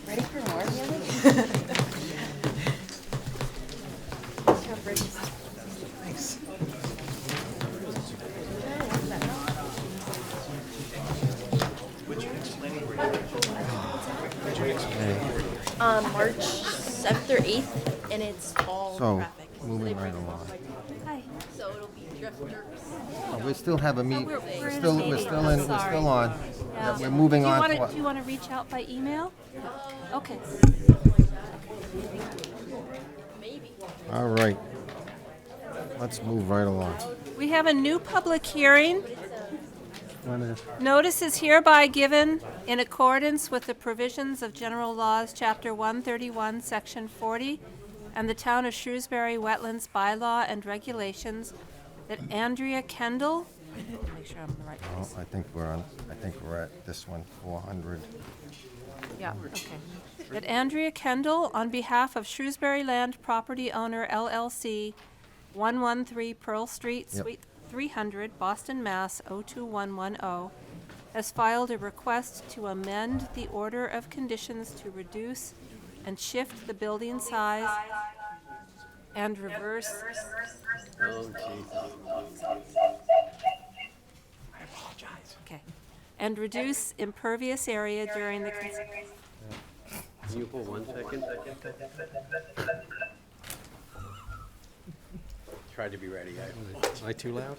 R: Ready for more, Haley?
U: thanks. What's your next planning board? What's your next planning board?
D: March 7th or 8th, and it's all
A: So,
D: traffic.
A: moving right along.
D: Hi. So it'll be drifters.
A: We still have a meet,
B: we're
A: we're
B: in a
A: still
B: meeting.
A: we're still on.
B: Yeah.
A: We're moving on to
B: Do you want to reach out by email? Okay.
A: All right. Let's move right along.
B: We have a new public hearing Notice is hereby given in accordance with the provisions of General Laws, Chapter 131, Section 40, and the Town of Shrewsbury Wetlands Bylaw and Regulations that Andrea Kendall, make sure I'm in the right
A: Oh,
B: place.
A: I think we're at this one, 400.
B: Yeah, okay. That Andrea Kendall, on behalf of Shrewsbury Land Property Owner LLC, 113 Pearl Street,
A: Yep.
B: Suite 300, Boston, Mass. 02110, has filed a request to amend the order of conditions to reduce and shift the building size and reverse. Okay. And reduce impervious area during the
N: Can you hold 1 second? Tried to be ready. Am I too loud?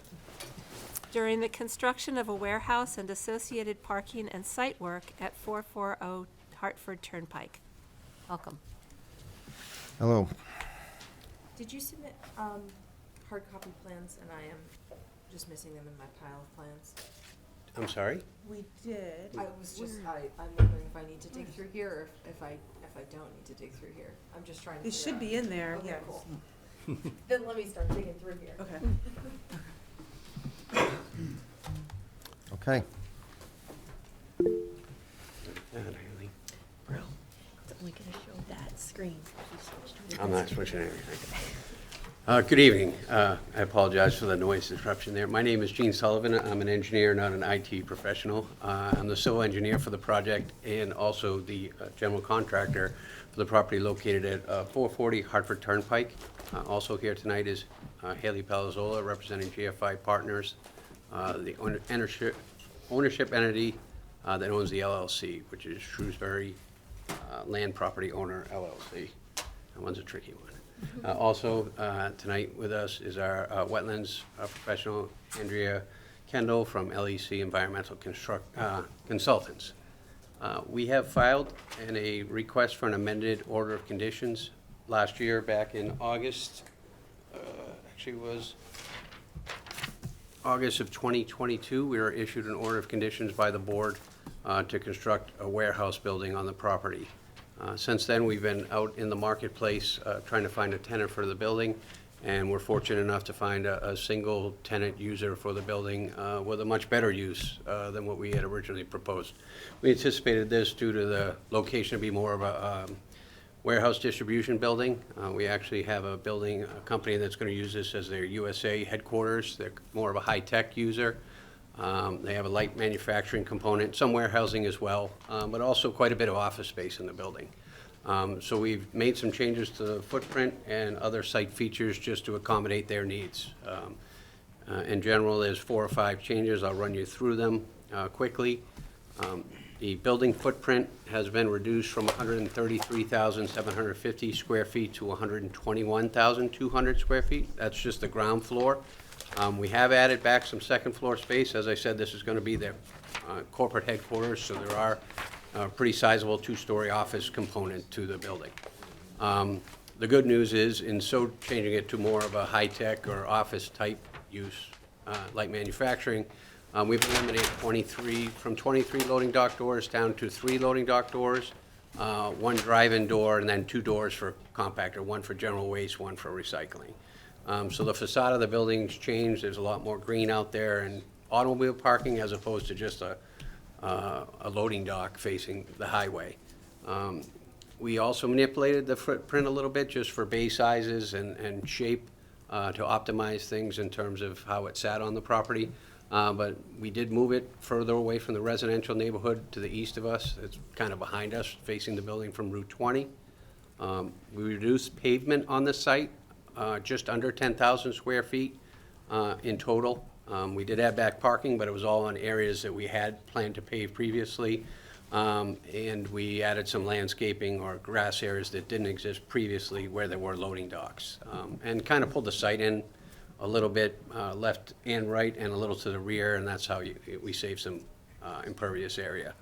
B: during the construction of a warehouse and associated parking and site work at 440 Hartford Turnpike. Welcome.
A: Hello.
C: Did you submit hard copy plans, and I am just missing them in my pile of plans?
N: I'm sorry?
C: We did. I'm wondering if I need to dig through here, or if I don't need to dig through here. I'm just trying to.
S: It should be in there,
C: Okay,
S: yes.
C: cool. Then let me start digging through here.
S: Okay.
A: Okay.
D: Bro, it's only gonna show that screen.
N: I'm not switching anything. Good evening. I apologize for the noise disruption there. My name is Gene Sullivan. I'm an engineer, not an IT professional. I'm the civil engineer for the project and also the general contractor for the property located at 440 Hartford Turnpike. Also here tonight is Haley Palazzola, representing GFI Partners, the ownership entity that owns the LLC, which is Shrewsbury Land Property Owner LLC. That one's a tricky one. Also, tonight with us is our wetlands professional, Andrea Kendall from LEC Environmental Consultants. We have filed a request for an amended order of conditions last year, back in August, actually was August of 2022. We were issued an order of conditions by the board to construct a warehouse building on the property. Since then, we've been out in the marketplace trying to find a tenant for the building, and we're fortunate enough to find a single tenant user for the building with a much better use than what we had originally proposed. We anticipated this due to the location to be more of a warehouse distribution building. We actually have a company that's going to use this as their USA headquarters. They're more of a high-tech user. They have a light manufacturing component, some warehousing as well, but also quite a bit of office space in the building. So we've made some changes to the footprint and other site features just to accommodate their needs. In general, there's 4 or 5 changes. I'll run you through them quickly. The building footprint has been reduced from 133,750 square feet to 121,200 square feet. That's just the ground floor. We have added back some second floor space. As I said, this is going to be their corporate headquarters, so there are a pretty sizable 2-story office component to the building. The good news is, in so changing it to more of a high-tech or office-type use, like manufacturing, we've eliminated 23 loading dock doors down to 3 loading dock doors, 1 drive-in door, and then 2 doors for compactor, 1 for general waste, 1 for recycling. So the facade of the building's changed. There's a lot more green out there and automobile parking as opposed to just a loading dock facing the highway. We also manipulated the footprint a little bit just for bay sizes and shape to optimize things in terms of how it sat on the property. But we did move it further away from the residential neighborhood to the east of us. It's kind of behind us, facing the building from Route 20. We reduced pavement on the site, just under 10,000 square feet in total. We did add back parking, but it was all on areas that we had planned to pave previously. And we added some landscaping or grass areas that didn't exist previously where there were loading docks. And kind of pulled the site in a little bit left and right and a little to the rear, and that's how we save some impervious area.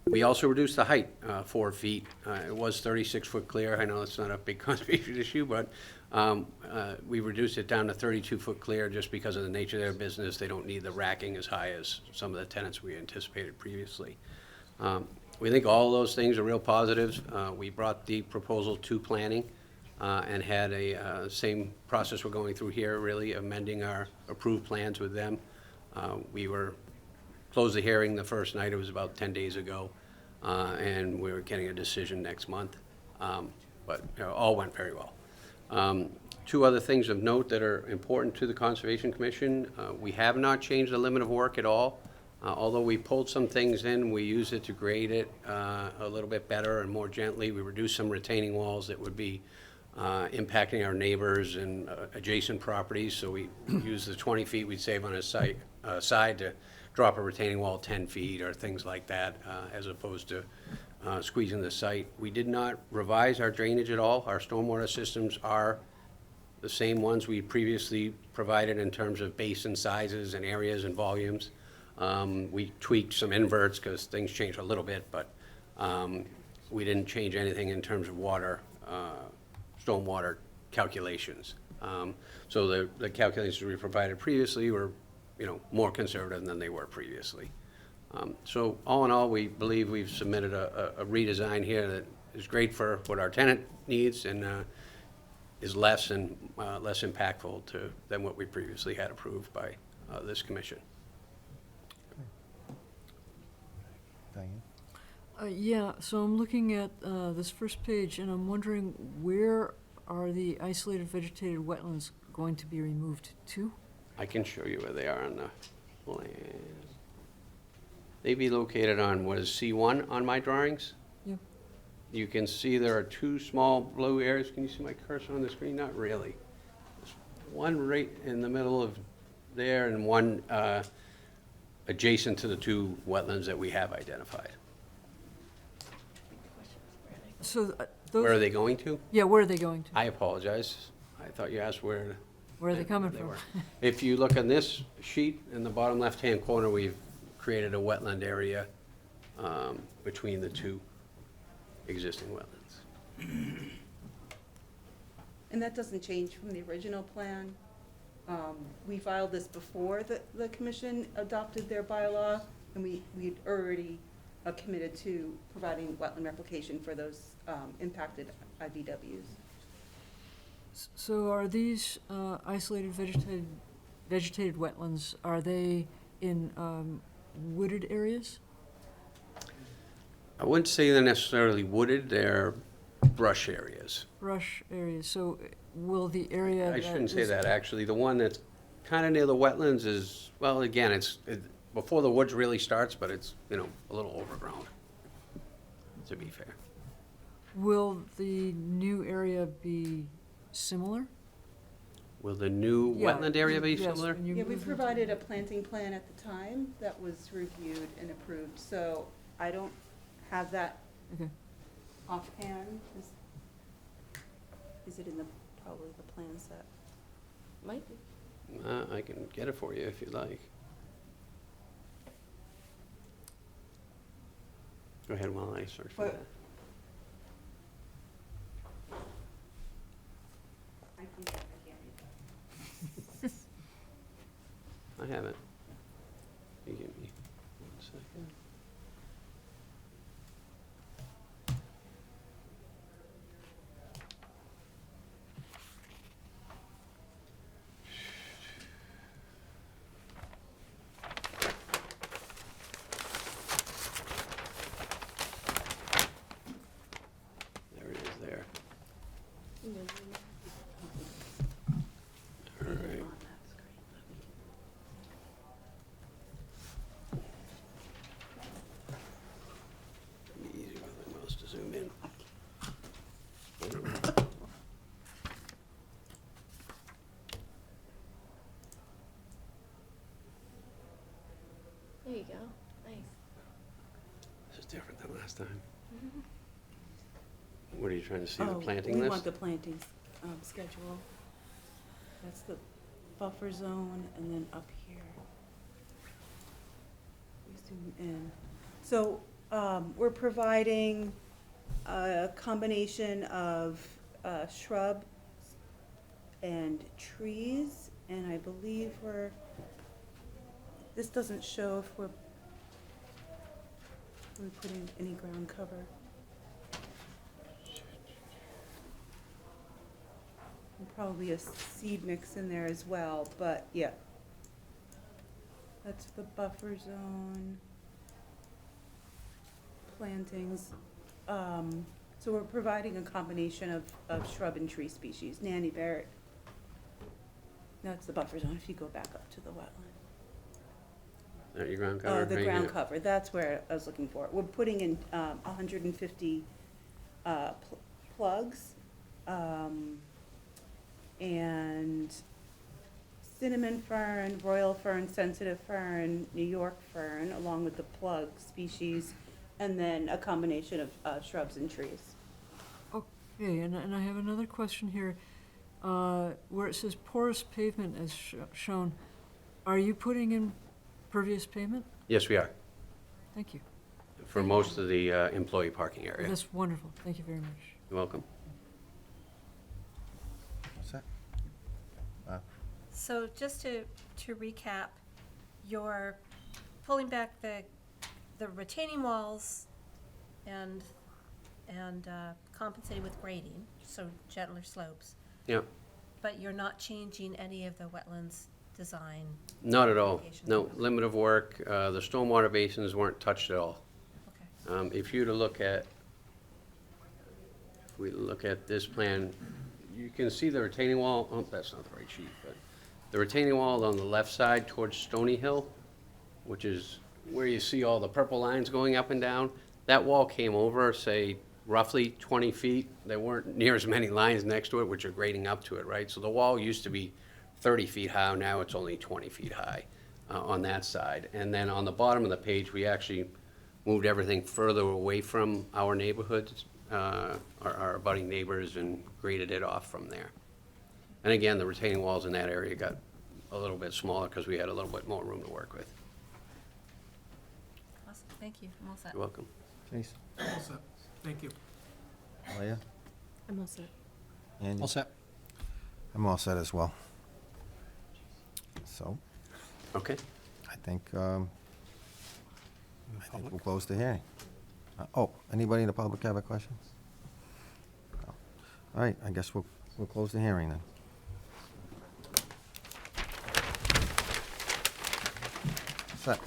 N: We also reduced the height 4 feet. It was 36 foot clear. I know it's not a big conservation issue, but We reduced it down to 32-foot clear just because of the nature of their business. They don't need the racking as high as some of the tenants we anticipated previously. We think all of those things are real positives. We brought the proposal to planning and had a same process we're going through here, really amending our approved plans with them. We closed the hearing the first night, it was about 10 days ago, and we're getting a decision next month. But all went very well. Two other things of note that are important to the Conservation Commission. We have not changed the limit of work at all. Although we pulled some things in, we use it to grade it a little bit better and more gently. We reduced some retaining walls that would be impacting our neighbors and adjacent properties. So we use the 20 feet we'd save on a side to drop a retaining wall 10 feet or things like that, as opposed to squeezing the site. We did not revise our drainage at all. Our stormwater systems are the same ones we previously provided in terms of basin sizes and areas and volumes. We tweaked some inverts because things changed a little bit, but we didn't change anything in terms of water, stormwater calculations. So the calculations we provided previously were, more conservative than they were previously. So all in all, we believe we've submitted a redesign here that is great for what our tenant needs and is less impactful than what we previously had approved by this commission.
A: Diane?
F: Yeah, so I'm looking at this first page, and I'm wondering, where are the isolated vegetated wetlands going to be removed to?
N: I can show you where they are on the plan. They'd be located on, what is C1 on my drawings?
F: Yeah.
N: You can see there are two small blue areas. Can you see my cursor on the screen? Not really. There's one right in the middle of there and one adjacent to the two wetlands that we have identified.
F: So those.
N: Where are they going to?
F: Yeah, where are they going to?
N: I apologize. I thought you asked where.
F: Where are they coming from?
N: were. If you look on this sheet, in the bottom left-hand corner, we've created a wetland area between the two existing wetlands.
S: And that doesn't change from the original plan. We filed this before the commission adopted their bylaw, and we'd already committed to providing wetland replication for those impacted IBWs.
F: So are these isolated vegetated wetlands, are they in wooded areas?
N: I wouldn't say they're necessarily wooded, they're brush areas.
F: Brush areas, so will the area
N: I shouldn't say
F: is-
N: that, actually. The one that's kind of near the wetlands is, well, again, it's before the woods really starts, but it's, a little overgrown, to be fair.
F: Will the new area be similar?
N: Will the new
F: Yeah,
N: wetland area be
F: yes,
N: similar?
F: when you
S: Yeah, we
F: move into-
S: provided a planting plan at the time that was reviewed and approved, so I don't have that
F: Okay.
S: offhand. Is it in probably the plan set?
D: Might be.
N: I can get it for you if you'd like. Go ahead while I search for
S: But-
N: that.
S: I can't read that.
N: I have it. You give me 1 second. There it is there. All right. Be easy with my mouse to zoom in.
D: There you go. Nice.
N: This is different than last time. What are you trying to see, the
S: Oh,
N: planting
S: we
N: list?
S: want the planting schedule. That's the buffer zone, and then up here. We zoom in. So we're providing a combination of shrub and trees, and I believe this doesn't show if we're putting any ground cover. And probably a seed mix in there as well, but yeah. That's the buffer zone. Plantings. So we're providing a combination of shrub and tree species. Nanny Barrett. That's the buffer zone if you go back up to the wetland.
N: There, your ground cover?
S: The
N: Right
S: ground
N: here.
S: cover, that's where I was looking for. We're putting in 150 plugs, and cinnamon fern, royal fern, sensitive fern, New York fern, along with the plug species, and then a combination of shrubs and trees.
F: Okay, and I have another question here. Where it says porous pavement as shown, are you putting in pervious pavement?
N: Yes, we are,
F: Thank you.
N: for most of the employee parking area.
F: That's wonderful. Thank you very much.
N: You're welcome.
A: What's that?
B: So just to recap, you're pulling back the retaining walls and compensating with grading, so gentler slopes.
N: Yeah,
B: But you're not changing any of the wetlands design?
N: not at all.
B: locations?
N: No, limit of work. The stormwater basins weren't touched at all.
B: Okay.
N: If you look at this plan, you can see the retaining wall. Oh, that's not the right sheet, but the retaining wall on the left side towards Stony Hill, which is where you see all the purple lines going up and down, that wall came over, say, roughly 20 feet. There weren't near as many lines next to it, which are grading up to it, right? So the wall used to be 30 feet high, now it's only 20 feet high on that side. And then on the bottom of the page, we actually moved everything further away from our neighborhoods, our abutting neighbors, and graded it off from there. And again, the retaining walls in that area got a little bit smaller because we had a little bit more room to work with.
B: Awesome, thank you. I'm all set.
N: You're welcome.
A: Chase?
G: All set. Thank you.
A: Leah?
C: I'm all set.
A: Andy?
Q: All set.
A: I'm all set as well. So,
N: Okay.
A: I think we'll close the hearing. Anybody in the public have a question? No. All right, I guess we'll close the hearing then. Set.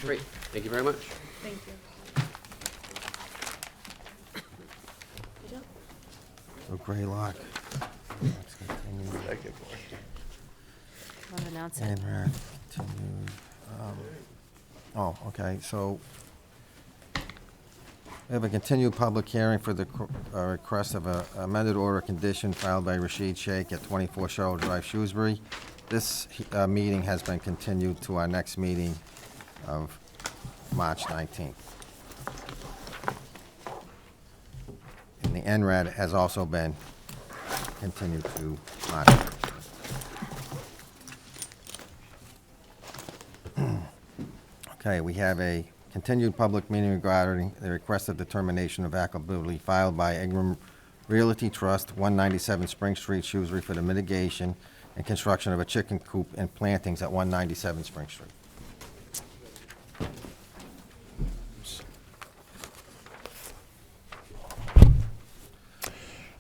N: Great. Thank you very much.
S: Thank you.
A: So Gray Lock. Let's continue.
C: Want to announce it?
A: And we're continued. Okay, so we have a continued public hearing for the request of a amended order of condition filed by Rashid Sheikh at 24 Cheryl Drive, Shrewsbury. This meeting has been continued to our next meeting of March 19th. And the NRAD has also been continued to March. Okay, we have a continued public meeting regarding the request of determination of applicability filed by Ingram Realty Trust, 197 Spring Street, Shrewsbury, for the mitigation and construction of a chicken coop and plantings at 197 Spring Street.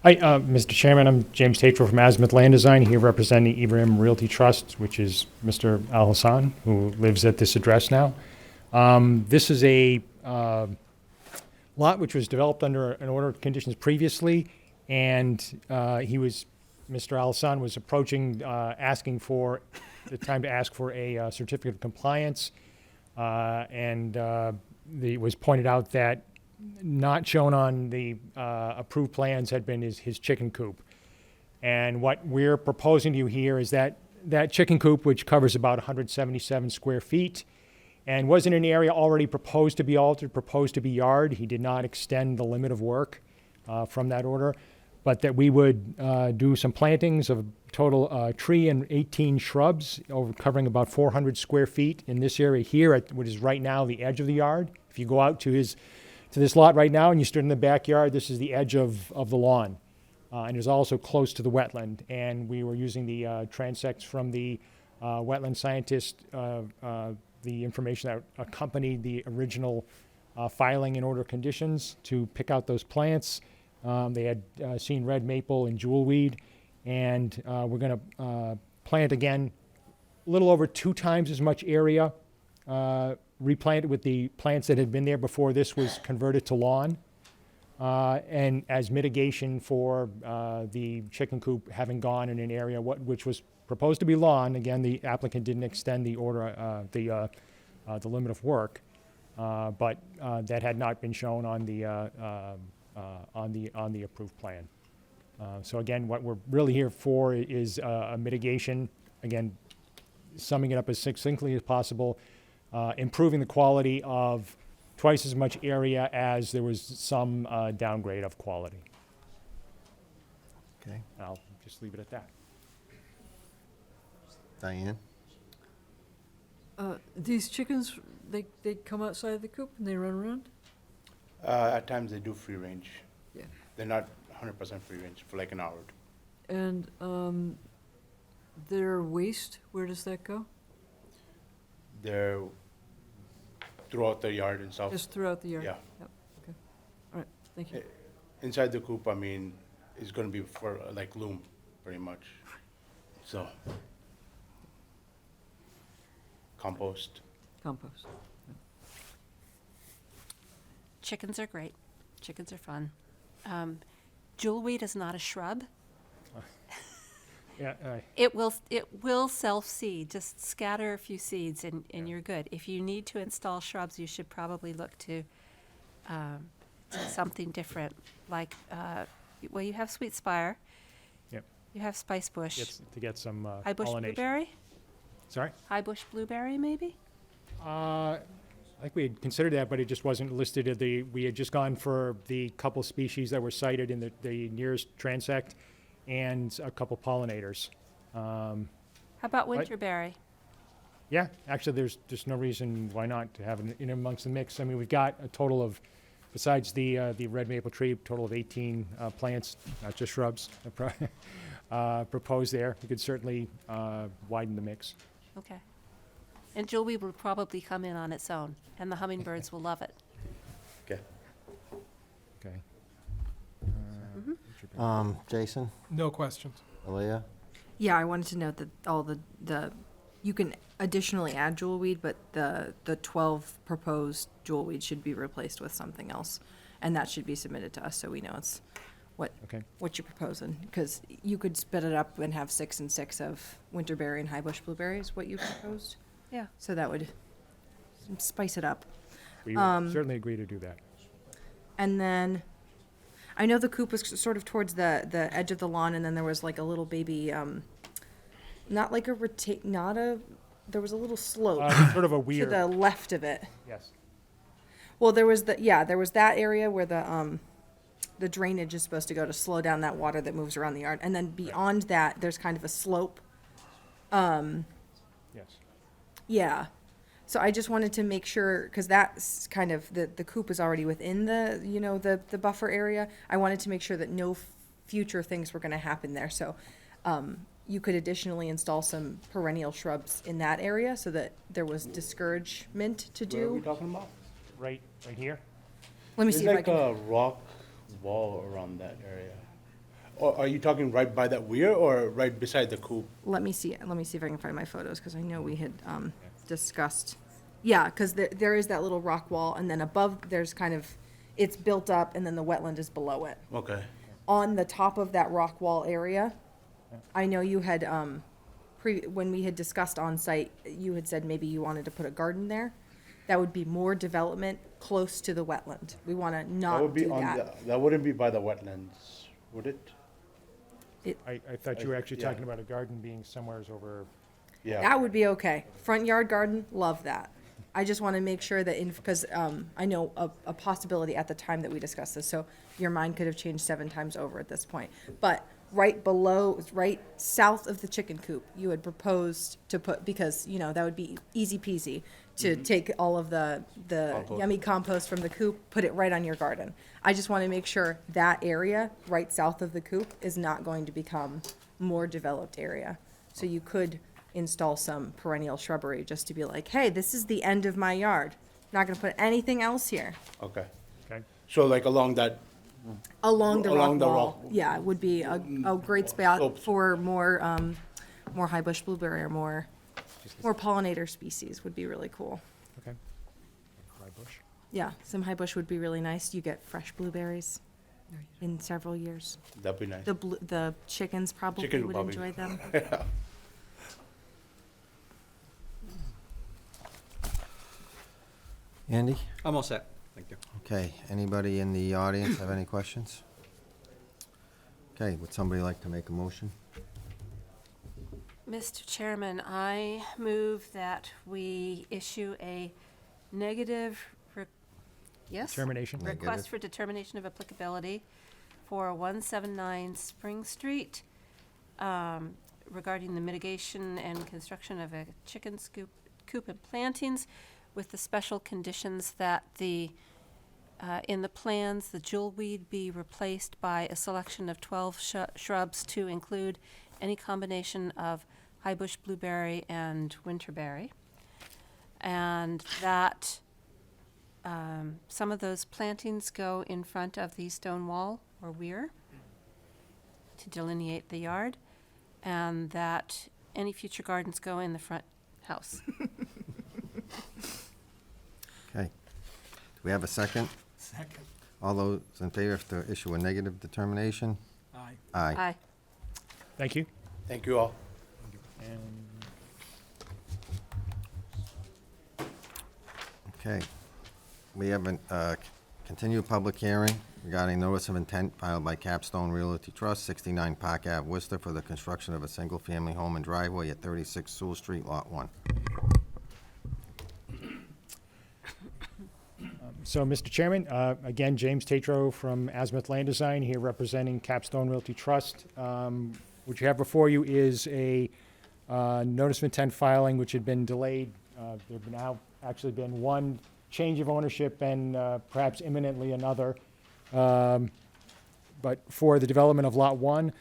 T: Hi, Mr. Chairman, I'm James Tatro from Azimuth Land Design, here representing Ibrahim Realty Trust, which is Mr. Al Hassan, who lives at this address now. This is a lot which was developed under an order of conditions previously, and Mr. Al Hassan was approaching, asking for the time to ask for a certificate of compliance, and it was pointed out that not shown on the approved plans had been his chicken coop. And what we're proposing to you here is that chicken coop, which covers about 177 square feet, and was in an area already proposed to be altered, proposed to be yard. He did not extend the limit of work from that order, but that we would do some plantings of total tree and 18 shrubs, covering about 400 square feet in this area here, at what is right now the edge of the yard. If you go out to this lot right now and you stood in the backyard, this is the edge of the lawn. and is also close to the wetland. And we were using the transects from the wetland scientist, the information that accompanied the original filing and order conditions to pick out those plants. They had seen red maple and jewelweed, and we're going to plant again a little over 2 times as much area, replanted with the plants that had been there before this was converted to lawn, and as mitigation for the chicken coop having gone in an area which was proposed to be lawn. Again, the applicant didn't extend the order, the limit of work, but that had not been shown on the approved plan. So again, what we're really here for is a mitigation. Again, summing it up as succinctly as possible, improving the quality of twice as much area as there was some downgrade of quality.
A: Okay.
T: I'll just leave it at that.
A: Diane?
F: These chickens, they come outside the coop and they run around?
U: At times they do free range.
F: Yeah.
U: They're not 100% free range for like an hour.
F: And their waste, where does that go?
U: They're throughout the yard and stuff.
F: Just throughout the yard?
U: Yeah.
F: Yep, okay. All right, thank you.
U: Inside the coop, I mean, is going to be for like loom, pretty much. So, compost.
F: Compost.
B: Chickens are great. Chickens are fun. Jewelweed is not a shrub.
T: Yeah.
B: It will self-seed. Just scatter a few seeds and you're good. If you need to install shrubs, you should probably look to something different, like well, you have sweet spire.
T: Yep.
B: You have spice bush.
T: To get some
B: High bush
T: pollination.
B: blueberry.
T: Sorry?
B: High bush blueberry, maybe.
T: I think we had considered that, but it just wasn't listed at we had just gone for the couple species that were cited in the nearest transect and a couple pollinators.
B: How about winterberry?
T: Yeah, actually, there's just no reason why not to have it in amongst the mix. I mean, we've got a total of, besides the red maple tree, a total of 18 plants, not just shrubs, proposed there. We could certainly widen the mix.
B: Okay. And jewelweed will probably come in on its own, and the hummingbirds will love it.
U: Okay.
T: Okay.
A: Jason?
G: No questions.
A: Aaliyah?
C: Yeah, I wanted to note that all the you can additionally add jewelweed, but the 12 proposed jewelweed should be replaced with something else, and that should be submitted to us so we know it's what you're proposing. Because you could split it up and have 6 and 6 of winterberry and high bush blueberry is what you proposed.
B: Yeah.
C: So that would spice it up.
T: We would certainly agree to do that.
C: And then, I know the coop was sort of towards the edge of the lawn, and then there was like a little baby, not like a there was a little slope.
T: Sort of a weird.
C: To the left of it.
T: Yes.
C: Well, there was that area where the drainage is supposed to go to slow down that water that moves around the yard. And then beyond that, there's kind of a slope.
T: Yes.
C: Yeah. So I just wanted to make sure, because that's kind of, the coop is already within the buffer area. I wanted to make sure that no future things were going to happen there. So you could additionally install some perennial shrubs in that area so that there was discouragement to do.
U: Where are we talking about?
T: Right here?
C: Let me
U: There's
C: see if I
U: like
C: can.
U: a rock wall around that area. Or are you talking right by that weir or right beside the coop?
C: Let me see if I can find my photos, because I know we had discussed. Yeah, because there is that little rock wall, and then above there's kind of, it's built up, and then the wetland is below it.
U: Okay.
C: On the top of that rock wall area, I know you had, when we had discussed on site, you had said maybe you wanted to put a garden there. That would be more development close to the wetland. We want to
U: That would
C: not
U: be
C: do
U: on
C: that.
U: that wouldn't be by the wetlands, would it?
T: I thought you were actually talking about a garden being somewhere over.
U: Yeah.
C: That would be okay. Front yard garden, love that. I just want to make sure that because I know a possibility at the time that we discussed this, so your mind could have changed 7 times over at this point. But right below, right south of the chicken coop, you had proposed to put, because, you know, that would be easy peasy to take all of the
K: Compost.
C: yummy compost from the coop, put it right on your garden. I just want to make sure that area right south of the coop is not going to become more developed area. So you could install some perennial shrubbery just to be like, hey, this is the end of my yard. Not going to put anything else here.
K: Okay.
T: Okay.
K: So like along that,
C: Along the rock
K: Along the
C: wall.
K: rock-
C: Yeah, it would be a great spot for more, more high bush blueberry or more pollinator species would be really cool.
T: Okay. High bush.
C: Yeah, some high bush would be really nice. You get fresh blueberries in several years.
K: that'd be nice.
C: The chickens probably
K: Chicken
C: would
K: probably.
C: enjoy them.
A: Andy?
G: I'm all set. Thank you.
A: Okay, anybody in the audience have any questions? Okay, would somebody like to make a motion?
B: Mr. Chairman, I move that we issue a negative, yes?
T: Determination.
B: Request
A: Negative.
B: for determination of applicability for 179 Spring Street regarding the mitigation and construction of a chicken coop and plantings with the special conditions that in the plans, the jewelweed be replaced by a selection of 12 shrubs to include any combination of high bush blueberry and winterberry. And that some of those plantings go in front of the stone wall or weir to delineate the yard, and that any future gardens go in the front house.
A: Okay. Do we have a second?
G: Second.
A: All those in favor to issue a negative determination?
G: Aye.
A: Aye.
B: Aye.
T: Thank you.
K: Thank you all.
A: Okay. We have a continued public hearing regarding notice of intent filed by Capstone Realty Trust, 69 Park Ave, Worcester, for the construction of a single-family home and driveway at 36 Sewell Street, Lot 1.
T: So, Mr. Chairman, again, James Tatro from Azimuth Land Design here representing Capstone Realty Trust. What you have before you is a notice of intent filing which had been delayed. There have now actually been one change of ownership and perhaps imminently another. But for the development of Lot 1,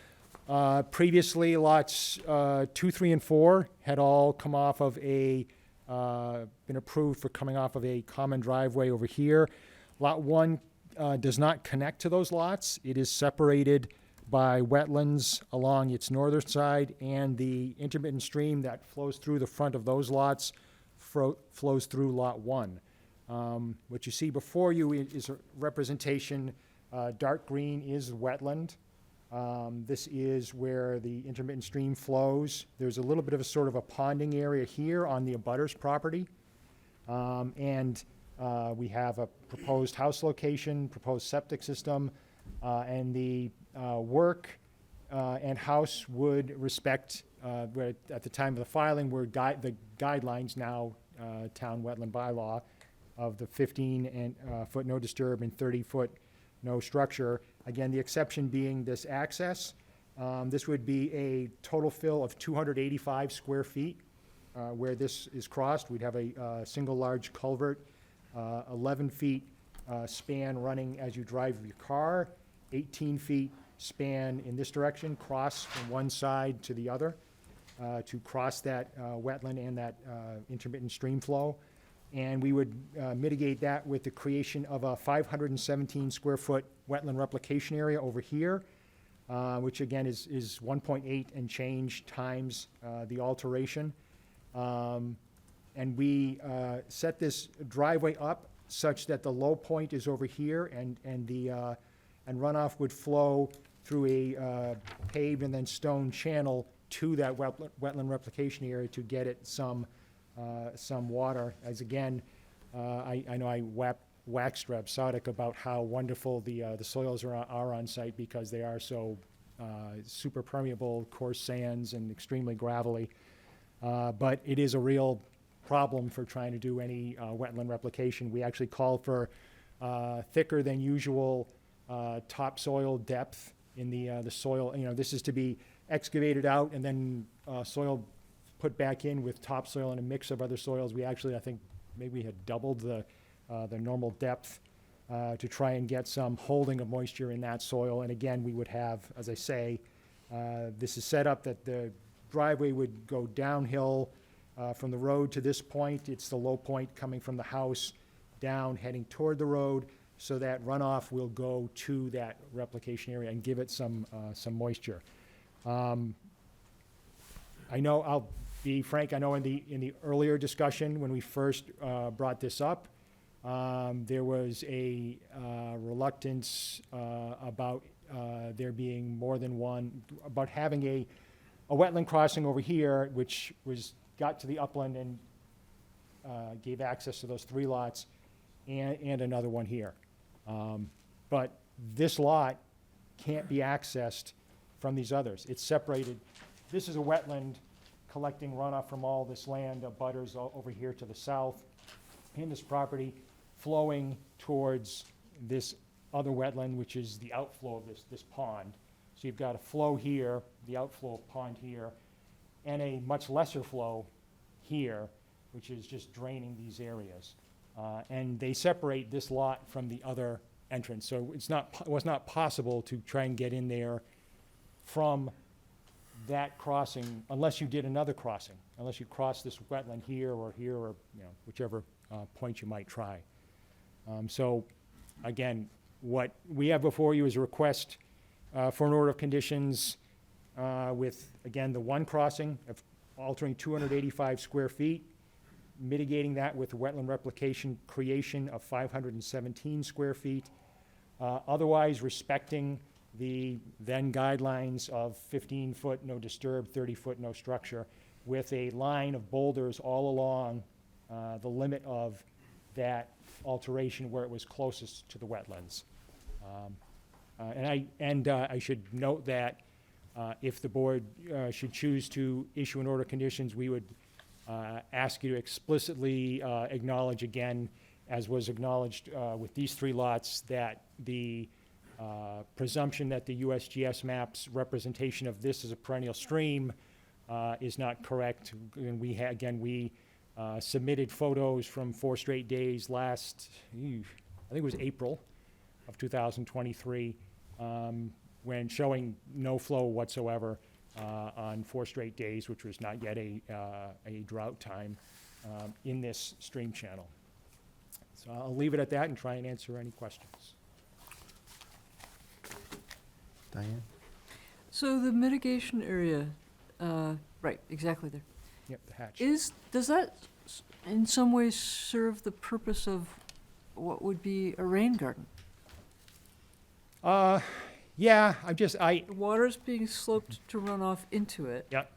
T: previously lots 2, 3, and 4 had all come off of been approved for coming off of a common driveway over here. Lot 1 does not connect to those lots. It is separated by wetlands along its northern side, and the intermittent stream that flows through the front of those lots flows through Lot 1. What you see before you is a representation. Dark green is wetland. This is where the intermittent stream flows. There's a little bit of a sort of a ponding area here on the abutters property. We have a proposed house location, proposed septic system, and the work and house would respect, where at the time of the filing were the guidelines now, town wetland bylaw of the 15-foot no disturb and 30-foot no structure. Again, the exception being this access. This would be a total fill of 285 square feet. Where this is crossed, we'd have a single large culvert, 11 feet span running as you drive your car, 18 feet span in this direction, cross from one side to the other to cross that wetland and that intermittent stream flow. And we would mitigate that with the creation of a 517 square foot wetland replication area over here, which again is 1.8 and change times the alteration. And we set this driveway up such that the low point is over here, and runoff would flow through a paved and then stone channel to that wetland replication area to get it some water. As again, I know I waxed rhapsodic about how wonderful the soils are on site, because they are so super permeable, coarse sands, and extremely gravelly. But it is a real problem for trying to do any wetland replication. We actually call for thicker than usual topsoil depth in the soil. You know, this is to be excavated out and then soil put back in with topsoil and a mix of other soils. We actually, I think, maybe had doubled the normal depth to try and get some holding of moisture in that soil. And again, we would have, as I say, this is set up that the driveway would go downhill from the road to this point. It's the low point coming from the house down, heading toward the road, so that runoff will go to that replication area and give it some moisture. I know, I'll be frank, I know in the earlier discussion, when we first brought this up, there was a reluctance about there being more than one, about having a wetland crossing over here, which got to the upland and gave access to those 3 lots, and another one here. But this lot can't be accessed from these others. It's separated. This is a wetland collecting runoff from all this land, butters over here to the south, in this property, flowing towards this other wetland, which is the outflow of this pond. So you've got a flow here, the outflow pond here, and a much lesser flow here, which is just draining these areas. And they separate this lot from the other entrance. So it was not possible to try and get in there from that crossing unless you did another crossing, unless you cross this wetland here, or whichever point you might try. So again, what we have before you is a request for an order of conditions with, again, the one crossing of altering 285 square feet, mitigating that with wetland replication creation of 517 square feet, otherwise respecting the then guidelines of 15-foot no disturb, 30-foot no structure, with a line of boulders all along the limit of that alteration where it was closest to the wetlands. And I should note that if the board should choose to issue an order of conditions, we would ask you to explicitly acknowledge again, as was acknowledged with these 3 lots, that the presumption that the USGS maps representation of this as a perennial stream is not correct. And we submitted photos from 4 straight days last, I think it was April of 2023, when showing no flow whatsoever on 4 straight days, which was not yet a drought time in this stream channel. So I'll leave it at that and try and answer any questions.
A: Diane?
F: So the mitigation area, right, exactly there.
T: Yep, the hatch.
F: Does that in some ways serve the purpose of what would be a rain garden?
T: Yeah,
F: The water's being sloped to run off into it.
T: Yep.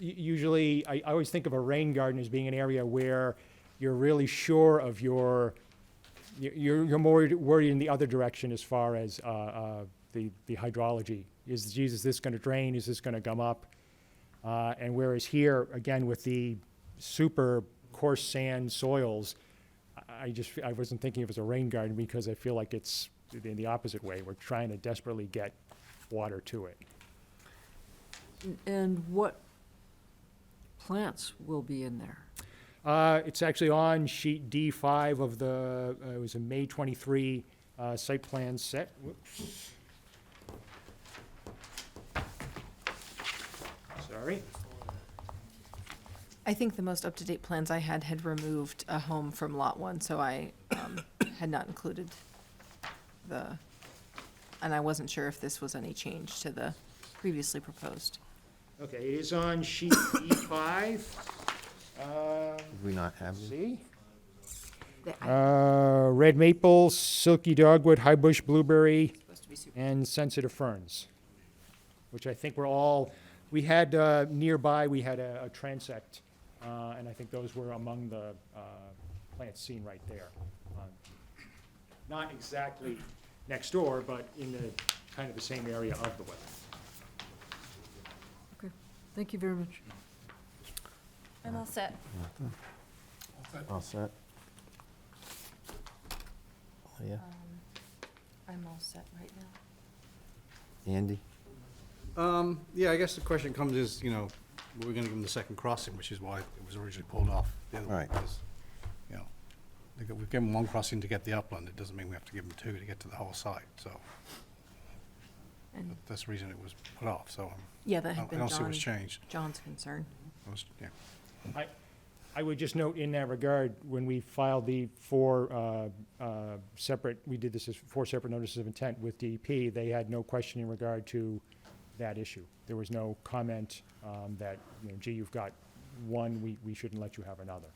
T: Usually, I always think of a rain garden as being an area where you're really sure of you're more worried in the other direction as far as the hydrology. Is this going to drain? Is this going to gum up? And whereas here, again, with the super coarse sand soils, I wasn't thinking of it as a rain garden because I feel like it's in the opposite way. We're trying to desperately get water to it.
F: And what plants will be in there?
T: It's actually on sheet D5 of the, it was a May 23 site plan set. Whoops. Sorry.
C: I think the most up-to-date plans I had removed a home from Lot 1, so I had not included and I wasn't sure if this was any change to the previously proposed.
T: Okay, it is on sheet D5.
A: Did we not have you?
T: See? Red maple, silky dogwood, high bush blueberry, and sensitive ferns, which I think were all, we had nearby, we had a transect, and I think those were among the plants seen right there. Not exactly next door, but in the kind of the same area of the wetland.
F: Okay, thank you very much.
B: I'm all set.
A: All set? Oh, yeah.
C: I'm all set right now.
A: Andy?
Q: Yeah, I guess the question comes is, you know, we're gonna give them the second crossing, which is why it was originally pulled off the other way.
A: Right.
Q: because, You know, we've given them one crossing to get the upland, it doesn't mean we have to give them two to get to the whole site, so.
C: And
Q: That's the reason it was put off, so.
C: yeah, that
Q: I
C: had been
Q: don't see what's changed.
C: John's concern.
Q: Yeah.
T: I would just note in that regard, when we filed the four separate, we did this as 4 separate notices of intent with DEP, they had no question in regard to that issue. There was no comment that, you know, gee, you've got one, we shouldn't let you have another.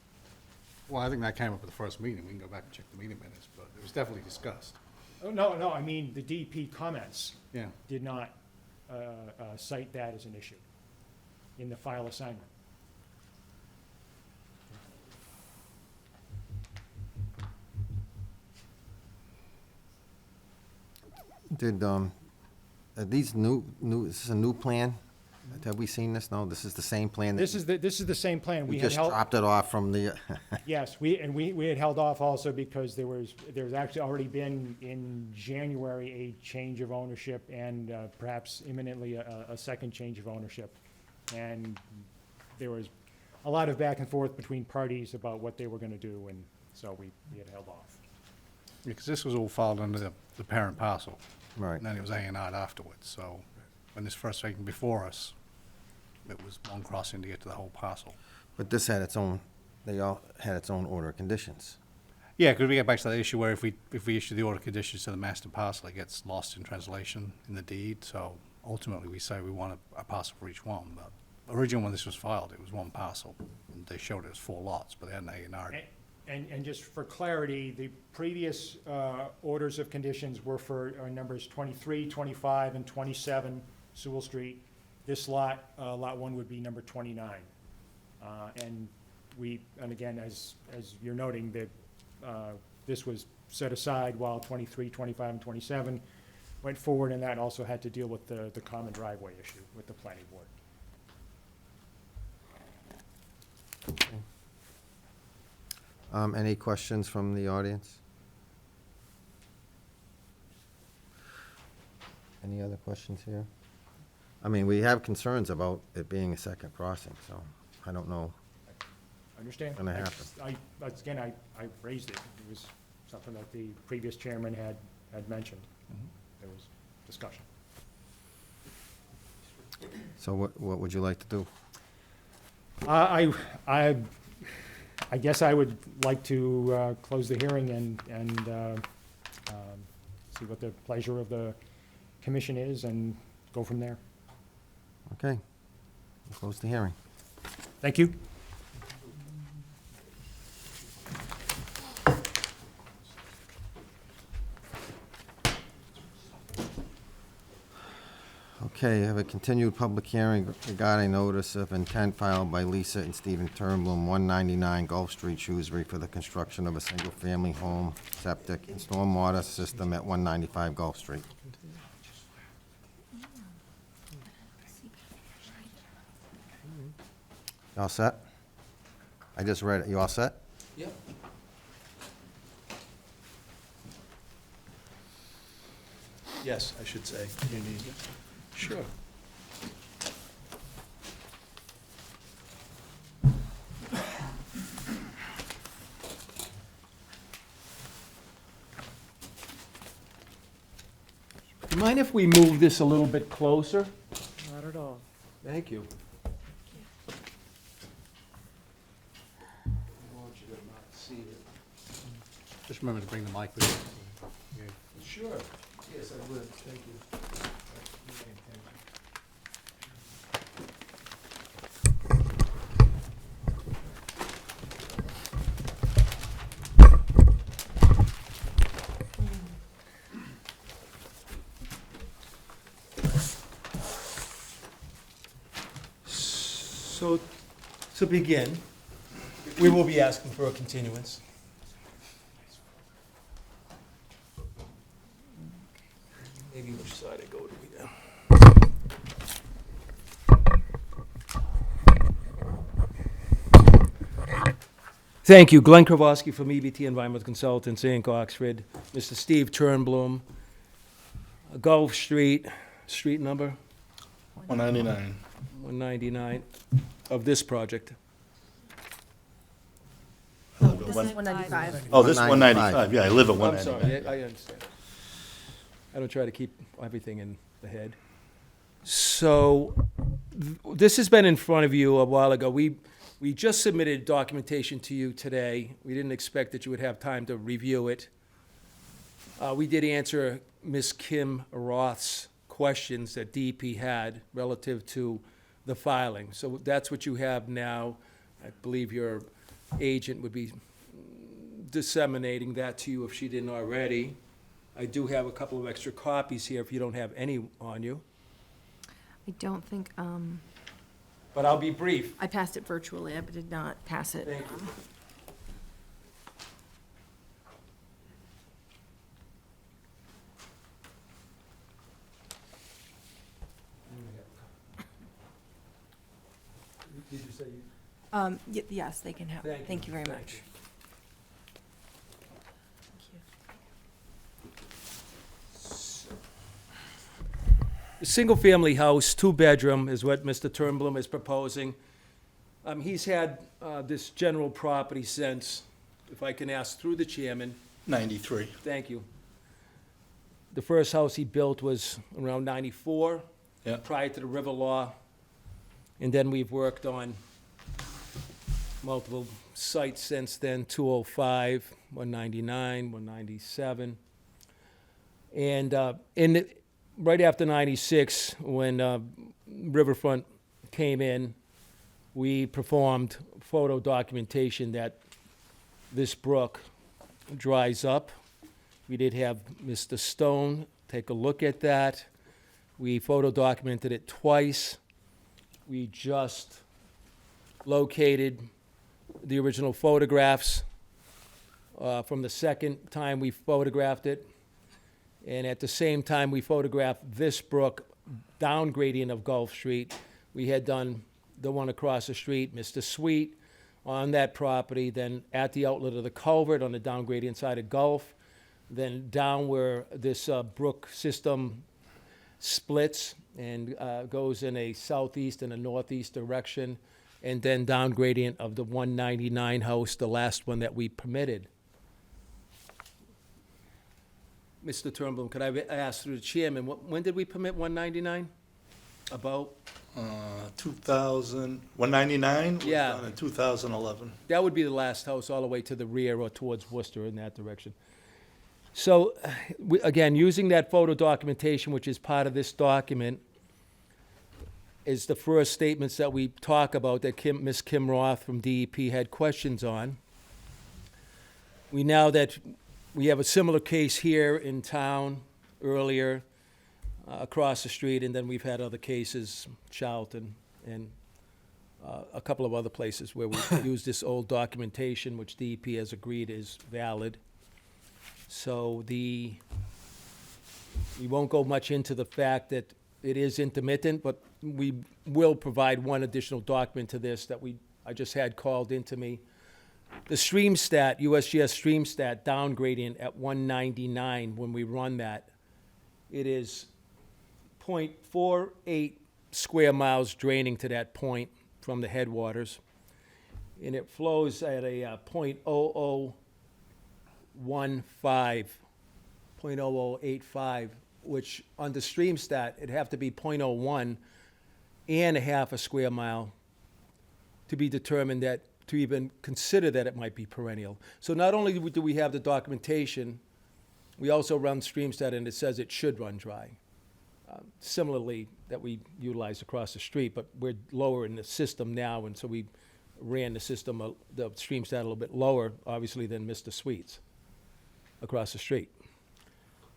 Q: Well, I think that came up at the first meeting, we can go back and check the meeting minutes, but it was definitely discussed.
T: Oh, no, I mean, the DEP comments
Q: Yeah.
T: did not cite that as an issue in the file assignment.
A: Did, are these this is a new plan? Have we seen this? No, this is the same plan?
T: This is the same plan.
A: We
T: had
A: just
T: held-
A: dropped it off from the,
T: Yes, we had held off also because there's actually already been in January a change of ownership and perhaps imminently a second change of ownership. And there was a lot of back and forth between parties about what they were gonna do, and so we had held off.
Q: Because this was all filed under the parent parcel.
A: Right.
Q: And then it was A&R'd afterwards, so when this first taken before us, it was one crossing to get to the whole parcel.
A: but this had its own, they all had its own order of conditions.
Q: Yeah, because we get back to that issue where if we issue the order of conditions to the master parcel, it gets lost in translation in the deed, so ultimately we say we want a parcel for each one, but originally when this was filed, it was one parcel. And they showed it as 4 lots, but they had an A&R.
T: And just for clarity, the previous orders of conditions were for numbers 23, 25, and 27 Sewell Street. This lot, Lot 1 would be number 29. And again, as you're noting, that this was set aside while 23, 25, and 27 went forward, and that also had to deal with the common driveway issue with the planning board.
A: Any questions from the audience? Any other questions here? I mean, we have concerns about it being a second crossing, so I don't know.
T: Understand?
A: Gonna happen.
T: Again, I raised it. It was something that the previous chairman had mentioned. There was discussion.
A: So what would you like to do?
T: I guess I would like to close the hearing and see what the pleasure of the commission is and go from there.
A: Okay, we'll close the hearing.
T: Thank you.
A: Okay, I have a continued public hearing regarding notice of intent filed by Lisa and Stephen Turnblom, 199 Gulf Street, Shrewsbury, for the construction of a single-family home, septic, and stormwater system at 195 Gulf Street. You all set? I just read it. You all set?
G: Yep. Yes, I should say. You need it? Sure. Do you mind if we move this a little bit closer?
F: Not at all.
G: Thank you. I want you to not see it.
Q: Just remember to bring the mic with you.
G: Sure. Yes, I would. Thank you. So, to begin, we will be asking for a continuance. Maybe which side I go to we now. Thank you. Glenn Krawowski from EBT Environmental Consultants, Inc., Oxford. Mr. Steve Turnblom, Gulf Street, street number
E: 199.
G: 199 of this project.
E: I live at
C: This
E: one-
C: is 195.
E: Oh, this
A: 195.
E: 195, yeah, I live at
G: I'm
E: 199.
G: sorry, I understand. I don't try to keep everything in the head. So, this has been in front of you a while ago. We just submitted documentation to you today. We didn't expect that you would have time to review it. We did answer Ms. Kim Roth's questions that DEP had relative to the filing. So that's what you have now. I believe your agent would be disseminating that to you if she didn't already. I do have a couple of extra copies here if you don't have any on you.
C: I don't think,
G: But I'll be brief.
C: I passed it virtually, I did not pass it.
G: Thank you. Did you say you?
C: Yes, they can have, thank you very much.
G: A single-family house, two-bedroom, is what Mr. Turnblom is proposing. He's had this general property since, if I can ask through the chairman.
E: 93.
G: Thank you. The first house he built was around 94,
E: Yeah.
G: prior to the river law. And then we've worked on multiple sites since then, 205, 199, 197. And right after 96, when Riverfront came in, we performed photo documentation that this brook dries up. We did have Mr. Stone take a look at that. We photo documented it twice. We just located the original photographs from the second time we photographed it. And at the same time we photographed this brook down gradient of Gulf Street, we had done the one across the street, Mr. Sweet, on that property, then at the outlet of the culvert on the down gradient side of Gulf, then down where this brook system splits and goes in a southeast and a northeast direction, and then down gradient of the 199 house, the last one that we permitted. Mr. Turnblom, could I ask through the chairman, when did we permit 199? About?
E: 199 was
G: Yeah.
E: done in 2011.
G: That would be the last house all the way to the rear or towards Worcester in that direction. So, again, using that photo documentation, which is part of this document, is the first statements that we talk about that Ms. Kim Roth from DEP had questions on. We know that we have a similar case here in town earlier, across the street, and then we've had other cases, Charlton, and a couple of other places where we use this old documentation, which DEP has agreed is valid. So we won't go much into the fact that it is intermittent, but we will provide one additional document to this that I just had called into me. The stream stat, USGS stream stat down gradient at 199, when we run that, it is 0.48 square miles draining to that point from the headwaters. And it flows at a 0.0085, which on the stream stat, it'd have to be 0.01 and a half a square mile to be determined that, to even consider that it might be perennial. So not only do we have the documentation, we also run stream stat and it says it should run dry. Similarly, that we utilize across the street, but we're lower in the system now, and so we ran the system, the stream stat a little bit lower, obviously, than Mr. Sweet's across the street.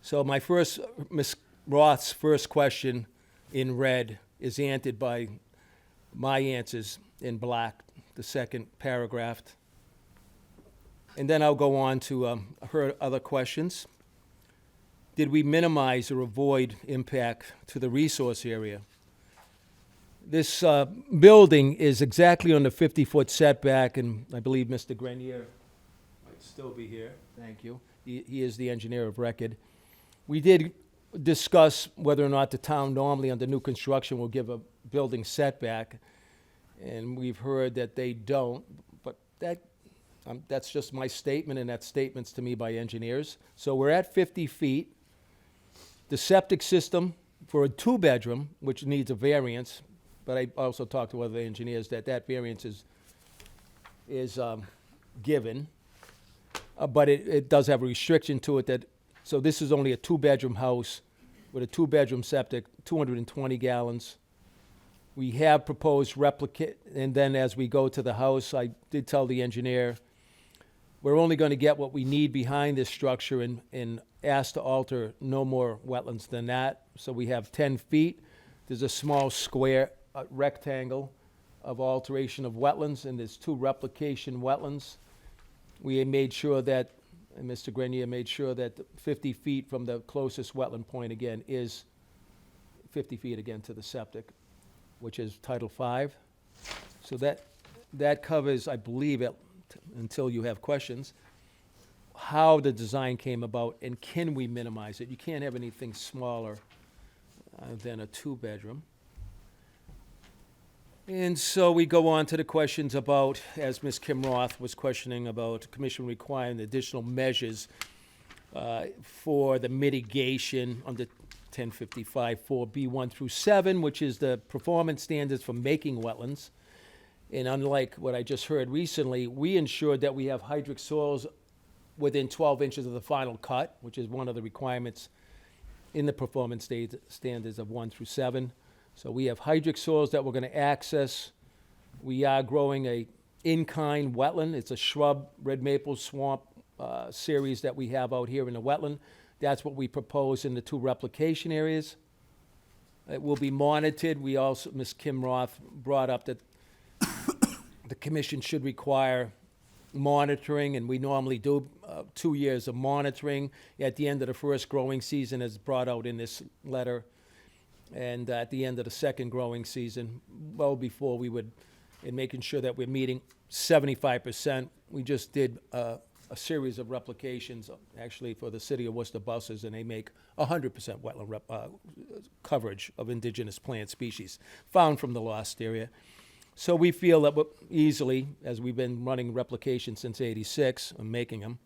G: So Ms. Roth's first question in red is answered by my answers in black, the second paragraph. And then I'll go on to her other questions. Did we minimize or avoid impact to the resource area? This building is exactly on the 50-foot setback, and I believe Mr. Grenier might still be here. Thank you. He is the engineer of record. We did discuss whether or not the town normally under new construction will give a building setback. And we've heard that they don't, but that's just my statement, and that's statements to me by engineers. So we're at 50 feet. The septic system for a two-bedroom, which needs a variance, but I also talked to other engineers that variance is given. But it does have a restriction to it so this is only a two-bedroom house with a two-bedroom septic, 220 gallons. We have proposed replicate, and then as we go to the house, I did tell the engineer, we're only going to get what we need behind this structure and ask to alter no more wetlands than that. So we have 10 feet. There's a small square rectangle of alteration of wetlands, and there's 2 replication wetlands. We made sure that, and Mr. Grenier made sure that 50 feet from the closest wetland point again is 50 feet again to the septic, which is Title V. So that covers, I believe, until you have questions, how the design came about and can we minimize it. You can't have anything smaller than a 2-bedroom. And so we go on to the questions about, as Ms. Kim Roth was questioning about commission requiring additional measures for the mitigation under 1055 4B1 through 7, which is the performance standards for making wetlands. And unlike what I just heard recently, we ensured that we have hydric soils within 12 inches of the final cut, which is one of the requirements in the performance standards of 1 through 7. So we have hydric soils that we're going to access. We are growing a in-kind wetland. It's a shrub, red maple swamp series that we have out here in the wetland. That's what we propose in the 2 replication areas. It will be monitored. We also, Ms. Kim Roth brought up that the commission should require monitoring, and we normally do 2 years of monitoring at the end of the first growing season, as brought out in this letter, and at the end of the second growing season, well before we would, in making sure that we're meeting 75%. We just did a series of replications, actually, for the city of Worcester buses, and they make 100% wetland coverage of indigenous plant species found from the lost area. So we feel that we're easily, as we've been running replications since '86 and making them,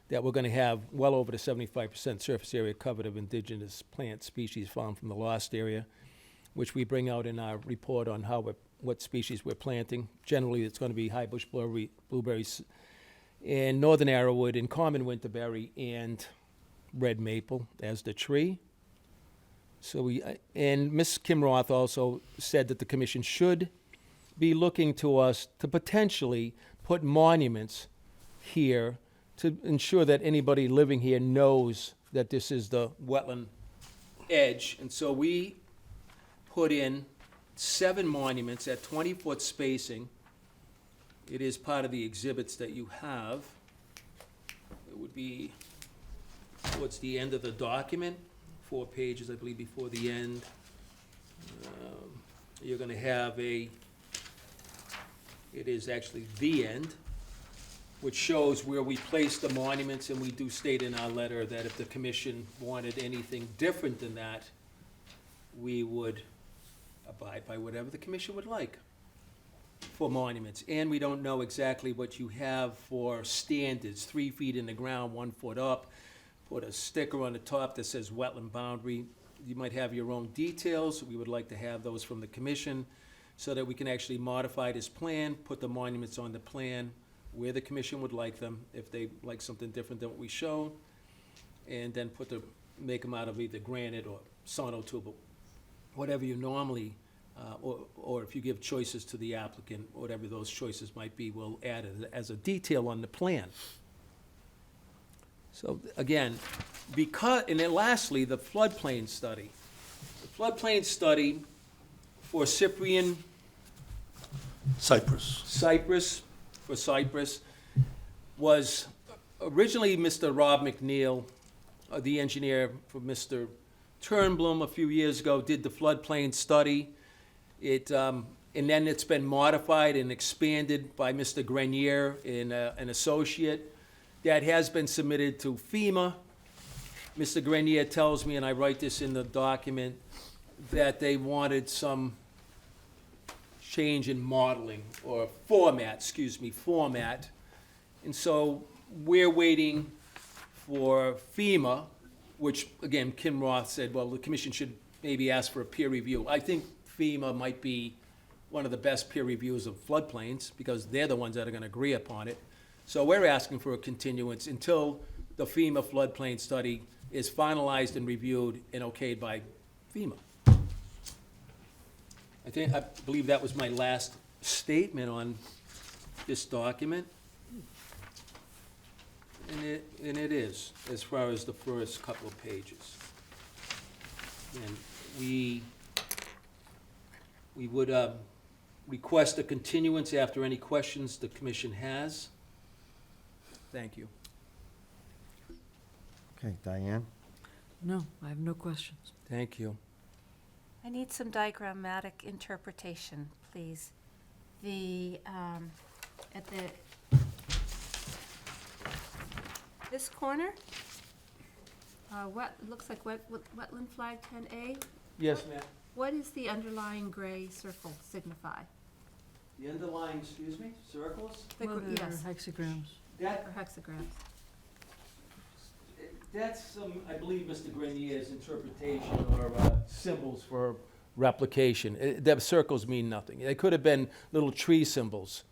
G: that we're going to have well over the 75% surface area covered of indigenous plant species found from the lost area, which we bring out in our report on what species we're planting. Generally, it's going to be high bush blueberries and northern arrowwood and common winterberry and red maple as the tree. So and Ms. Kim Roth also said that the commission should be looking to us to potentially put monuments here to ensure that anybody living here knows that this is the wetland edge. And so we put in 7 monuments at 20-foot spacing. It is part of the exhibits that you have. It would be towards the end of the document, 4 pages, I believe, before the end. You're going to have it is actually the end, which shows where we place the monuments, and we do state in our letter that if the commission wanted anything different than that, we would abide by whatever the commission would like for monuments. And we don't know exactly what you have for standards, 3 feet in the ground, 1 foot up, put a sticker on the top that says wetland boundary. You might have your own details. We would like to have those from the commission so that we can actually modify this plan, put the monuments on the plan where the commission would like them, if they like something different than what we show, and then make them out of either granite or sonotube, whatever you normally, or if you give choices to the applicant, whatever those choices might be, we'll add it as a detail on the plan. So again, and then lastly, the floodplain study. The floodplain study for Cyprian Cypress was originally Mr. Rob McNeil, the engineer for Mr. Turnblom a few years ago, did the floodplain study. And then it's been modified and expanded by Mr. Grenier, an associate. That has been submitted to FEMA, Mr. Grenier tells me, and I write this in the document, that they wanted some change in modeling, or format, format. And so we're waiting for FEMA, which, again, Kim Roth said, well, the commission should maybe ask for a peer review. I think FEMA might be one of the best peer reviews of floodplains, because they're the ones that are gonna agree upon it. So we're asking for a continuance until the FEMA floodplain study is finalized and reviewed and okayed by FEMA. I believe that was my last statement on this document. And it is, as far as the first couple of pages. And we would request a continuance after any questions the commission has. Thank you.
A: Okay, Diane?
F: No, I have no questions.
G: Thank you.
B: I need some diagrammatic interpretation, please. At this corner, looks like wetland flag 10A.
G: Yes, ma'am.
B: What is the underlying gray circle signify?
G: The underlying, circles?
F: Well, they're
B: Yes,
F: hexagrams.
G: That,
B: or hexagrams.
G: that's, I believe, Mr. Grenier's interpretation, or symbols for replication. The circles mean nothing. They could have been little tree symbols.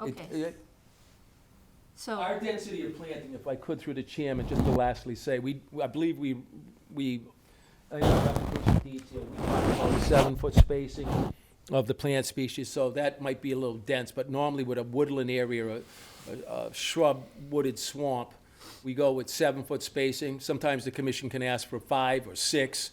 B: Okay. So,
G: Our density of planting, if I could through the chairman, just to lastly say, I believe we in our application detail, we talked about 7-foot spacing of the plant species, so that might be a little dense, but normally with a woodland area, a shrub wooded swamp, we go with 7-foot spacing. Sometimes the commission can ask for 5 or 6,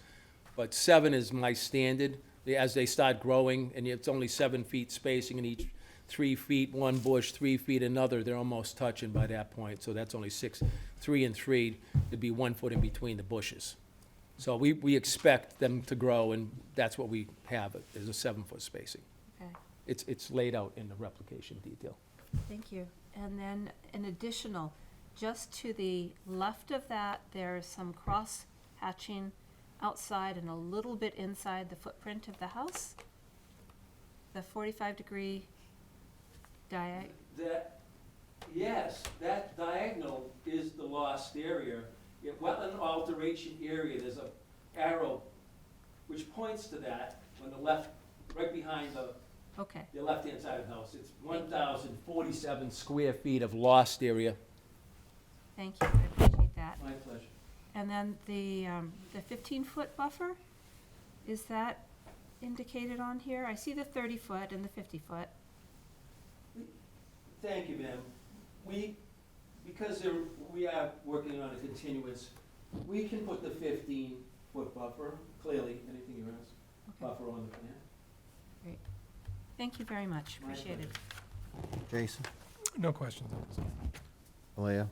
G: but 7 is my standard. As they start growing, and it's only 7 feet spacing in each, 3 feet, one bush, 3 feet another, they're almost touching by that point, so that's only 6, 3 and 3, it'd be 1 foot in between the bushes. So we expect them to grow, and that's what we have, is a 7-foot spacing.
B: okay,
G: It's laid out in the replication detail.
B: thank you. And then an additional, just to the left of that, there's some cross hatching outside and a little bit inside the footprint of the house. The 45-degree
G: Yes, that diagonal is the lost area. Wetland alteration area, there's a arrow which points to that on the left, right behind
B: Okay,
G: the left-hand side of the house. It's 1,047 square feet of lost area.
B: thank you, I appreciate that.
G: My pleasure.
B: And then the 15-foot buffer, is that indicated on here? I see the 30-foot and the 50-foot.
G: Thank you, ma'am. Because we are working on a continuance, we can put the 15-foot buffer, clearly, anything you ask, buffer on the plan.
B: Great. Thank you very much,
G: My
B: appreciate it.
A: Jason?
T: No questions.
A: Leah?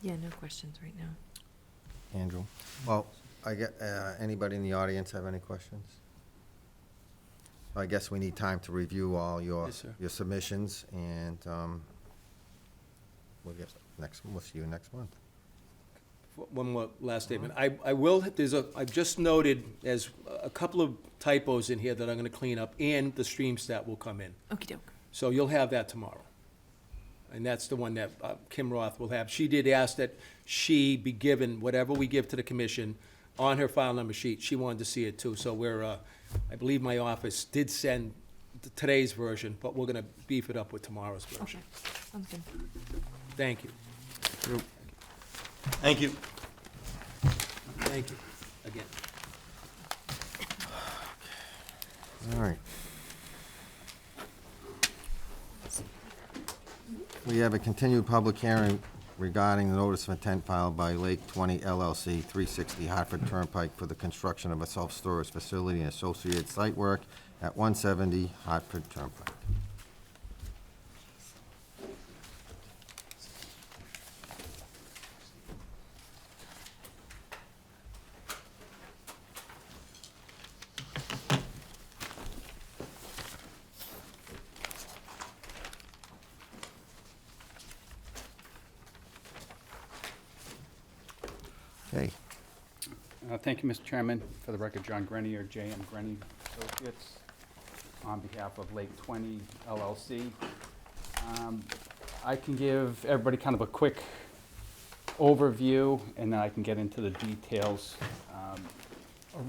C: Yeah, no questions right now.
A: Andrew? Well, anybody in the audience have any questions? I guess we need time to review all your
G: Yes, sir.
A: your submissions, and we'll see you next month.
G: One more last statement. I've just noted there's a couple of typos in here that I'm gonna clean up, and the stream stat will come in.
C: Okey-doke.
G: So you'll have that tomorrow. And that's the one that Kim Roth will have. She did ask that she be given, whatever we give to the commission, on her file number sheet. She wanted to see it too. So I believe my office did send today's version, but we're gonna beef it up with tomorrow's version.
C: Okay, sounds good.
G: Thank you.
E: Thank you.
G: Thank you, again.
A: All right. We have a continued public hearing regarding the notice of intent filed by Lake 20 LLC, 360 Hartford Turnpike, for the construction of a self-storage facility and associated site work at 170 Hartford Turnpike.
I: Thank you, Mr. Chairman. For the record, John Grenier, J.M. Grenny Associates, on behalf of Lake 20 LLC. I can give everybody kind of a quick overview, and then I can get into the details.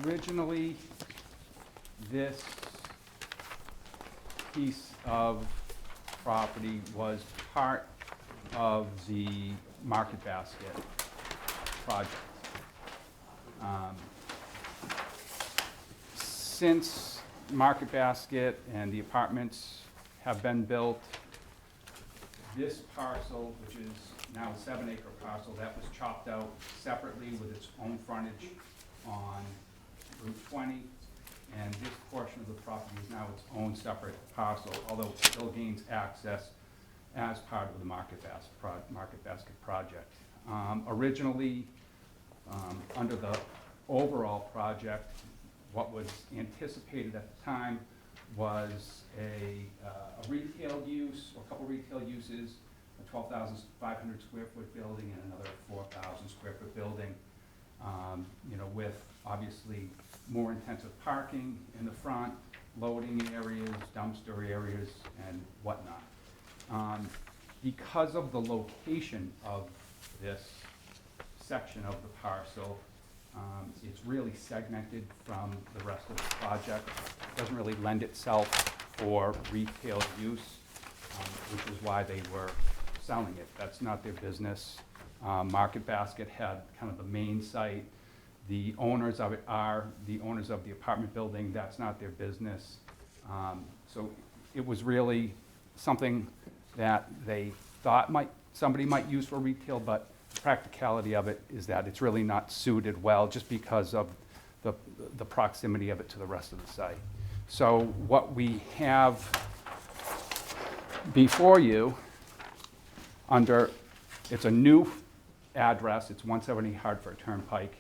I: Originally, this piece of property was part of the Market Basket project. Since Market Basket and the apartments have been built, this parcel, which is now a 7-acre parcel, that was chopped out separately with its own frontage on Route 20, and this portion of the property is now its own separate parcel, although it still gains access as part of the Market Basket project. Originally, under the overall project, what was anticipated at the time was a retail use, or a couple retail uses, a 12,500 square foot building and another 4,000 square foot building, with obviously more intensive parking in the front, loading areas, dumpster areas, and whatnot. Because of the location of this section of the parcel, it's really segmented from the rest of the project. It doesn't really lend itself for retail use, which is why they were selling it. That's not their business. Market Basket had kind of the main site. The owners of it are the owners of the apartment building. That's not their business. So it was really something that they thought somebody might use for retail, but the practicality of it is that it's really not suited well just because of the proximity of it to the rest of the site. So what we have before you it's a new address, it's 170 Hartford Turnpike.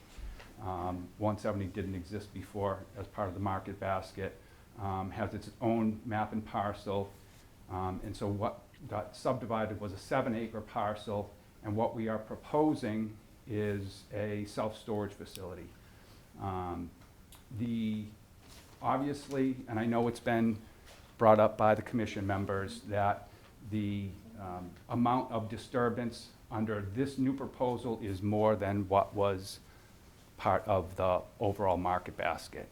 I: 170 didn't exist before as part of the Market Basket, has its own map and parcel, and so what got subdivided was a 7-acre parcel, and what we are proposing is a self-storage facility. Obviously, and I know it's been brought up by the commission members, that the amount of disturbance under this new proposal is more than what was part of the overall Market Basket.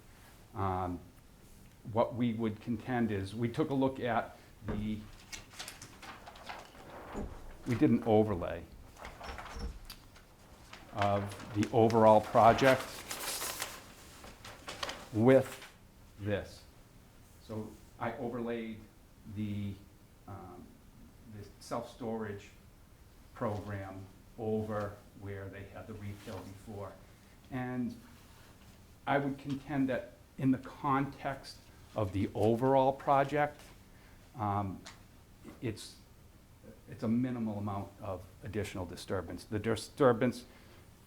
I: What we would contend is, we took a look at we did an overlay of the overall project with this. So I overlaid the self-storage program over where they had the retail before. And I would contend that in the context of the overall project, it's a minimal amount of additional disturbance. The disturbance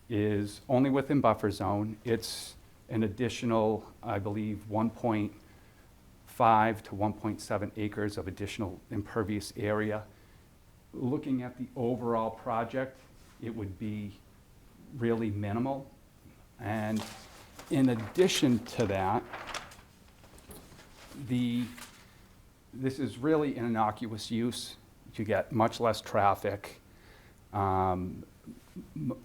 I: is only within buffer zone. It's an additional, I believe, 1.5 to 1.7 acres of additional impervious area. Looking at the overall project, it would be really minimal. And in addition to that, this is really an innocuous use. You get much less traffic.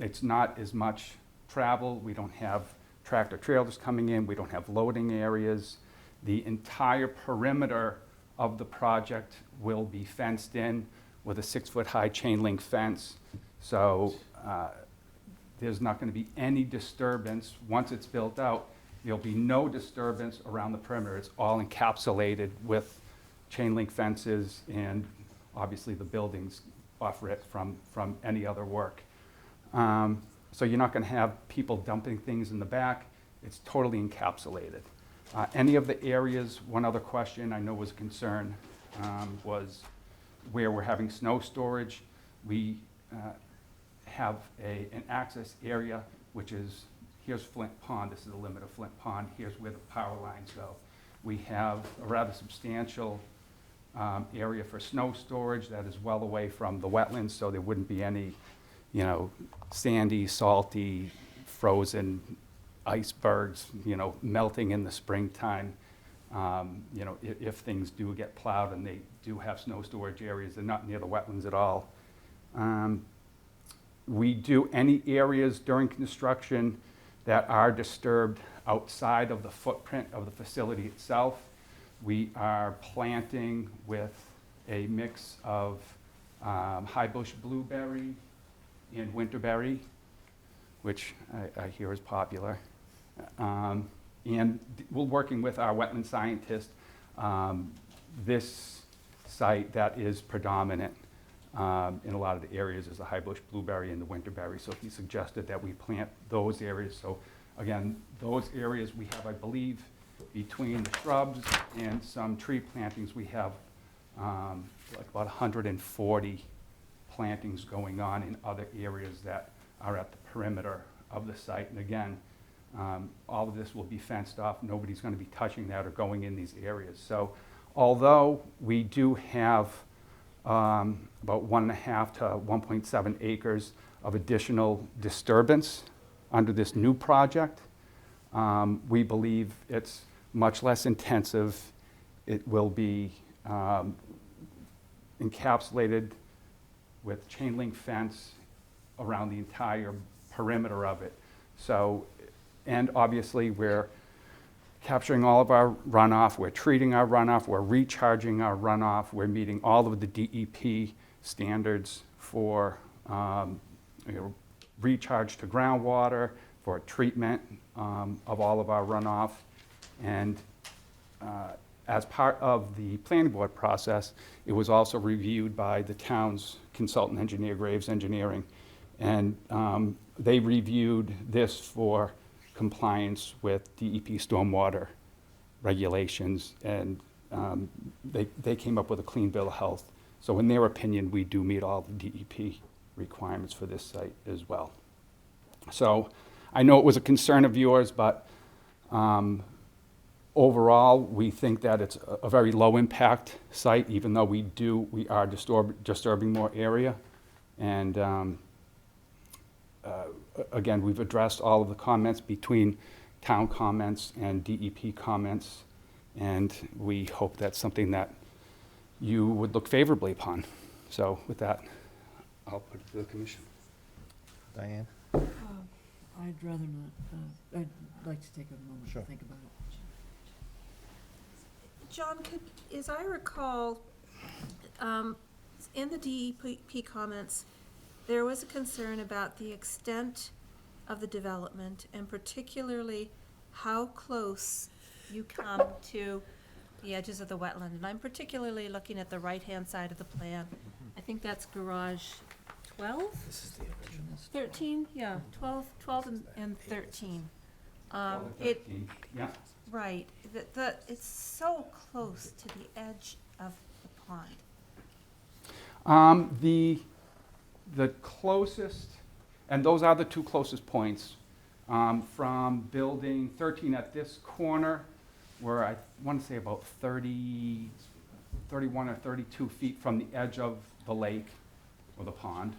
I: It's not as much travel. We don't have tractor trailers coming in. We don't have loading areas. The entire perimeter of the project will be fenced in with a 6-foot-high chain link fence. So there's not going to be any disturbance. Once it's built out, there'll be no disturbance around the perimeter. It's all encapsulated with chain link fences, and obviously the buildings buffer it from any other work. So you're not going to have people dumping things in the back. It's totally encapsulated. Any of the areas, one other question I know was a concern, was where we're having snow storage. We have an access area, which is, here's Flint Pond. This is the limit of Flint Pond. Here's where the power lines go. We have a rather substantial area for snow storage that is well away from the wetlands, so there wouldn't be any, sandy, salty, frozen icebergs, melting in the springtime. If things do get plowed and they do have snow storage areas, they're not near the wetlands at all. We do any areas during construction that are disturbed outside of the footprint of the facility itself. We are planting with a mix of high bush blueberry and winterberry, which I hear is popular. And we're working with our wetland scientist. This site that is predominant in a lot of the areas is the high bush blueberry and the winterberry. So he suggested that we plant those areas. So again, those areas we have, I believe, between the shrubs and some tree plantings, we have like about 140 plantings going on in other areas that are at the perimeter of the site. And again, all of this will be fenced off. Nobody's going to be touching that or going in these areas. So although we do have about 1.5 to 1.7 acres of additional disturbance under this new project, we believe it's much less intensive. It will be encapsulated with chain link fence around the entire perimeter of it. So, and obviously we're capturing all of our runoff, we're treating our runoff, we're recharging our runoff, we're meeting all of the DEP standards for recharge to groundwater, for treatment of all of our runoff. And as part of the planning board process, it was also reviewed by the town's consultant engineer, Graves Engineering. And they reviewed this for compliance with DEP stormwater regulations, and they came up with a clean bill of health. So in their opinion, we do meet all the DEP requirements for this site as well. So I know it was a concern of yours, but overall, we think that it's a very low impact site, even though we are disturbing more area. And again, we've addressed all of the comments between town comments and DEP comments, and we hope that's something that you would look favorably upon. So with that, I'll put it to the commission.
A: Diane?
F: I'd rather not. I'd like to take a moment
A: Sure.
F: to think about it.
B: John, as I recall, in the DEP comments, there was a concern about the extent of the development and particularly how close you come to the edges of the wetland. And I'm particularly looking at the right-hand side of the plan. I think that's garage 12?
E: This is the original.
B: 13, yeah, 12 and 13.
I: Yeah.
B: Right, it's so close to the edge of the pond.
I: The closest, and those are the two closest points, from building 13 at this corner, where I want to say about 31 or 32 feet from the edge of the lake or the pond,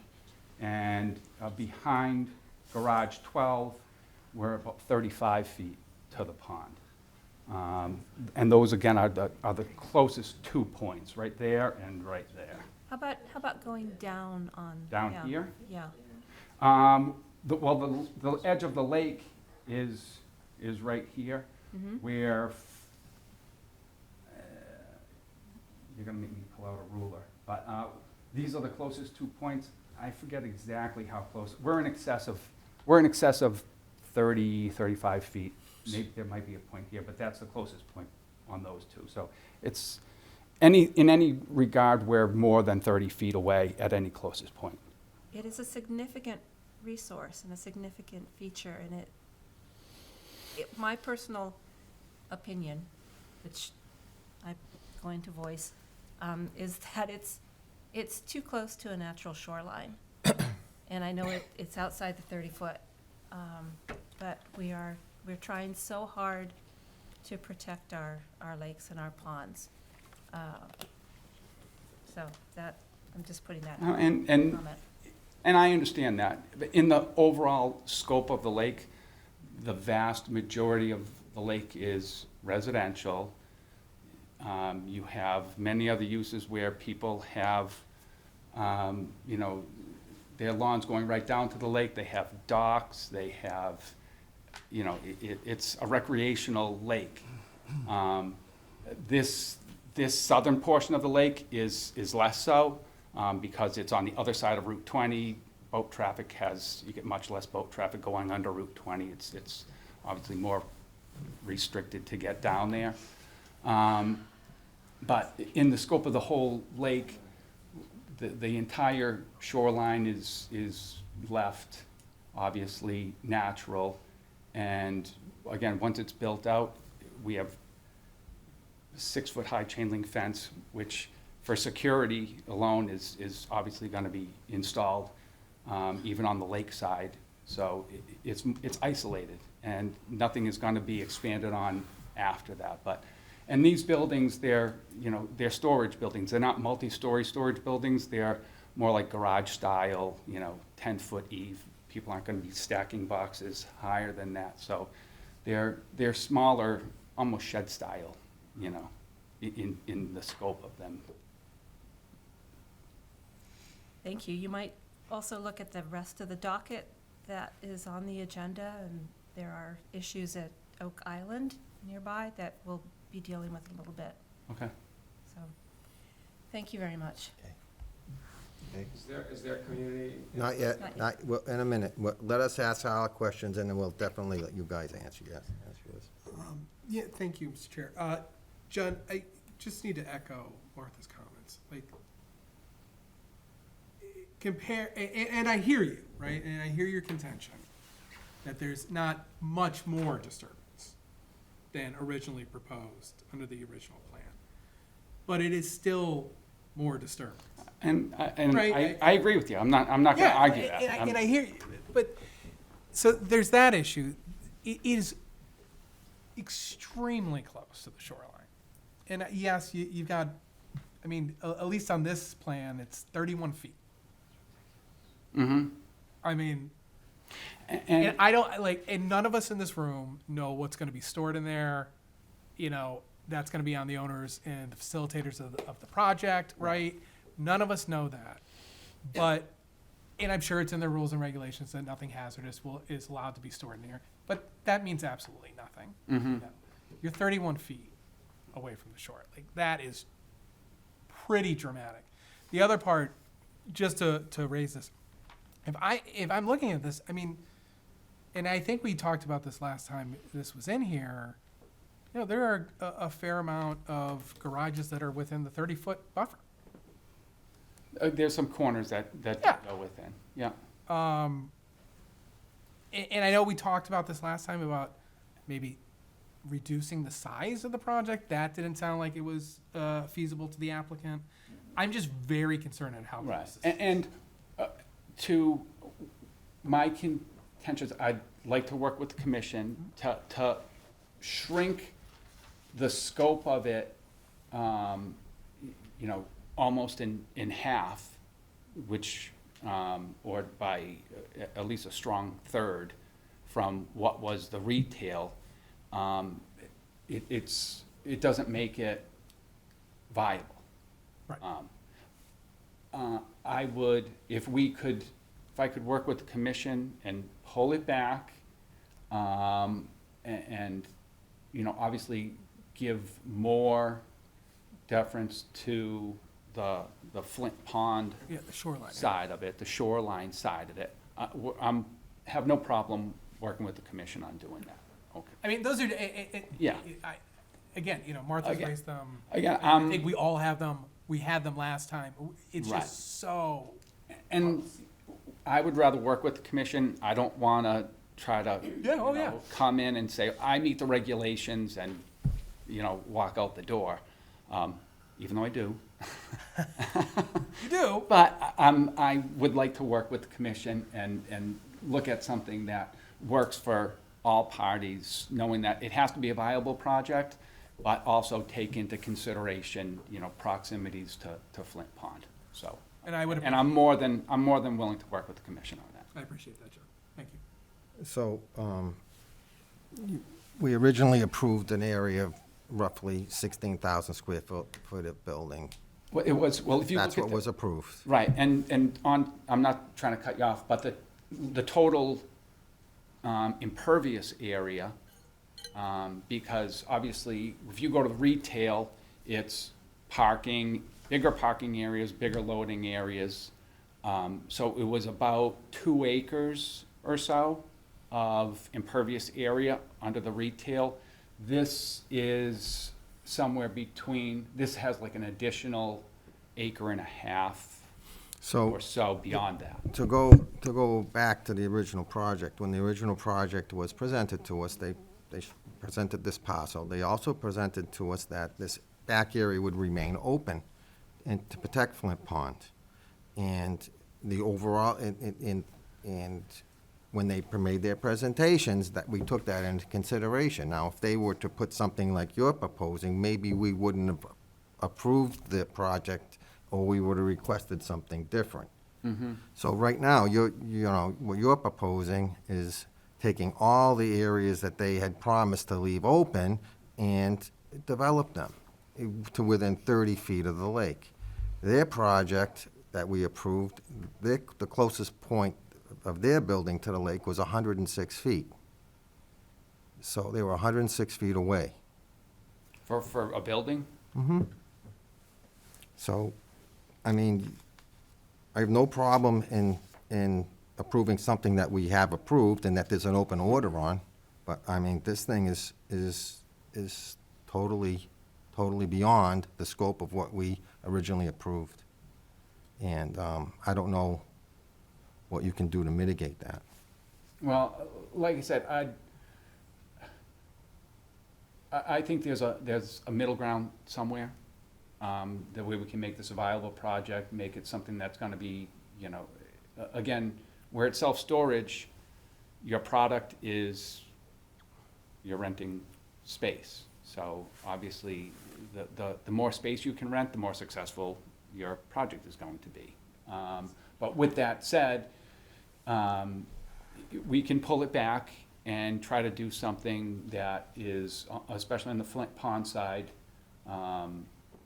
I: and behind garage 12, we're about 35 feet to the pond. And those again are the closest 2 points, right there and right there.
B: How about going down on?
I: Down
B: yeah,
I: here?
B: Yeah.
I: The edge of the lake is right here, where you're gonna make me pull out a ruler, but these are the closest 2 points. I forget exactly how close. We're in excess of 30, 35 feet. Maybe there might be a point here, but that's the closest point on those two. So it's in any regard, we're more than 30 feet away at any closest point.
B: It is a significant resource and a significant feature, and my personal opinion, which I'm going to voice, is that it's too close to a natural shoreline. And I know it's outside the 30-foot, but we're trying so hard to protect our lakes and our ponds. So that, I'm just putting that comment.
I: And I understand that. But in the overall scope of the lake, The vast majority of the lake is residential. You have many other uses where people have, you know, their lawns going right down to the lake. They have docks, they have, you know, it's a recreational lake. This southern portion of the lake is less so, because it's on the other side of Route 20. Boat traffic you get much less boat traffic going under Route 20. It's obviously more restricted to get down there. But in the scope of the whole lake, the entire shoreline is left, obviously, natural. And again, once it's built out, we have 6-foot-high chain link fence, which for security alone is obviously going to be installed, even on the lake side. So it's isolated, and nothing is going to be expanded on after that. And these buildings, they're storage buildings. They're not multi-story storage buildings. They're more like garage style, 10-foot eave. People aren't going to be stacking boxes higher than that. So they're smaller, almost shed style, in the scope of them.
B: Thank you. You might also look at the rest of the docket that is on the agenda, and there are issues at Oak Island nearby that we'll be dealing with a little bit.
I: Okay.
B: So, thank you very much.
A: Is there community? Not yet, well, in a minute. Let us ask our questions, and then we'll definitely let you guys answer yours.
J: Yeah, thank you, Mr. Chair. John, I just need to echo Martha's comments. Like, compare, and I hear you, right? And I hear your contention that there's not much more disturbance than originally proposed under the original plan. But it is still more disturbance.
I: And
J: Right.
I: I agree with you. I'm not going to argue that.
J: And I hear you. But, so there's that issue. It is extremely close to the shoreline. And yes, you've got, I mean, at least on this plan, it's 31 feet.
I: Mm-hmm.
J: I mean, and I don't, like, and none of us in this room know what's going to be stored in there. That's going to be on the owners and the facilitators of the project, right? None of us know that. But, and I'm sure it's in the rules and regulations that nothing hazardous is allowed to be stored in here. But that means absolutely nothing.
I: Mm-hmm.
J: You're 31 feet away from the shore. Like, that is pretty dramatic. The other part, just to raise this, if I'm looking at this, I mean, and I think we talked about this last time this was in here, there are a fair amount of garages that are within the 30-foot buffer.
I: There's some corners that go within. Yeah.
J: And I know we talked about this last time about maybe reducing the size of the project. That didn't sound like it was feasible to the applicant. I'm just very concerned at how
I: Right.
J: close this is.
I: And to my contentions, I'd like to work with the commission to shrink the scope of it, almost in half, which, or by at least a strong third from what was the retail. It doesn't make it viable.
J: Right.
I: I would, if I could work with the commission and pull it back, and obviously give more deference to the Flint Pond
J: the shoreline
I: side of it, the shoreline side of it. Have no problem working with the commission on doing that. Okay.
J: I mean, those are,
I: Yeah.
J: Again, Martha's raised them.
I: Again,
J: I think we all have them. We had them last time. It's
I: Right.
J: just so.
I: And I would rather work with the commission. I don't want to try to come in and say, I meet the regulations and, walk out the door, even though I do.
J: You do?
I: But I would like to work with the commission and look at something that works for all parties, knowing that it has to be a viable project, but also take into consideration, proximities to Flint Pond. So,
J: And
I: I'm more than willing to work with the commission on that.
J: I appreciate that, Joe. Thank you.
A: So, we originally approved an area of roughly 16,000 square foot of building.
I: Well, it was, well, if you look at
A: That's what
I: the-
A: was approved.
I: Right, and on, I'm not trying to cut you off, but the total impervious area, because obviously, if you go to retail, it's parking, bigger parking areas, bigger loading areas. So it was about 2 acres or so of impervious area under the retail. This is somewhere between, this has like an additional 1.5 acres or so beyond that.
A: To go back to the original project, when the original project was presented to us, they presented this parcel. They also presented to us that this back area would remain open and to protect Flint Pond. And the overall, and when they made their presentations, that we took that into consideration. Now, if they were to put something like you're proposing, maybe we wouldn't have approved the project, or we would have requested something different.
I: Mhm.
A: So right now, you know, what you're proposing is taking all the areas that they had promised to leave open and develop them to within 30 feet of the lake. Their project that we approved, the closest point of their building to the lake was 106 feet. So they were 106 feet away.
I: For a building?
A: Mm-hmm. So, I mean, I have no problem in approving something that we have approved and that there's an open order on, but, I mean, this thing is totally beyond the scope of what we originally approved. And I don't know what you can do to mitigate that.
I: Well, like I said, I think there's a middle ground somewhere, that way we can make this a viable project, make it something that's gonna be, you know, again, where it's self-storage, your product is, you're renting space. So obviously, the more space you can rent, the more successful your project is going to be. But with that said, we can pull it back and try to do something that is, especially on the Flint Pond side,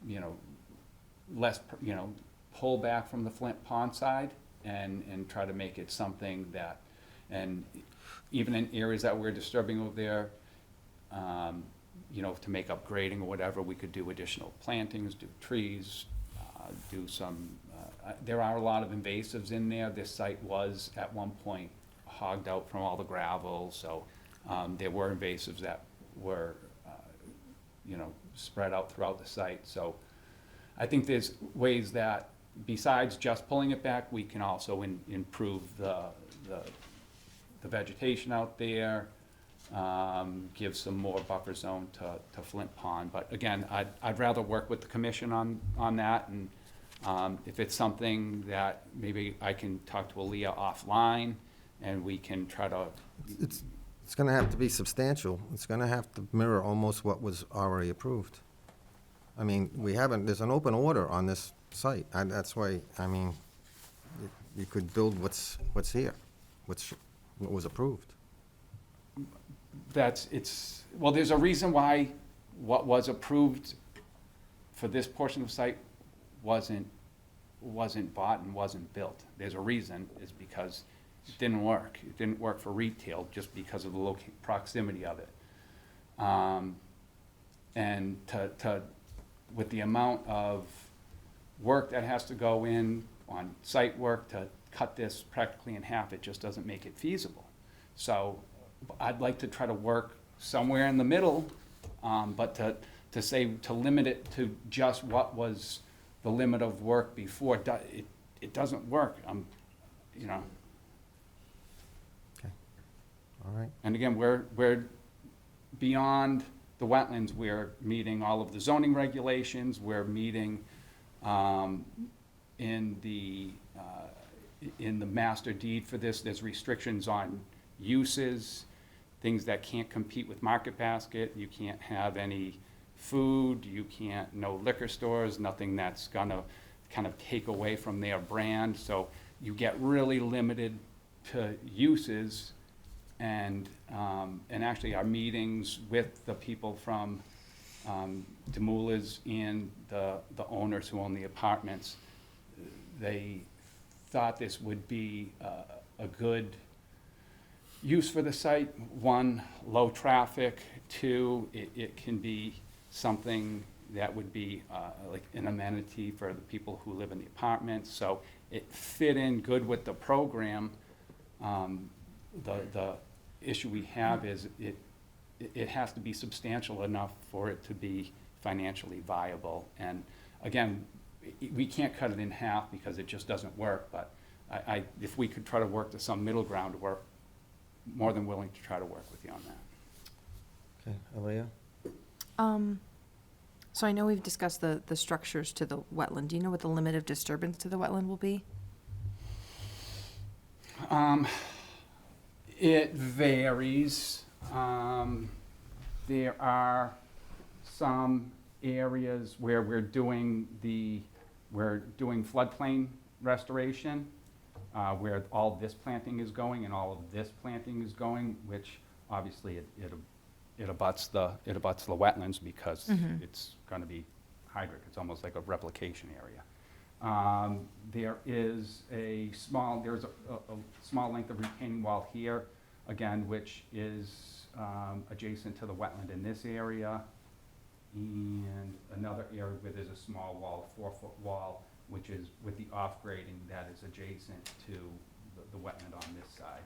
I: you know, less, you know, pull back from the Flint Pond side and try to make it something that, and even in areas that we're disturbing over there, you know, to make up grading or whatever, we could do additional plantings, do trees, do some, there are a lot of invasives in there. This site was at one point hogged out from all the gravel, so there were invasives that were, you know, spread out throughout the site. So I think there's ways that, besides just pulling it back, we can also improve the vegetation out there, give some more buffer zone to Flint Pond. But again, I'd rather work with the commission on that, and if it's something that maybe I can talk to Aaliyah offline, and we can try to.
A: It's gonna have to be substantial. It's gonna have to mirror almost what was already approved. I mean, there's an open order on this site. That's why, I mean, you could build what's here, what was approved.
I: Well, there's a reason why what was approved for this portion of the site wasn't bought and wasn't built. There's a reason, it's because it didn't work. It didn't work for retail just because of the proximity of it. And with the amount of work that has to go in on site work to cut this practically in half, it just doesn't make it feasible. So I'd like to try to work somewhere in the middle, but to limit it to just what was the limit of work before, it doesn't work. You know.
A: Okay, all right.
I: And again, we're beyond the wetlands. We're meeting all of the zoning regulations. We're meeting in the master deed for this. There's restrictions on uses, things that can't compete with Market Basket. You can't have any food. You can't, no liquor stores, nothing that's gonna kind of take away from their brand. So you get really limited to uses And actually, our meetings with the people from Demoulas and the owners who own the apartments, they thought this would be a good use for the site. One, low traffic. Two, it can be something that would be like an amenity for the people who live in the apartments. So it fit in good with the program. The issue we have is it has to be substantial enough for it to be financially viable. And again, we can't cut it in half because it just doesn't work, but if we could try to work to some middle ground, we're more than willing to try to work with you on that.
A: Okay, Alea?
C: So I know we've discussed the structures to the wetland. Do you know what the limit of disturbance to the wetland will be?
I: It varies. There are some areas where we're doing floodplain restoration, where all this planting is going and all of this planting is going, which obviously it abuts the wetlands because it's going to be hydric. It's almost like a replication area. There is a small length of retaining wall here, again, which is adjacent to the wetland in this area, and another area where there's a small wall, a 4-foot wall, which is with the off-grading that is adjacent to the wetland on this side.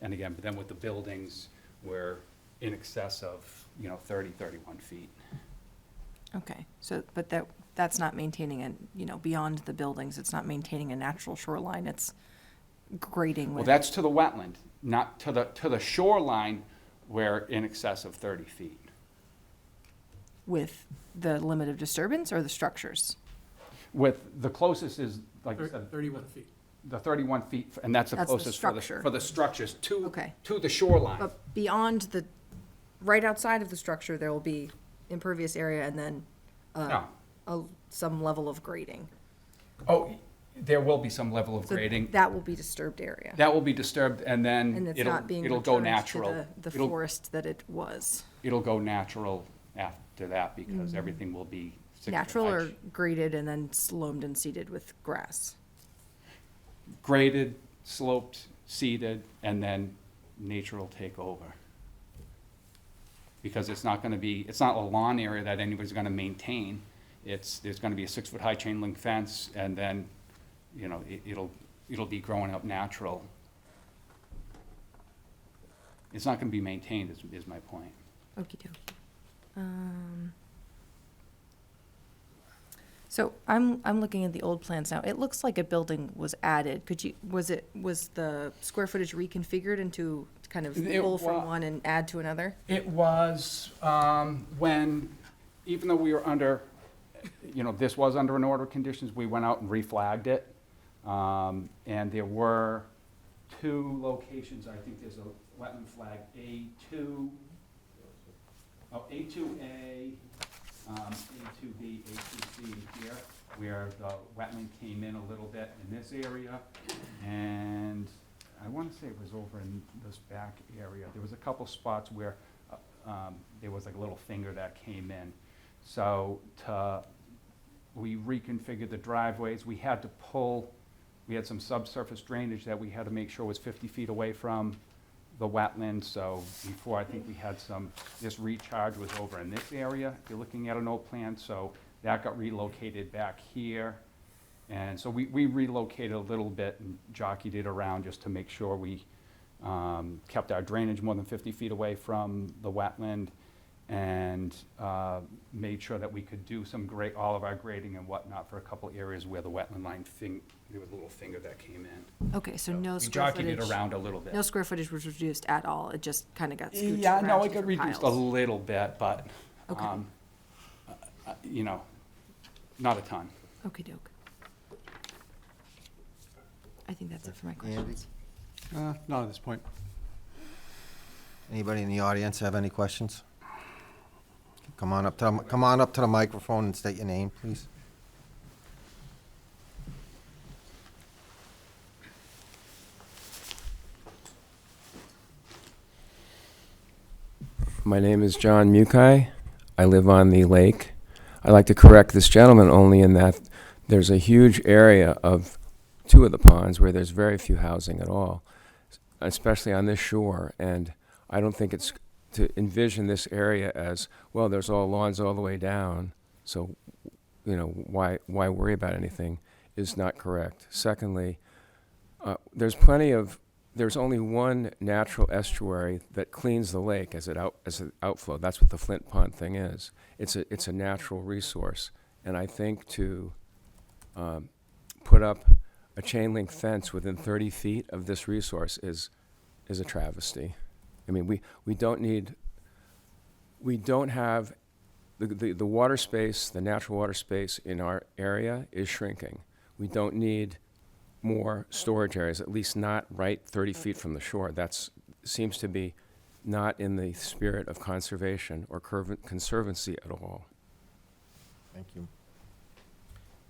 I: And again, but then with the buildings, we're in excess of 30, 31 feet.
C: Okay, so, but that's not maintaining beyond the buildings, it's not maintaining a natural shoreline, it's grading
I: Well,
C: with.
I: that's to the wetland, not to the shoreline, we're in excess of 30 feet.
C: With the limit of disturbance or the structures?
I: With, the closest is, like I said.
J: 31 feet.
I: The 31 feet, and that's the
C: That's the
I: closest
C: structure.
I: for the structures
C: Okay.
I: to the shoreline.
C: But beyond right outside of the structure, there will be impervious area and then some level of grading.
I: Oh, there will be some level of
C: So
I: grading.
C: that will be disturbed area.
I: That will be disturbed, and then
C: And it's
I: it'll
C: not being
I: go
C: returned
I: natural.
C: to the
I: It'll-
C: forest that it was.
I: It'll go natural after that because everything will be 6
C: Natural
I: foot
C: or
I: height.
C: graded and then loamed and seeded with grass?
I: Graded, sloped, seeded, and then nature will take over. Because it's not a lawn area that anybody's gonna maintain. There's gonna be a 6-foot high chain link fence, and then, it'll be growing up natural. It's not gonna be maintained, is my point.
C: Okey dokey. So I'm looking at the old plans now. It looks like a building was added. Was the square footage reconfigured into kind of pull from one and add to another?
I: It was, even though we were under, this was under an order of conditions, we went out and reflagged it. And there were 2 locations, I think there's a wetland flag, A2, A2A, A2B, A2C here, where the wetland came in a little bit in this area. And I want to say it was over in this back area. There was a couple spots where there was like a little finger that came in. So we reconfigured the driveways. We had some subsurface drainage that we had to make sure was 50 feet away from the wetland. So before, I think we had this recharge was over in this area, if you're looking at an old plan. So that got relocated back here. And so we relocated a little bit and jockeyed it around just to make sure we kept our drainage more than 50 feet away from the wetland, and made sure that we could do all of our grading and whatnot for a couple areas where the wetland line there was a little finger that came in.
C: Okay, so no
I: We
C: square
I: jockeyed
C: footage.
I: it around a little bit.
C: No square footage was reduced at all. It just kind of got scooched
I: Yeah,
C: around
I: no,
C: to
I: it got
C: different
I: reduced a
C: piles.
I: little bit, but,
C: Okay.
I: Not a ton.
C: Okey doke. I think that's it for my
A: Andy?
C: questions.
Q: Not at this point.
A: Anybody in the audience have any questions? Come on up to the microphone and state your name, please.
L: My name is John Mukai. I live on the lake. I'd like to correct this gentleman only in that there's a huge area of two of the ponds where there's very few housing at all, especially on this shore. And I don't think it's to envision this area as, well, there's all lawns all the way down, so, you know, why worry about anything, is not correct. Secondly, there's only one natural estuary that cleans the lake as an outflow. That's what the Flint Pond thing is. It's a natural resource. And I think to put up a chain link fence within 30 feet of this resource is a travesty. I mean, we don't have, the water space, the natural water space in our area is shrinking. We don't need more storage areas, at least not right 30 feet from the shore. That seems to be not in the spirit of conservation or conservancy at all.
A: Thank you.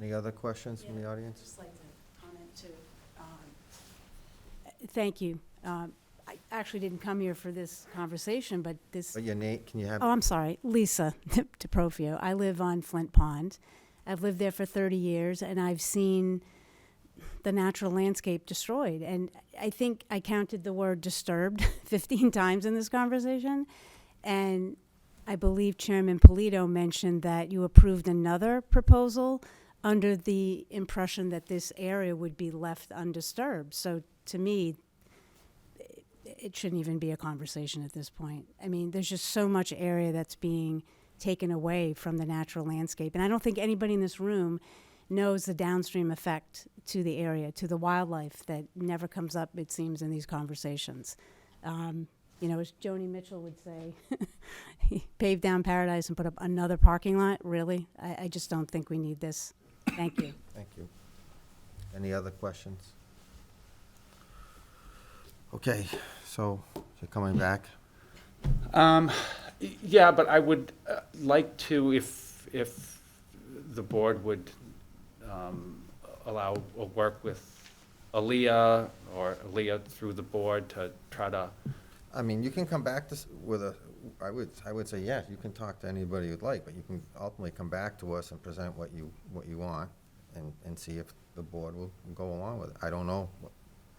A: Any other questions from the audience?
V: Just like to comment too. Thank you. I actually didn't come here for this conversation, but this.
A: But your name, can you have?
V: Oh, I'm sorry, Lisa DeProfio. I live on Flint Pond. I've lived there for 30 years, and I've seen the natural landscape destroyed. And I think I counted the word disturbed 15 times in this conversation. And I believe Chairman Polito mentioned that you approved another proposal under the impression that this area would be left undisturbed. So to me, it shouldn't even be a conversation at this point. I mean, there's just so much area that's being taken away from the natural landscape. And I don't think anybody in this room knows the downstream effect to the area, to the wildlife that never comes up, it seems, in these conversations. You know, as Joni Mitchell would say, he paved down paradise and put up another parking lot. Really? I just don't think we need this. Thank you.
A: Thank you. Any other questions? Okay, so you're coming back?
I: Yeah, but I would like to, if the board would allow a work with Aaliyah or Aaliyah through the board to try to.
A: I mean, you can come back with a, I would say, yes, you can talk to anybody you'd like, but you can ultimately come back to us and present what you want and see if the board will go along with it. I don't know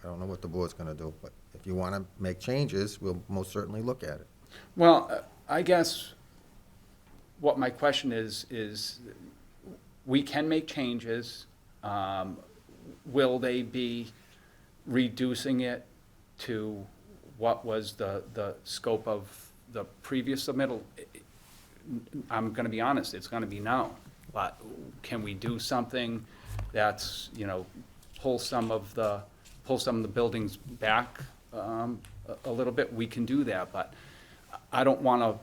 A: what the board's gonna do, but if you wanna make changes, we'll most certainly look at it.
I: Well, I guess what my question is we can make changes. Will they be reducing it to what was the scope of the previous submittal? I'm gonna be honest, it's gonna be no. But can we do something that's, you know, pull some of the buildings back a little bit? We can do that, but I don't wanna,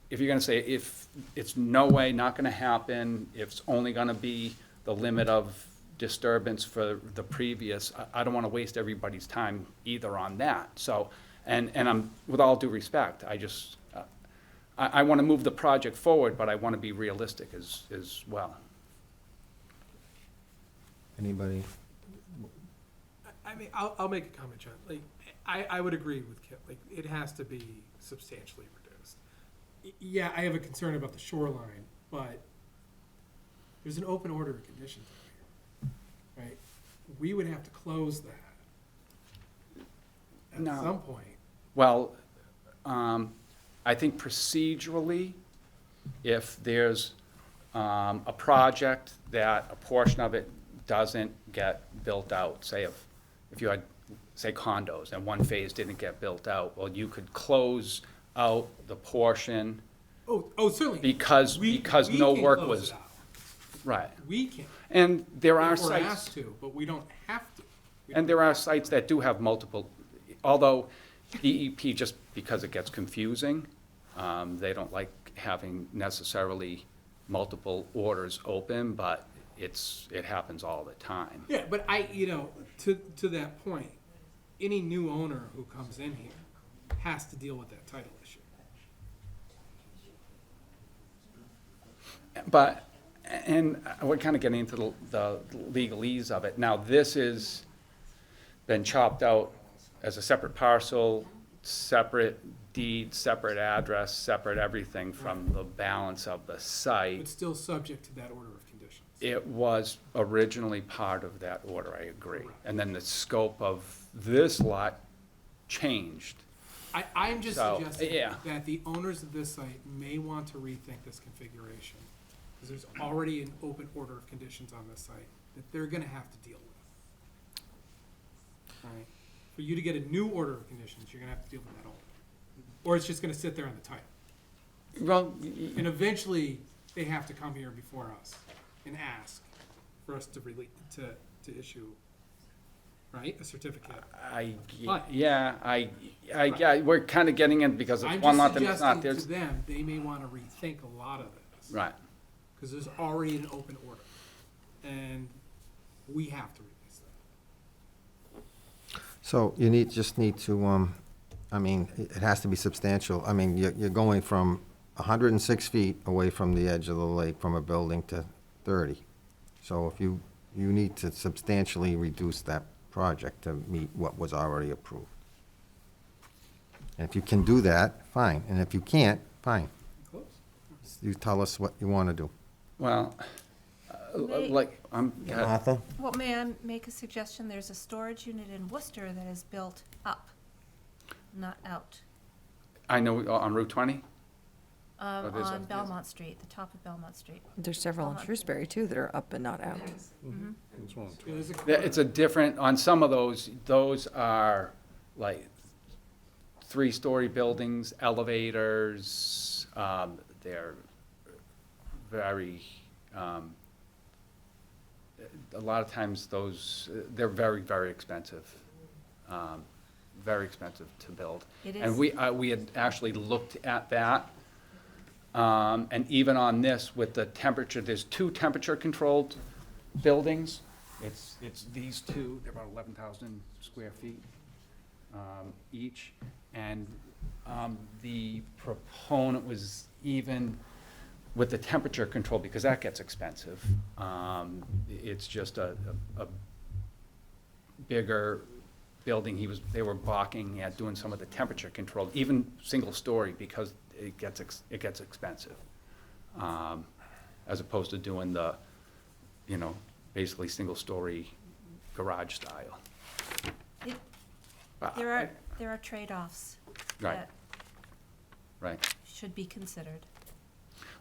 I: if you're gonna say, if it's no way, not gonna happen, if it's only gonna be the limit of disturbance for the previous, I don't wanna waste everybody's time either on that. So, and I'm, with all due respect, I just, I wanna move the project forward, but I wanna be realistic as well.
A: Anybody?
J: I mean, I'll make a comment, John. Like, I would agree with Kip. Like, it has to be substantially reduced. Yeah, I have a concern about the shoreline, but there's an open order of conditions out here, right? We would have to close that at some point.
I: Well, I think procedurally, if there's a project that a portion of it doesn't get built out, say if you had, say, condos and one phase didn't get built out, well, you could close out the portion.
J: Oh, certainly.
I: Because
J: we
I: no
J: can
I: work
J: close
I: was,
J: it out.
I: right.
J: We can.
I: And there are
J: We're
I: sites.
J: asked to, but we don't have to.
I: And there are sites that do have multiple, although DEP, just because it gets confusing, they don't like having necessarily multiple orders open, but it happens all the time.
J: Yeah, but to that point, any new owner who comes in here has to deal with that title issue.
I: But, and we're kind of getting into the legalese of it. Now, this is been chopped out as a separate parcel separate deed, separate address, separate everything from the balance of the site.
J: It's still subject to that order of conditions.
I: It was originally part of that order, I agree. And then the scope of this lot changed.
J: I'm just
I: So,
J: suggesting
I: yeah.
J: that the owners of this site may want to rethink this configuration, because there's already an open order of conditions on this site that they're gonna have to deal with. All right? For you to get a new order of conditions, you're gonna have to deal with that old one. Or it's just gonna sit there on the title.
I: Well,
J: And eventually, they have to come here before us and ask for us to to issue, right, a certificate. But-
I: We're kind of getting in because
J: I'm
I: it's one lot
J: just
I: and it's not.
J: suggesting
I: There's,
J: to them, they may want to rethink a lot of this.
I: right.
J: Because there's already an open order. And we have to release that.
A: So you just need to, I mean, it has to be substantial. I mean, you're going from 106 feet away from the edge of the lake from a building to 30. So if you need to substantially reduce that project to meet what was already approved. And if you can do that, fine. And if you can't, fine.
J: Close.
A: You tell us what you want to do.
I: Well,
B: May-
I: like,
A: Martha?
B: Well, may I make a suggestion? There's a storage unit in Worcester that is built up, not out,
I: I know on Route 20? Oh, there's
B: on
I: a-
B: Belmont Street, the top of Belmont Street.
C: There's several in
B: Belmont.
C: Shrewsbury too that are up and not out.
B: Mhm.
J: There's a
I: It's a different, on some of those are like 3-story buildings, elevators, they're very, a lot of times those, they're very, very expensive. Very expensive to build.
B: It
I: And
B: is.
I: we had actually looked at that. And even on this, with the temperature, there's 2 temperature-controlled buildings. It's these 2, they're about 11,000 square feet each. And the proponent was even with the temperature control, because that gets expensive. It's just a bigger building. They were balking at doing some of the temperature control, even single-story, because it gets expensive. As opposed to doing the, basically single-story garage style.
B: There are trade-offs
I: Right.
B: that
I: Right.
B: should be considered.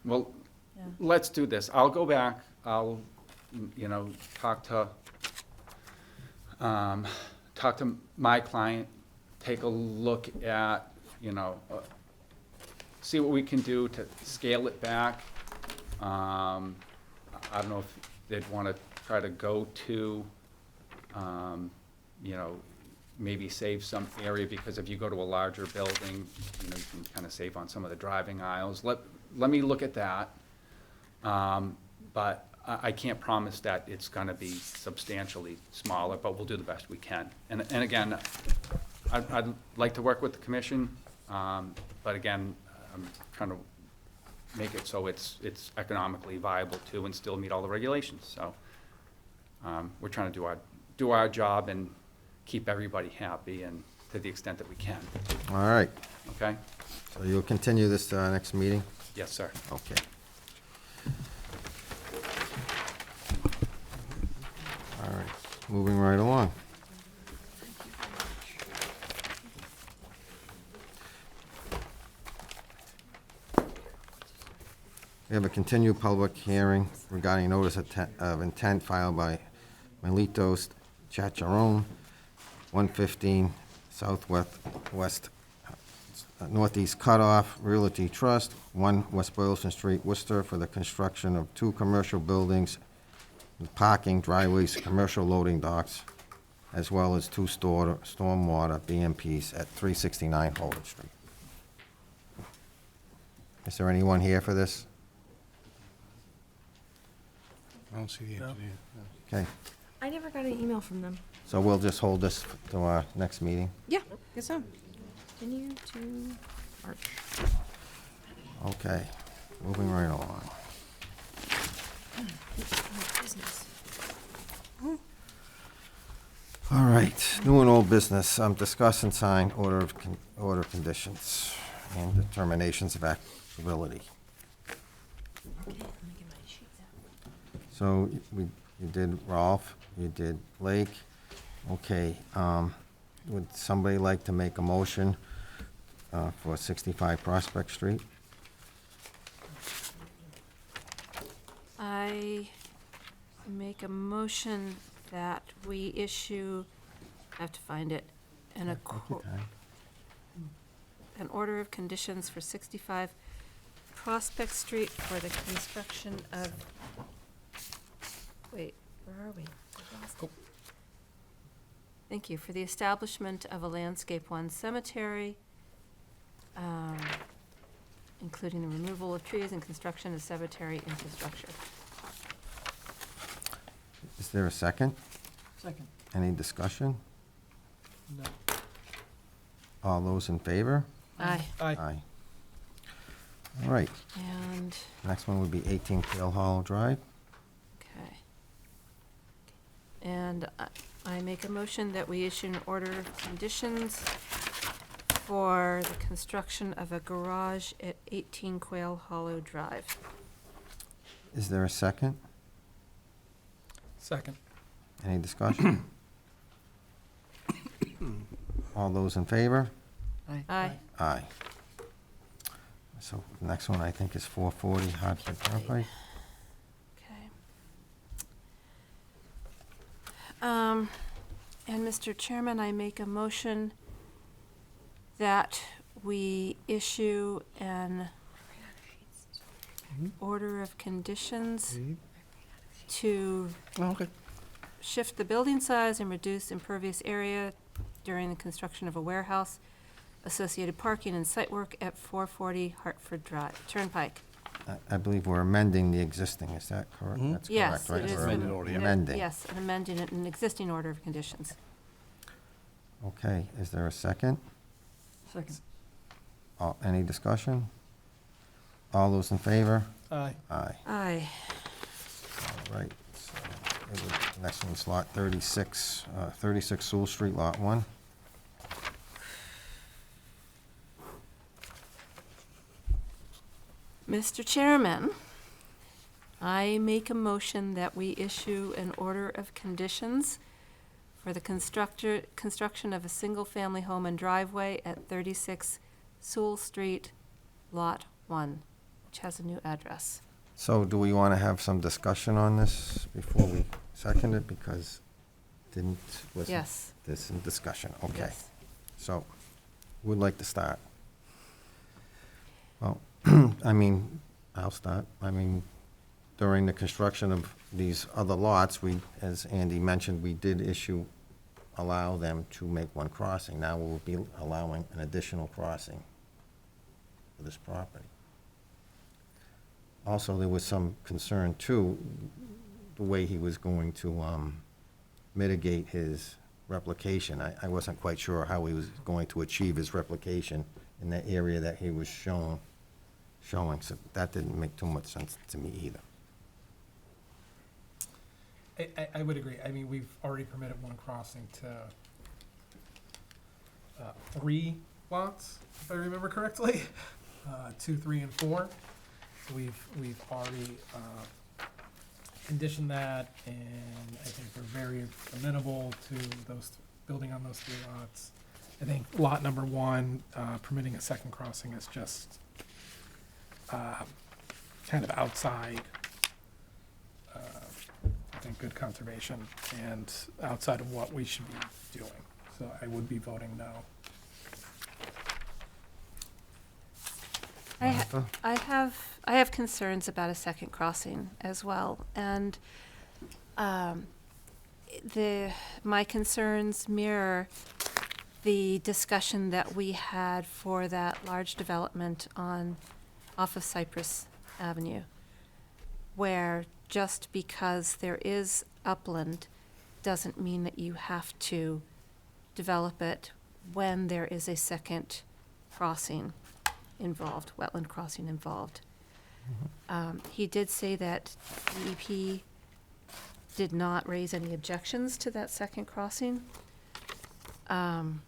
I: Well,
B: Yeah.
I: let's do this. I'll go back, I'll, talk to my client, take a look at, see what we can do to scale it back. I don't know if they'd want to try to go to, maybe save some area, because if you go to a larger building, you can kind of save on some of the driving aisles. Let me look at that. But I can't promise that it's going to be substantially smaller, but we'll do the best we can. And again, I'd like to work with the commission, but again, I'm trying to make it so it's economically viable too and still meet all the regulations. So we're trying to do our job and keep everybody happy, and to the extent that we can.
A: All right.
I: Okay?
A: So you'll continue this next meeting?
I: Yes, sir.
A: Okay. All right, moving right along. We have a continued public hearing regarding notice of intent filed by Melitos Chacharon, 115 Southwest Northeast Cutoff Realty Trust, 1 West Boylston Street, Worcester, for the construction of 2 commercial buildings with parking, driveways, commercial loading docks, as well as 2 stormwater BMPs at 369 Holden Street. Is there anyone here for this?
Q: I don't see the engineer.
A: Okay,
C: I never got an email from them.
A: so we'll just hold this to our next meeting.
C: Yeah, guess so. Continue to March.
A: Okay, moving right along.
C: Business.
A: All right, new and old business, discuss and sign order of conditions and determinations of applicability. So you did Rolfe, you did Lake. Okay, would somebody like to make a motion for 65 Prospect Street?
B: I make a motion that we issue, I have to find it, an order of conditions for 65 Prospect Street for the construction of, wait, where are we? I lost it. Thank you, for the establishment of a landscape one cemetery, including the removal of trees and construction of cemetery infrastructure.
A: Is there a second?
F: Second.
A: Any discussion?
J: No.
A: All those in favor?
B: Aye.
A: Aye. All right,
B: And,
A: next one would be 18 Quail Hollow Drive.
B: okay. And I make a motion that we issue an order of conditions for the construction of a garage at 18 Quail Hollow Drive.
A: Is there a second?
J: Second.
A: Any discussion? All those in favor?
B: Aye.
A: Aye. So the next one, I think, is 440 Hartford Turnpike.
B: Okay. And Mr. Chairman, I make a motion that we issue an order of conditions to shift the building size and reduce impervious area during the construction of a warehouse, associated parking and site work at 440 Hartford Drive, Turnpike.
A: I believe we're amending the existing, is that correct? That's
B: Yes,
A: correct, right?
B: it is.
A: We're amending.
B: Yes, and amending it in an existing order of conditions.
A: Okay, is there a second?
F: Second.
A: Any discussion? All those in favor?
J: Aye.
A: Aye.
B: Aye.
A: All right, so next one's lot 36, 36 Sewell Street, lot 1.
B: Mr. Chairman, I make a motion that we issue an order of conditions for the construction of a single-family home and driveway at 36 Sewell Street, Lot 1, which has a new address.
A: So do we want to have some discussion on this before we second it? Because wasn't
B: Yes.
A: there's some discussion, okay.
B: Yes.
A: So, who would like to start? Well, I mean, I'll start. I mean, during the construction of these other lots, we, as Andy mentioned, we did allow them to make one crossing. Now we'll be allowing an additional crossing for this property. Also, there was some concern too, the way he was going to mitigate his replication. I wasn't quite sure how he was going to achieve his replication in the area that he was showing, so that didn't make too much sense to me either.
J: I would agree. I mean, we've already permitted one crossing to 3 lots, if I remember correctly, 2, 3, and 4. We've already conditioned that, and I think we're very amenable to those, building on those 3 lots. I think lot number 1, permitting a second crossing is just kind of outside, I think, good conservation and outside of what we should be doing. So I would be voting no.
B: I have concerns about a second crossing as well, and my concerns mirror the discussion that we had for that large development off of Cypress Avenue, where just because there is upland doesn't mean that you have to develop it when there is a second crossing involved, wetland crossing involved. He did say that DEP did not raise any objections to that second crossing. That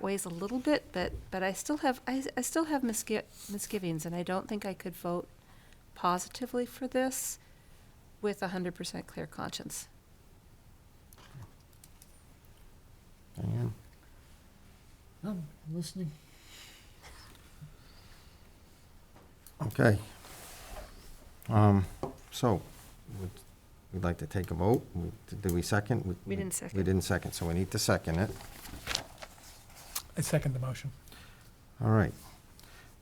B: weighs a little bit, but I still have, I still have misgivings, and I don't think I could vote positively for this with 100% clear conscience.
A: Diane?
F: I'm listening.
A: Okay. So, we'd like to take a vote. Did we second?
B: We didn't second.
A: We didn't second, so we need to second it.
J: I second the motion.
A: All right.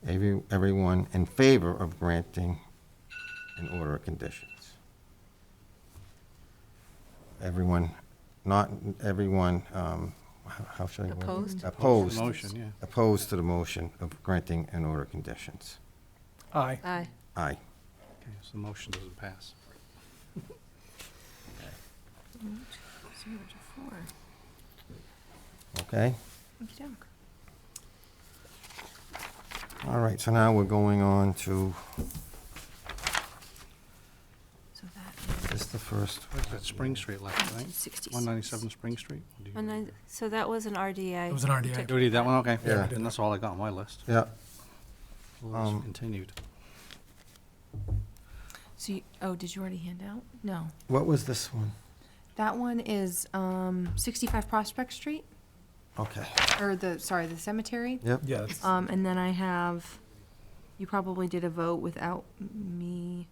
A: Everyone in favor of granting an order of conditions? Everyone, not everyone, how should I word it?
B: Opposed?
A: Opposed.
Q: Motion, yeah.
A: Opposed to the motion of granting an order of conditions?
J: Aye.
B: Aye.
A: Aye.
Q: Okay, so the motion doesn't pass.
A: Okay? All right, so now we're going on to, is this the first?
Q: Where's that Spring Street left, right? 197 Spring Street? Or do you-
B: And I, so that was an RDA.
J: It was an RDA.
Q: Oh, did that one? Okay.
A: Yeah.
Q: And that's all I got on my list.
A: Yeah.
Q: Well, it's continued.
C: So, did you already hand out? No.
A: What was this one?
C: That one is 65 Prospect Street,
A: Okay.
C: or the cemetery.
A: Yep.
J: Yeah, that's,
C: And then I have, you probably did a vote without me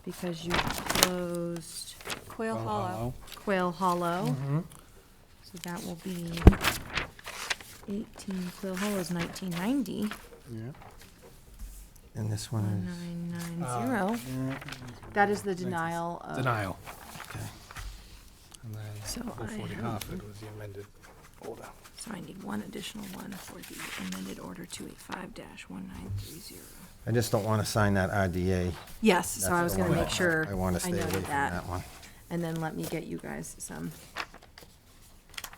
C: because you closed
B: Quail Hollow.
C: Quail Hollow.
J: mhm.
C: So that will be 18, Quail Hollow is 1990,
Q: Yeah.
A: And this one is?
C: 1990. That is the denial of.
J: Denial.
A: Okay.
Q: And then
C: So I
Q: 440
C: have-
Q: Hartford was the amended order.
C: So I need one additional one for the amended order 285-1930.
A: I just don't want to sign that RDA.
C: Yes, so I
A: That's
C: was
A: the
C: gonna
A: one
C: make sure
A: I want to
C: I
A: stay away
C: noted
A: from
C: that.
A: that one.
C: And then let me get you guys some.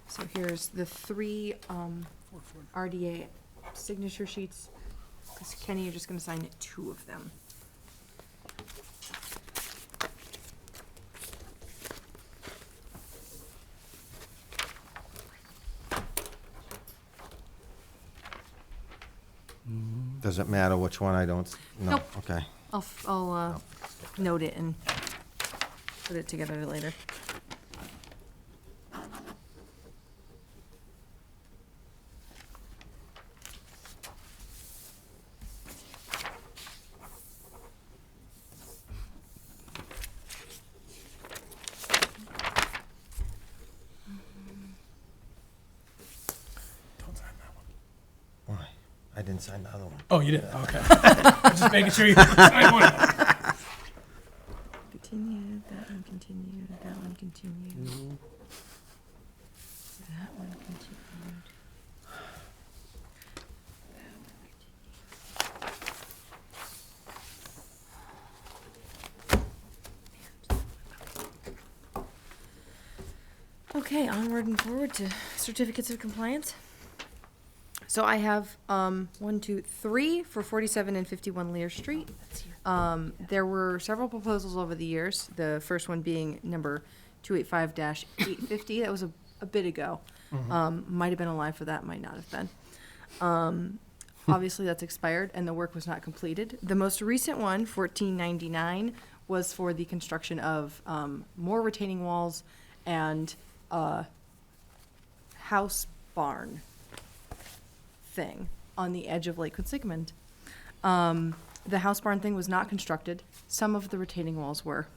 C: So here's the three RDA signature sheets. 'Cause Kenny, you're just gonna sign two of them.
A: Does it matter which one I don't? No.
C: Nope.
A: Okay.
C: I'll note it and put it together later.
J: Don't sign that one.
A: Why? I didn't sign the other one.
J: Oh, you didn't? Okay. I'm just making sure you didn't sign one.
C: Continued, that one continued, that one continued. That one continued. Okay, onward and forward to certificates of compliance. So I have, 1, 2, 3 for 47 and 51 Lear Street. There were several proposals over the years, the first one being number 285-850, that was a bit ago. Might have been alive for that, might not have been. Obviously, that's expired, and the work was not completed. The most recent one, 1499, was for the construction of more retaining walls and house barn thing on the edge of Lake Quinsigamond. The house barn thing was not constructed. Some of the retaining walls were.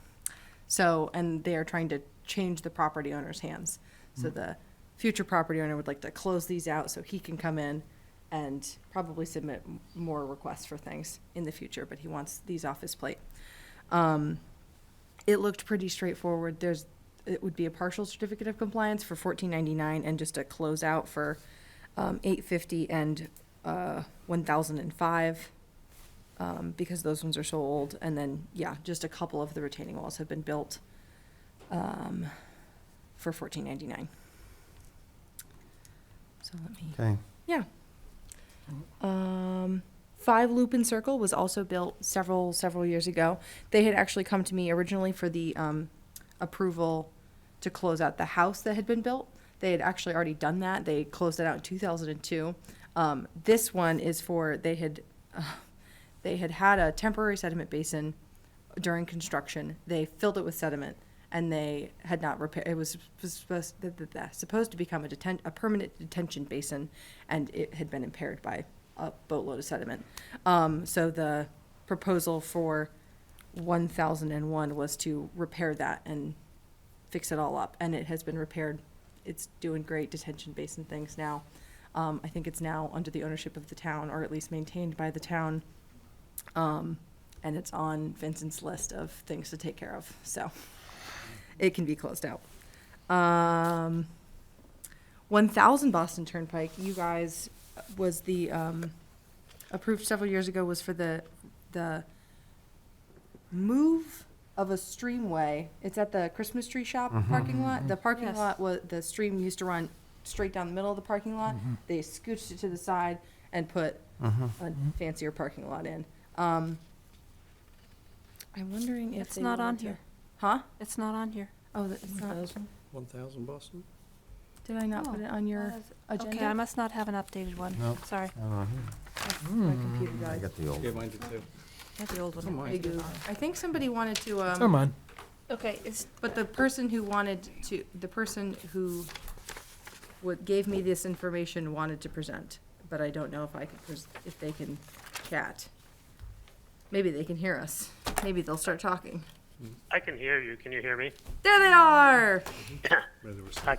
C: So, and they are trying to change the property owner's hands. So the future property owner would like to close these out so he can come in and probably submit more requests for things in the future, but he wants these off his plate. It looked pretty straightforward. It would be a partial certificate of compliance for $14.99 and just a closeout for $8.50 and $1,005 because those ones are so old. And then, yeah, just a couple of the retaining walls have been built for $14.99. So let me.
A: Okay.
C: Yeah. 5 Lupin Circle was also built several years ago. They had actually come to me originally for the approval to close out the house that had been built. They had actually already done that. They closed it out in 2002. This one is for, they had had a temporary sediment basin during construction. They filled it with sediment, and they had not repaired. It was supposed to become a permanent detention basin, and it had been impaired by a boatload of sediment. So the proposal for 1001 was to repair that and fix it all up, and it has been repaired. It's doing great detention basin things now. I think it's now under the ownership of the town, or at least maintained by the town. And it's on Vincent's list of things to take care of, so it can be closed out. 1000 Boston Turnpike, you guys, was the, approved several years ago, was for the move of a streamway. It's at the Christmas tree shop parking lot. The parking
B: Yes.
C: lot was, the stream used to run straight down the middle of the parking lot. They scooched it to the side and put a fancier parking lot in. I'm wondering if
B: It's
C: they
B: not on
C: wanted to-
B: here.
C: Huh?
B: It's not on here.
C: Oh, it's not.
E: 1,000 Boston?
C: Did I not put it on your agenda?
B: Okay, I must not have an updated one.
A: No.
B: Sorry.
C: My computer
A: I
C: died.
A: got the old
E: Yeah,
A: one.
E: mine did too.
C: Got the old one.
E: mine.
C: Big oof. I think somebody wanted to,
J: Never mind.
B: Okay, it's,
C: but the person who gave me this information wanted to present, but I don't know if I could, if they can chat. Maybe they can hear us. Maybe they'll start talking.
H: I can hear you. Can you hear me?
C: There they are!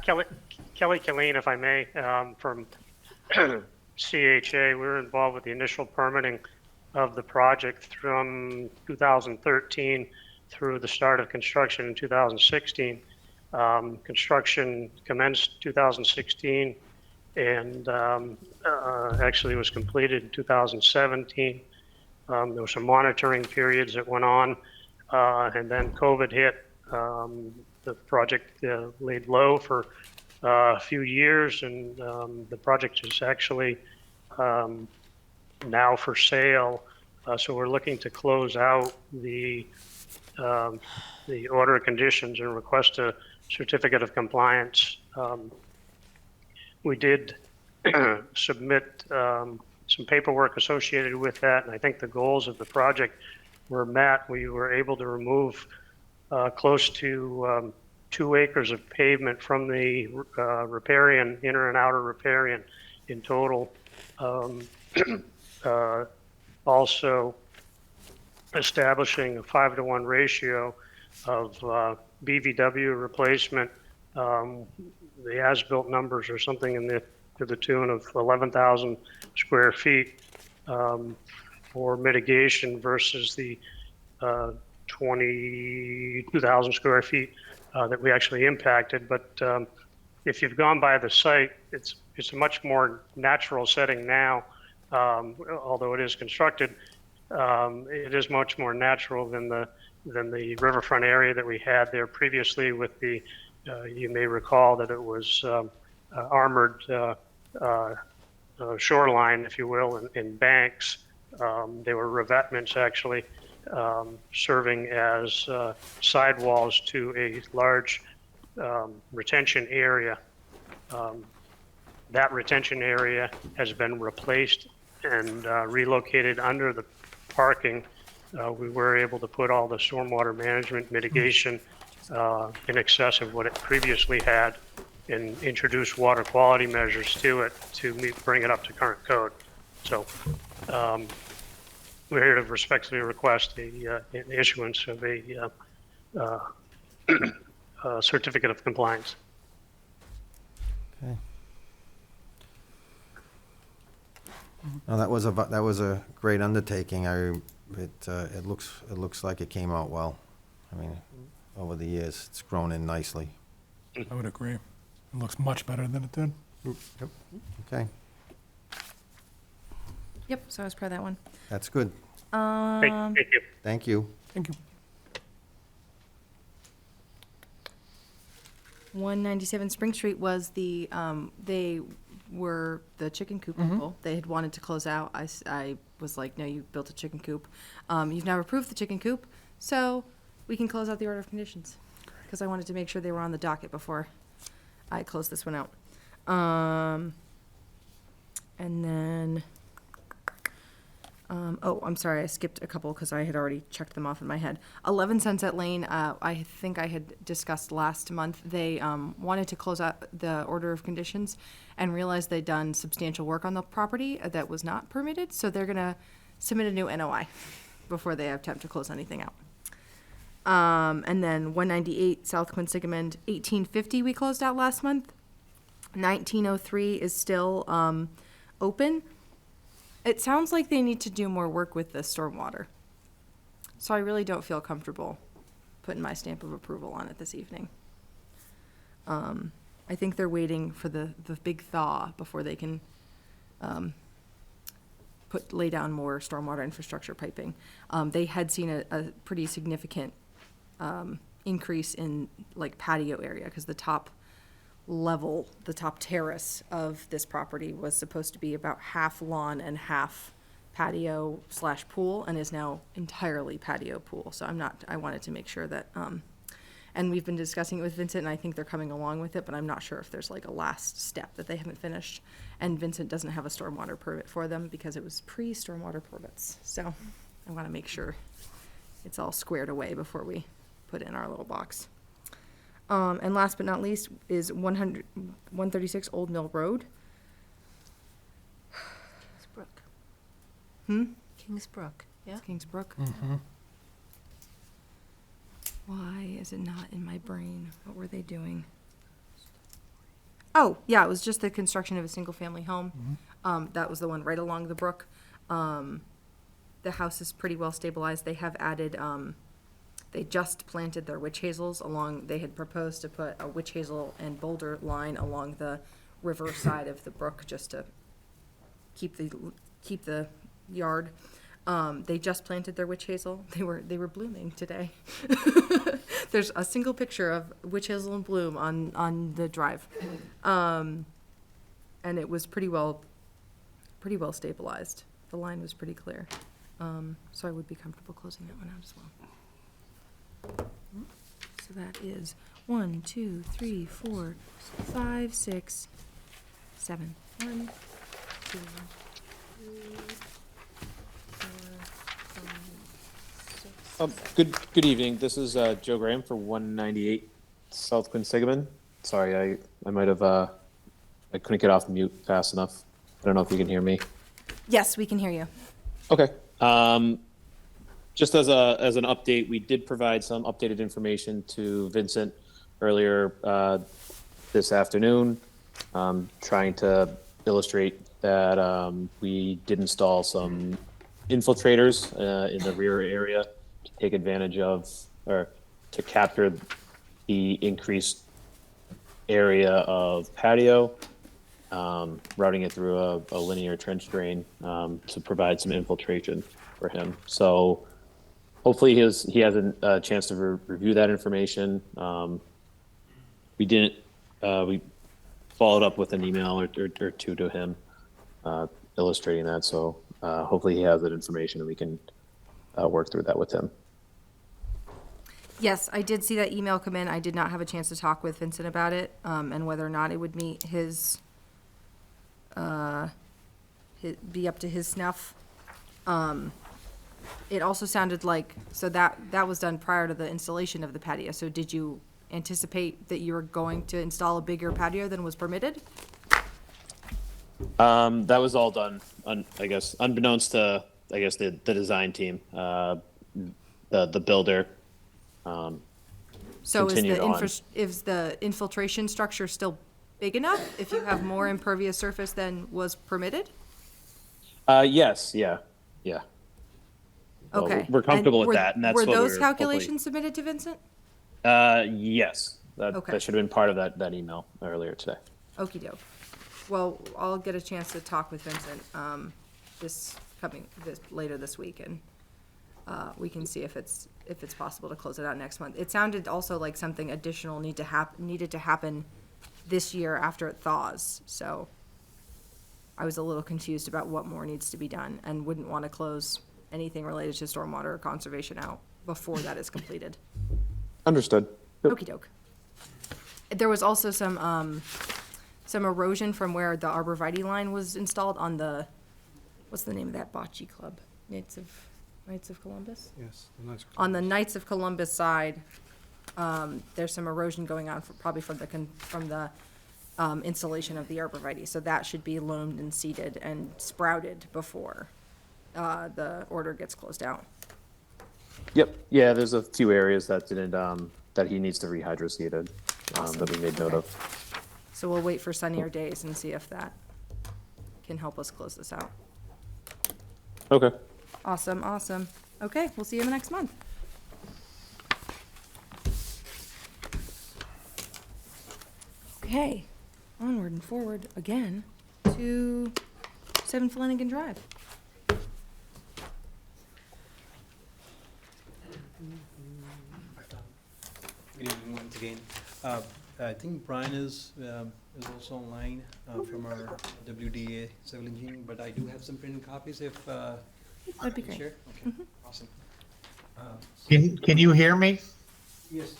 H: Kelly Killeen, if I may, from CHA. We were involved with the initial permitting of the project from 2013 through the start of construction in 2016. Construction commenced 2016 and actually was completed in 2017. There were some monitoring periods that went on, and then COVID hit. The project laid low for a few years, and the project is actually now for sale. So we're looking to close out the order of conditions and request a certificate of compliance. We did submit some paperwork associated with that, and I think the goals of the project were met. We were able to remove close to 2 acres of pavement from the riparian, inner and outer riparian in total. Also establishing a 5-to-1 ratio of BVW replacement. The as-built numbers are something to the tune of 11,000 square feet for mitigation versus the 22,000 square feet that we actually impacted. But if you've gone by the site, it's a much more natural setting now. Although it is constructed, it is much more natural than the riverfront area that we had there previously with the, you may recall that it was armored shoreline, if you will, in banks. They were revetments actually serving as sidewalls to a large retention area. That retention area has been replaced and relocated under the parking. We were able to put all the stormwater management mitigation in excess of what it previously had and introduce water quality measures to it to bring it up to current code. So we're here to respectfully request an issuance of a certificate of compliance.
A: Okay. No, that was a great undertaking. It looks like it came out well. I mean, over the years, it's grown in nicely.
J: I would agree. It looks much better than it did.
A: Yep. Okay,
C: Yep, so I was proud of that one.
A: that's good.
H: Thank you.
A: Thank you.
J: Thank you.
C: 197 Spring Street was the, they were the chicken coop people. They had wanted to close out. I was like, no, you built a chicken coop. You've now approved the chicken coop, so we can close out the order of conditions. because I wanted to make sure they were on the docket before I closed this one out. And then, oh, I'm sorry, I skipped a couple because I had already checked them off in my head. 11 Sunset Lane, I think I had discussed last month. They wanted to close out the order of conditions and realized they'd done substantial work on the property that was not permitted, so they're going to submit a new NOI before they attempt to close anything out. And then 198 South Quinsigamond, 1850 we closed out last month. 1903 is still open. It sounds like they need to do more work with the stormwater. So I really don't feel comfortable putting my stamp of approval on it this evening. I think they're waiting for the big thaw before they can lay down more stormwater infrastructure piping. They had seen a pretty significant increase in like patio area because the top level, the top terrace of this property was supposed to be about half lawn and half patio / pool and is now entirely patio pool. So I wanted to make sure that, and we've been discussing it with Vincent and I think they're coming along with it, but I'm not sure if there's like a last step that they haven't finished. And Vincent doesn't have a stormwater permit for them because it was pre-stormwater permits. So I want to make sure it's all squared away before we put it in our little box. And last but not least is 136 Old Mill Road.
B: Kingsbrook. Kingsbrook, yeah.
C: It's Kingsbrook. Why is it not in my brain? What were they doing? Oh, yeah, it was just the construction of a single-family home. That was the one right along the brook. The house is pretty well stabilized. They have added, they just planted their witch hazels along, they had proposed to put a witch hazel and boulder line along the river side of the brook just to keep the yard. They just planted their witch hazel. They were blooming today. There's a single picture of witch hazel in bloom on the drive. And it was pretty well stabilized. The line was pretty clear. So I would be comfortable closing that one out as well. So that is 1, 2, 3, 4, 5, 6, 7. 1, 2, 3, 4, 5, 6.
M: Good evening. This is Joe Graham for 198 South Quinsigamond. Sorry, I might have I couldn't get off mute fast enough. I don't know if you can hear me.
C: Yes, we can hear you.
M: Okay. Just as an update, we did provide some updated information to Vincent earlier this afternoon, trying to illustrate that we did install some infiltrators in the rear area to take advantage of, or to capture the increased area of patio, routing it through a linear trench drain to provide some infiltration for him. So hopefully he has a chance to review that information. We followed up with an email or two to him illustrating that. So hopefully he has that information and we can work through that with him.
C: Yes, I did see that email come in. I did not have a chance to talk with Vincent about it, and whether or not it would meet be up to his snuff. It also sounded like, so that was done prior to the installation of the patio. So did you anticipate that you were going to install a bigger patio than was permitted?
M: That was all done, I guess, unbeknownst to, I guess, the design team, the builder.
C: So
M: continued on.
C: is the infiltration structure still big enough if you have more impervious surface than was permitted?
M: Yes, yeah. So
C: Okay.
M: we're comfortable
C: And
M: with that, and that's
C: were
M: what
C: those
M: we're
C: calculations submitted to Vincent?
M: Yes,
C: Okay.
M: that should have been part of that email earlier today.
C: Okey doke. Well, I'll get a chance to talk with Vincent later this week, and we can see if it's possible to close it out next month. It sounded also like something additional needed to happen this year after it thaws. So I was a little confused about what more needs to be done and wouldn't want to close anything related to stormwater or conservation out before that is completed.
M: Understood.
C: Okey doke. There was also some erosion from where the arborvitae line was installed on the, what's the name of that bocce club? Knights of Columbus?
Q: Yes. the nice-
C: On the Knights of Columbus side, there's some erosion going on, probably from the installation of the arborvitae. So that should be loamed and seeded and sprouted before the order gets closed out.
M: Yep, yeah, there's a few areas that didn't, that he needs to rehydroseed it, that we made note of.
C: So we'll wait for sunnier days and see if that can help us close this out.
M: Okay.
C: Awesome, awesome. Okay, we'll see you in the next month. Okay, onward and forward again to 7 Flanagan Drive.
O: Good evening once again. I think Brian is also online from our WDA civil engineering, but I do have some printed copies if
C: That'd be great.
O: Share? Okay,
C: Mhm.
O: awesome.
U: Can you hear me?
O: Yes.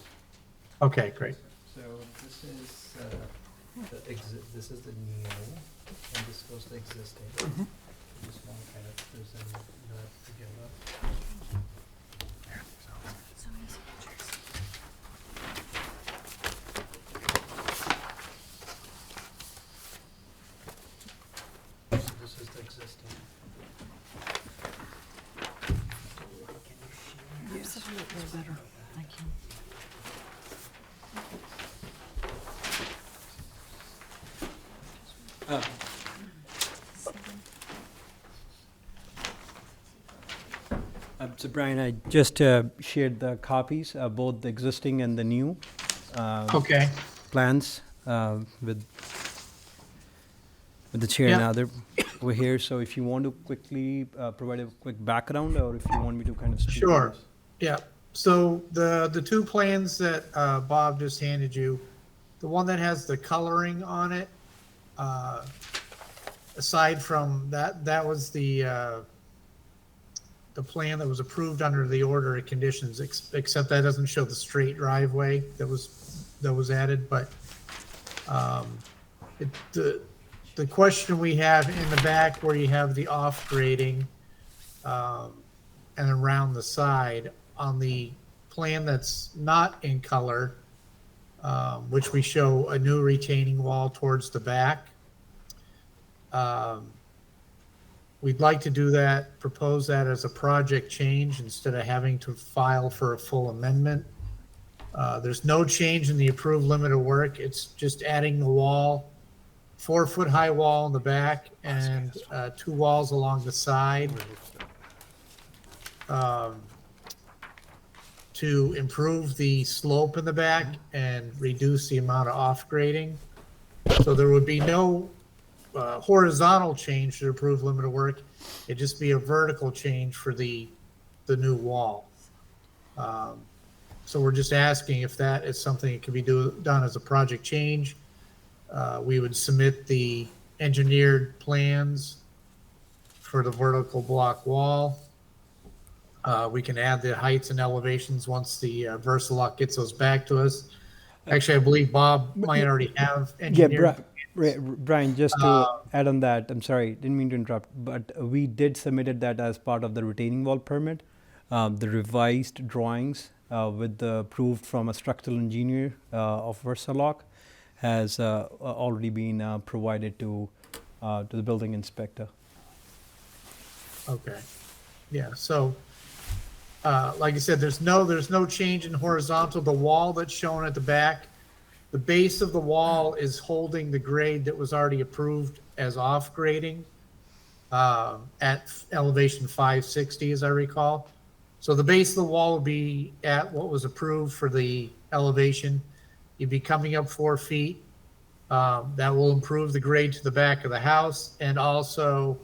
U: Okay, great.
O: So this is this is the new, and this was the existing. Just want to kind of present that together. So this is the existing.
F: Yes, that's better. Thank you.
O: So Brian, I just shared the copies, both the existing and the new.
U: Okay.
O: Plans with the chair
U: Yeah.
O: now. They're over here, so if you want to quickly provide a quick background, or if you want me to kind of speak. on
U: Sure.
O: this.
U: Yeah. So the two plans that Bob just handed you, the one that has the coloring on it, aside from that, that was the plan that was approved under the order of conditions, except that doesn't show the straight driveway that was added, but the question we have in the back where you have the off grading and around the side on the plan that's not in color, which we show a new retaining wall towards the back. We'd like to do that, propose that as a project change instead of having to file for a full amendment. There's no change in the approved limit of work. It's just adding the wall, 4-foot high wall in the back and 2 walls along the side to improve the slope in the back and reduce the amount of off grading. So there would be no horizontal change to the approved limit of work. It'd just be a vertical change for the new wall. So we're just asking if that is something that can be done as a project change. We would submit the engineered plans for the vertical block wall. We can add the heights and elevations once the Versalock gets those back to us. Actually, I believe Bob might already have engineered.
O: Brian, just to add on that, I'm sorry, didn't mean to interrupt, but we did submitted that as part of the retaining wall permit. The revised drawings with the approved from a structural engineer of Versalock has already been provided to the building inspector.
U: Okay. Yeah, so, like I said, there's no change in horizontal. The wall that's shown at the back, the base of the wall is holding the grade that was already approved as off grading at elevation 560, as I recall. So the base of the wall will be at what was approved for the elevation. You'd be coming up 4 feet. That will improve the grade to the back of the house, and also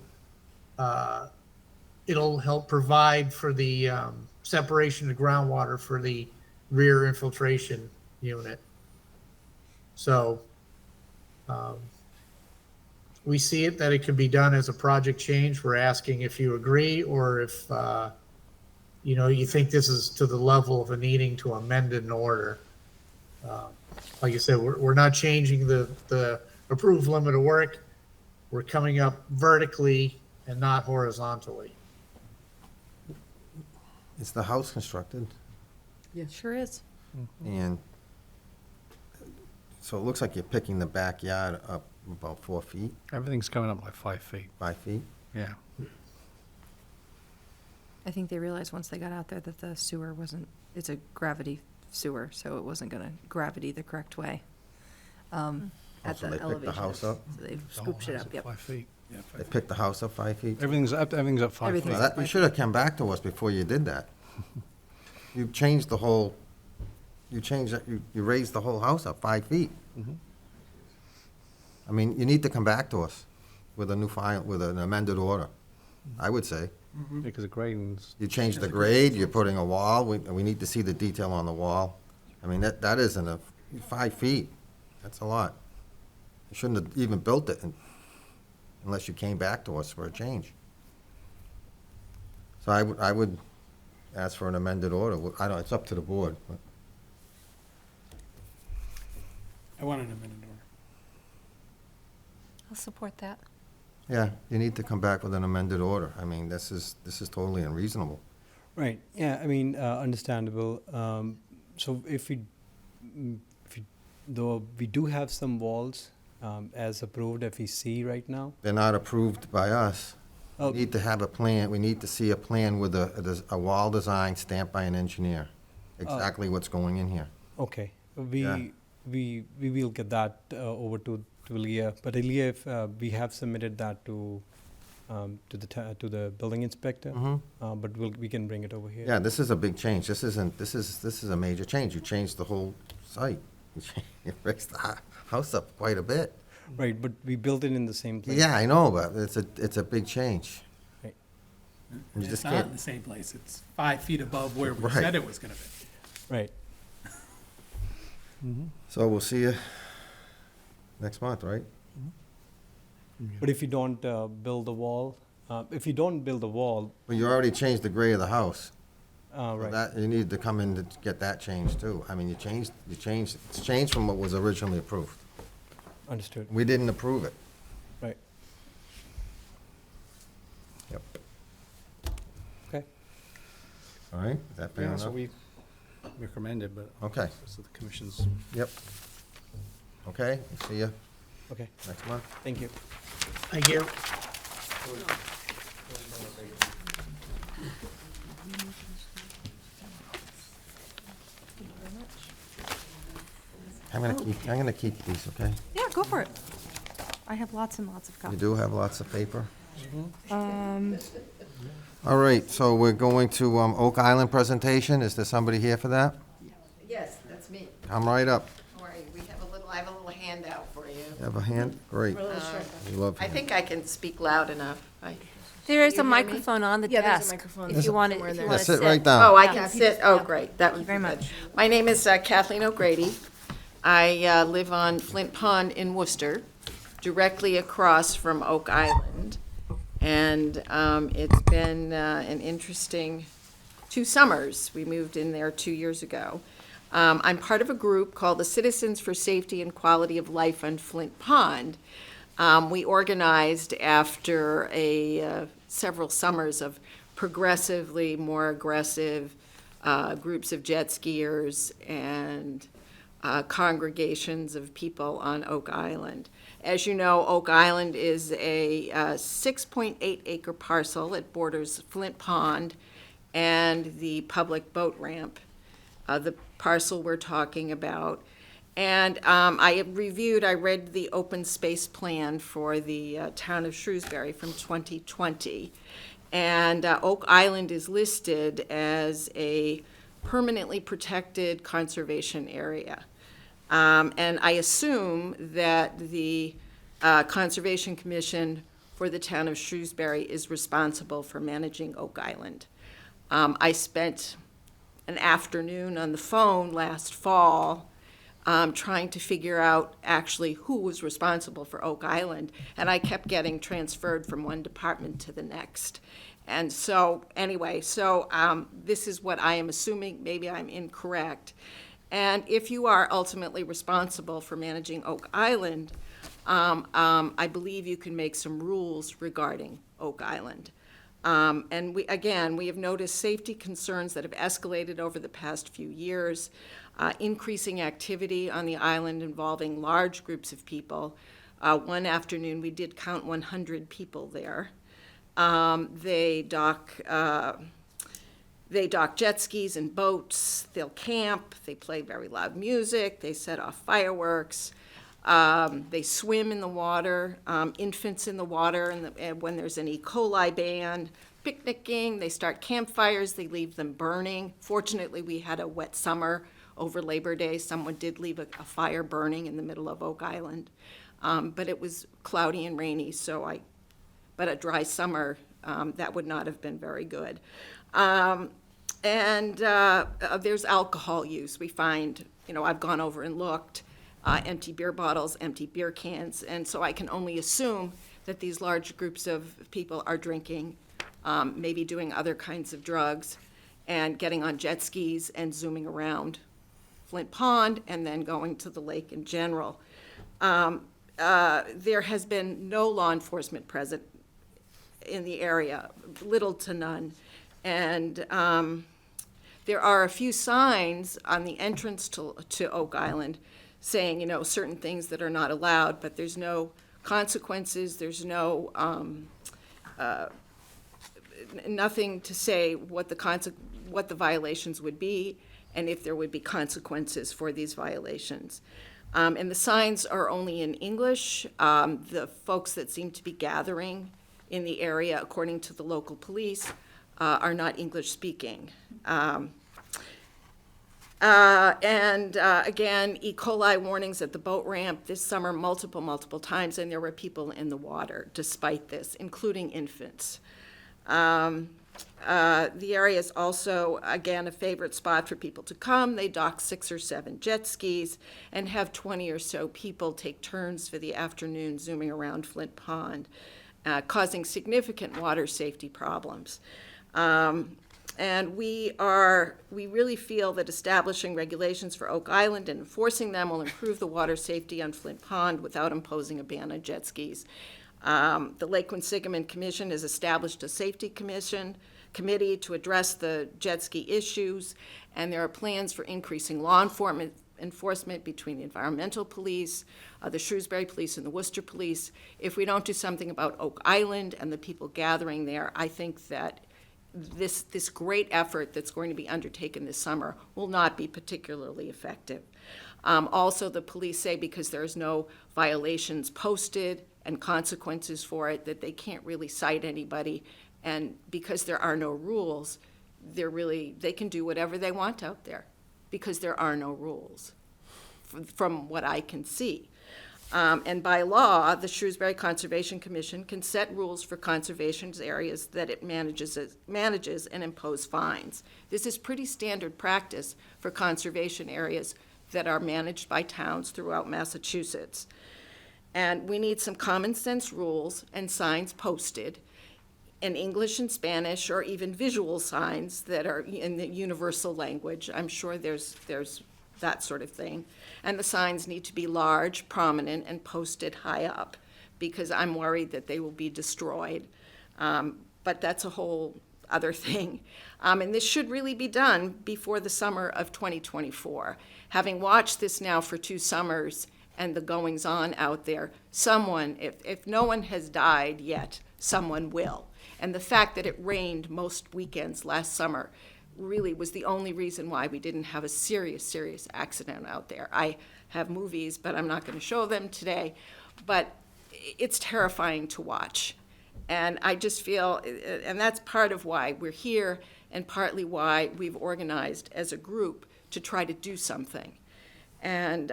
U: it'll help provide for the separation of groundwater for the rear infiltration unit. So we see it that it could be done as a project change. We're asking if you agree, or if you think this is to the level of a needing to amend an order.
P: Like you said, we're not changing the approved limit of work. We're coming up vertically and not horizontally.
A: Is the house constructed?
C: Yeah, sure is.
A: And so it looks like you're picking the backyard up about 4 feet,
Q: Everything's coming up like 5 feet.
A: 5 feet?
Q: Yeah.
C: I think they realized once they got out there that the sewer wasn't, it's a gravity sewer, so it wasn't gonna gravity the correct way. At
A: so
C: the
A: they picked the
C: elevation.
A: house up?
C: So they
Q: The whole
C: scooped it
Q: house
C: up,
Q: at
C: yep.
Q: 5 feet. Yeah,
A: They picked the house up 5 feet?
Q: Everything's up 5
C: Everything's
Q: feet.
A: Well, you should have come back to us before you did that. You changed the whole, you changed, you raised the whole house up 5 feet. I mean, you need to come back to us with a new file, with an amended order, I would say.
Q: Because the grading's.
A: You changed the grade, you're putting a wall, we need to see the detail on the wall. I mean, that isn't 5 feet, that's a lot. You shouldn't have even built it unless you came back to us for a change. So I would ask for an amended order. I don't, it's up to the board. But
J: I want an amended order.
B: I'll support that.
A: yeah, you need to come back with an amended order. I mean, this is totally unreasonable.
O: Right, yeah, I mean, understandable. So though we do have some walls as approved FEC right now.
A: They're not approved by us. We
O: Oh.
A: need to have a plan, we need to see a plan with a wall design stamped by an engineer. Exactly what's going in here.
O: Okay,
A: Yeah.
O: we will get that over to Leah, but Leah, if we have submitted that to the building inspector, but we can bring it over here.
A: Yeah, this is a big change. This is a major change. You changed the whole site. You raised the house up quite a bit.
O: Right, but we built it in the same place.
A: Yeah, I know, but it's a big change.
O: Right.
A: You
J: It's
A: just
J: not
A: can't.
J: in the same place. It's 5 feet above where we
A: Right.
J: said it was gonna be.
O: Right.
A: So we'll see you next month, right?
O: But if you don't build the wall, if you don't build the wall,
A: Well, you already changed the grade of the house. So
O: right,
A: that, you need to come in to get that changed too. I mean, it's changed from what was originally approved.
O: understood.
A: We didn't approve it.
O: Right.
A: Yep.
O: Okay.
A: All right, is that fair
Q: Yeah, so
A: enough?
Q: we recommend it, but.
A: Okay.
Q: This is the commission's.
A: Yep. Okay, we'll see you
O: Okay,
A: next month.
O: thank you.
P: Thank you.
A: I'm gonna keep these, okay?
C: Yeah, go for it. I have lots and lots of
A: You
C: copies.
A: do have lots of paper?
C: Um,
A: All right, so we're going to Oak Island presentation. Is there somebody here for that?
R: Yes, that's me.
A: Come right up.
R: All right, I have a little handout for you.
A: You have a hand? Great. We love
R: I
A: hands.
R: think I can speak loud enough.
B: There is
R: Can
B: a
R: you hear me?
B: microphone on the
C: Yeah, there's a
B: desk.
C: microphone
B: If
C: there.
B: you want to,
C: Somewhere
B: if you
C: there.
B: want
A: Yeah,
B: to
A: sit right
B: sit.
A: down.
R: Oh, I
C: Yeah,
R: can
C: if you
R: sit,
C: just-
R: oh,
C: yeah.
R: great, that would be
C: very
R: good.
C: much.
R: My name is Kathleen O'Grady. I live on Flint Pond in Worcester, directly across from Oak Island. And it's been an interesting 2 summers. We moved in there 2 years ago. I'm part of a group called the Citizens for Safety and Quality of Life on Flint Pond. We organized after several summers of progressively more aggressive groups of jet skiers and congregations of people on Oak Island. As you know, Oak Island is a 6.8 acre parcel. It borders Flint Pond and the public boat ramp, the parcel we're talking about. And I read the open space plan for the town of Shrewsbury from 2020. And Oak Island is listed as a permanently protected conservation area. And I assume that the Conservation Commission for the town of Shrewsbury is responsible for managing Oak Island. I spent an afternoon on the phone last fall trying to figure out actually who was responsible for Oak Island, and I kept getting transferred from one department to the next. And so, anyway, this is what I am assuming, maybe I'm incorrect. And if you are ultimately responsible for managing Oak Island, I believe you can make some rules regarding Oak Island. And we have noticed safety concerns that have escalated over the past few years, increasing activity on the island involving large groups of people. One afternoon, we did count 100 people there. They dock jet skis and boats, they'll camp, they play very loud music, they set off fireworks, they swim in the water, infants in the water, and when there's an E. coli ban, picnicking, they start campfires, they leave them burning. Fortunately, we had a wet summer over Labor Day. Someone did leave a fire burning in the middle of Oak Island. But it was cloudy and rainy, but a dry summer, that would not have been very good. There's alcohol use. We find, I've gone over and looked, empty beer bottles, empty beer cans, and so I can only assume that these large groups of people are drinking, maybe doing other kinds of drugs, and getting on jet skis and zooming around Flint Pond and then going to the lake in general. There has been no law enforcement present in the area, little to none. And there are a few signs on the entrance to Oak Island saying, certain things that are not allowed, but there's no consequences, there's no, nothing to say what the violations would be and if there would be consequences for these violations. And the signs are only in English. The folks that seem to be gathering in the area, according to the local police, are not English speaking. Again, E. coli warnings at the boat ramp this summer multiple times, and there were people in the water despite this, including infants. The area is also, again, a favorite spot for people to come. They dock 6 or 7 jet skis and have 20 or so people take turns for the afternoon zooming around Flint Pond, causing significant water safety problems. And we really feel that establishing regulations for Oak Island and enforcing them will improve the water safety on Flint Pond without imposing a ban on jet skis. The Lake Quinsigamond Commission has established a safety committee to address the jet ski issues, and there are plans for increasing law enforcement between the environmental police, the Shrewsbury police, and the Worcester police. If we don't do something about Oak Island and the people gathering there, I think that this great effort that's going to be undertaken this summer will not be particularly effective. Also, the police say because there's no violations posted and consequences for it, that they can't really cite anybody. And because there are no rules, they can do whatever they want out there because there are no rules from what I can see. And by law, the Shrewsbury Conservation Commission can set rules for conservation areas that it manages and impose fines. This is pretty standard practice for conservation areas that are managed by towns throughout Massachusetts. And we need some common sense rules and signs posted in English and Spanish, or even visual signs that are in the universal language. I'm sure there's that sort of thing. And the signs need to be large, prominent, and posted high up, because I'm worried that they will be destroyed. But that's a whole other thing. And this should really be done before the summer of 2024. Having watched this now for 2 summers and the goings-on out there, someone, if no one has died yet, someone will. And the fact that it rained most weekends last summer really was the only reason why we didn't have a serious accident out there. I have movies, but I'm not going to show them today. But it's terrifying to watch. And I just feel, and that's part of why we're here and partly why we've organized as a group to try to do something. And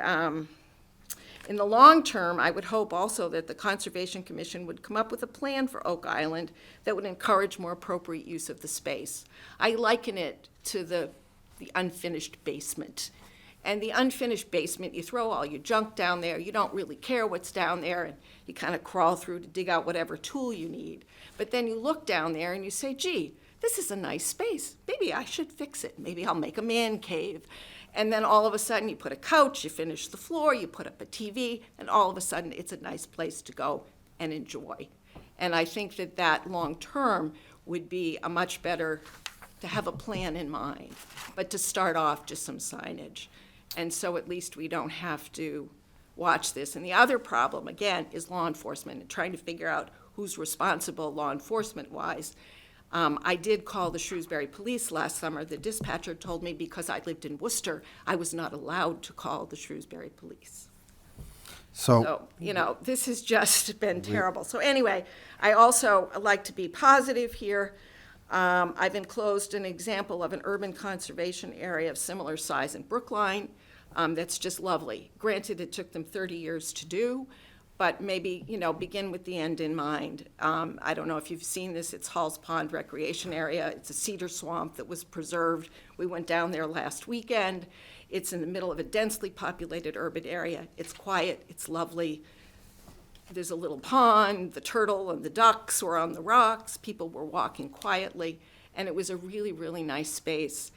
R: in the long term, I would hope also that the Conservation Commission would come up with a plan for Oak Island that would encourage more appropriate use of the space. I liken it to the unfinished basement. And the unfinished basement, you throw all your junk down there, you don't really care what's down there, and you kind of crawl through to dig out whatever tool you need. But then you look down there and you say, gee, this is a nice space. Maybe I should fix it. Maybe I'll make a man cave. And then all of a sudden, you put a couch, you finish the floor, you put up a TV, and all of a sudden, it's a nice place to go and enjoy. And I think that that long-term would be a much better, to have a plan in mind, but to start off just some signage. And so at least we don't have to watch this. And the other problem, again, is law enforcement and trying to figure out who's responsible law enforcement-wise. I did call the Shrewsbury Police last summer. The dispatcher told me because I lived in Worcester, I was not allowed to call the Shrewsbury Police. So, you know, this has just been terrible. So anyway, I also like to be positive here. I've enclosed an example of an urban conservation area of similar size in Brookline. That's just lovely. Granted, it took them 30 years to do, but maybe, you know, begin with the end in mind. I don't know if you've seen this, it's Hall's Pond Recreation Area. It's a cedar swamp that was preserved. We went down there last weekend. It's in the middle of a densely populated urban area. It's quiet, it's lovely. There's a little pond, the turtle and the ducks were on the rocks, people were walking quietly, and it was a really, really nice space.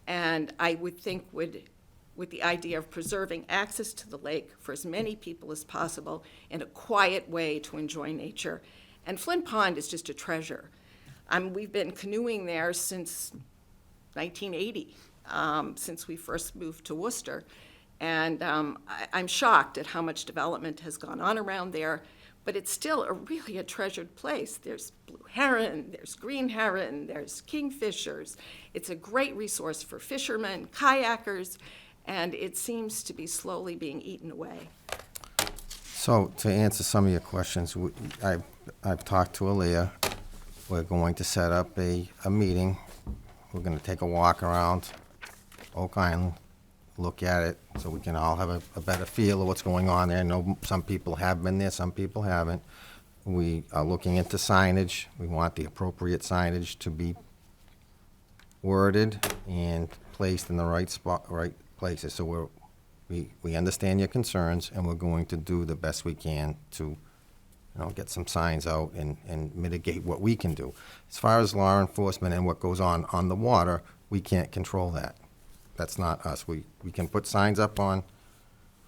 R: And I would think with the idea of preserving access to the lake for as many people as possible in a quiet way to enjoy nature. And Flint Pond is just a treasure. We've been canoeing there since 1980, since we first moved to Worcester. And I'm shocked at how much development has gone on around there, but it's still really a treasured place. There's blue heron, there's green heron, there's kingfishers. It's a great resource for fishermen, kayakers, and it seems to be slowly being eaten away.
A: So to answer some of your questions, I've talked to Aaliyah. We're going to set up a meeting. We're going to take a walk around Oak Island, look at it, so we can all have a better feel of what's going on there. I know some people have been there, some people haven't. We are looking into signage. We want the appropriate signage to be worded and placed in the right spot, right places. So we understand your concerns, and we're going to do the best we can to, get some signs out and mitigate what we can do. As far as law enforcement and what goes on the water, we can't control that. That's not us. We can put signs up on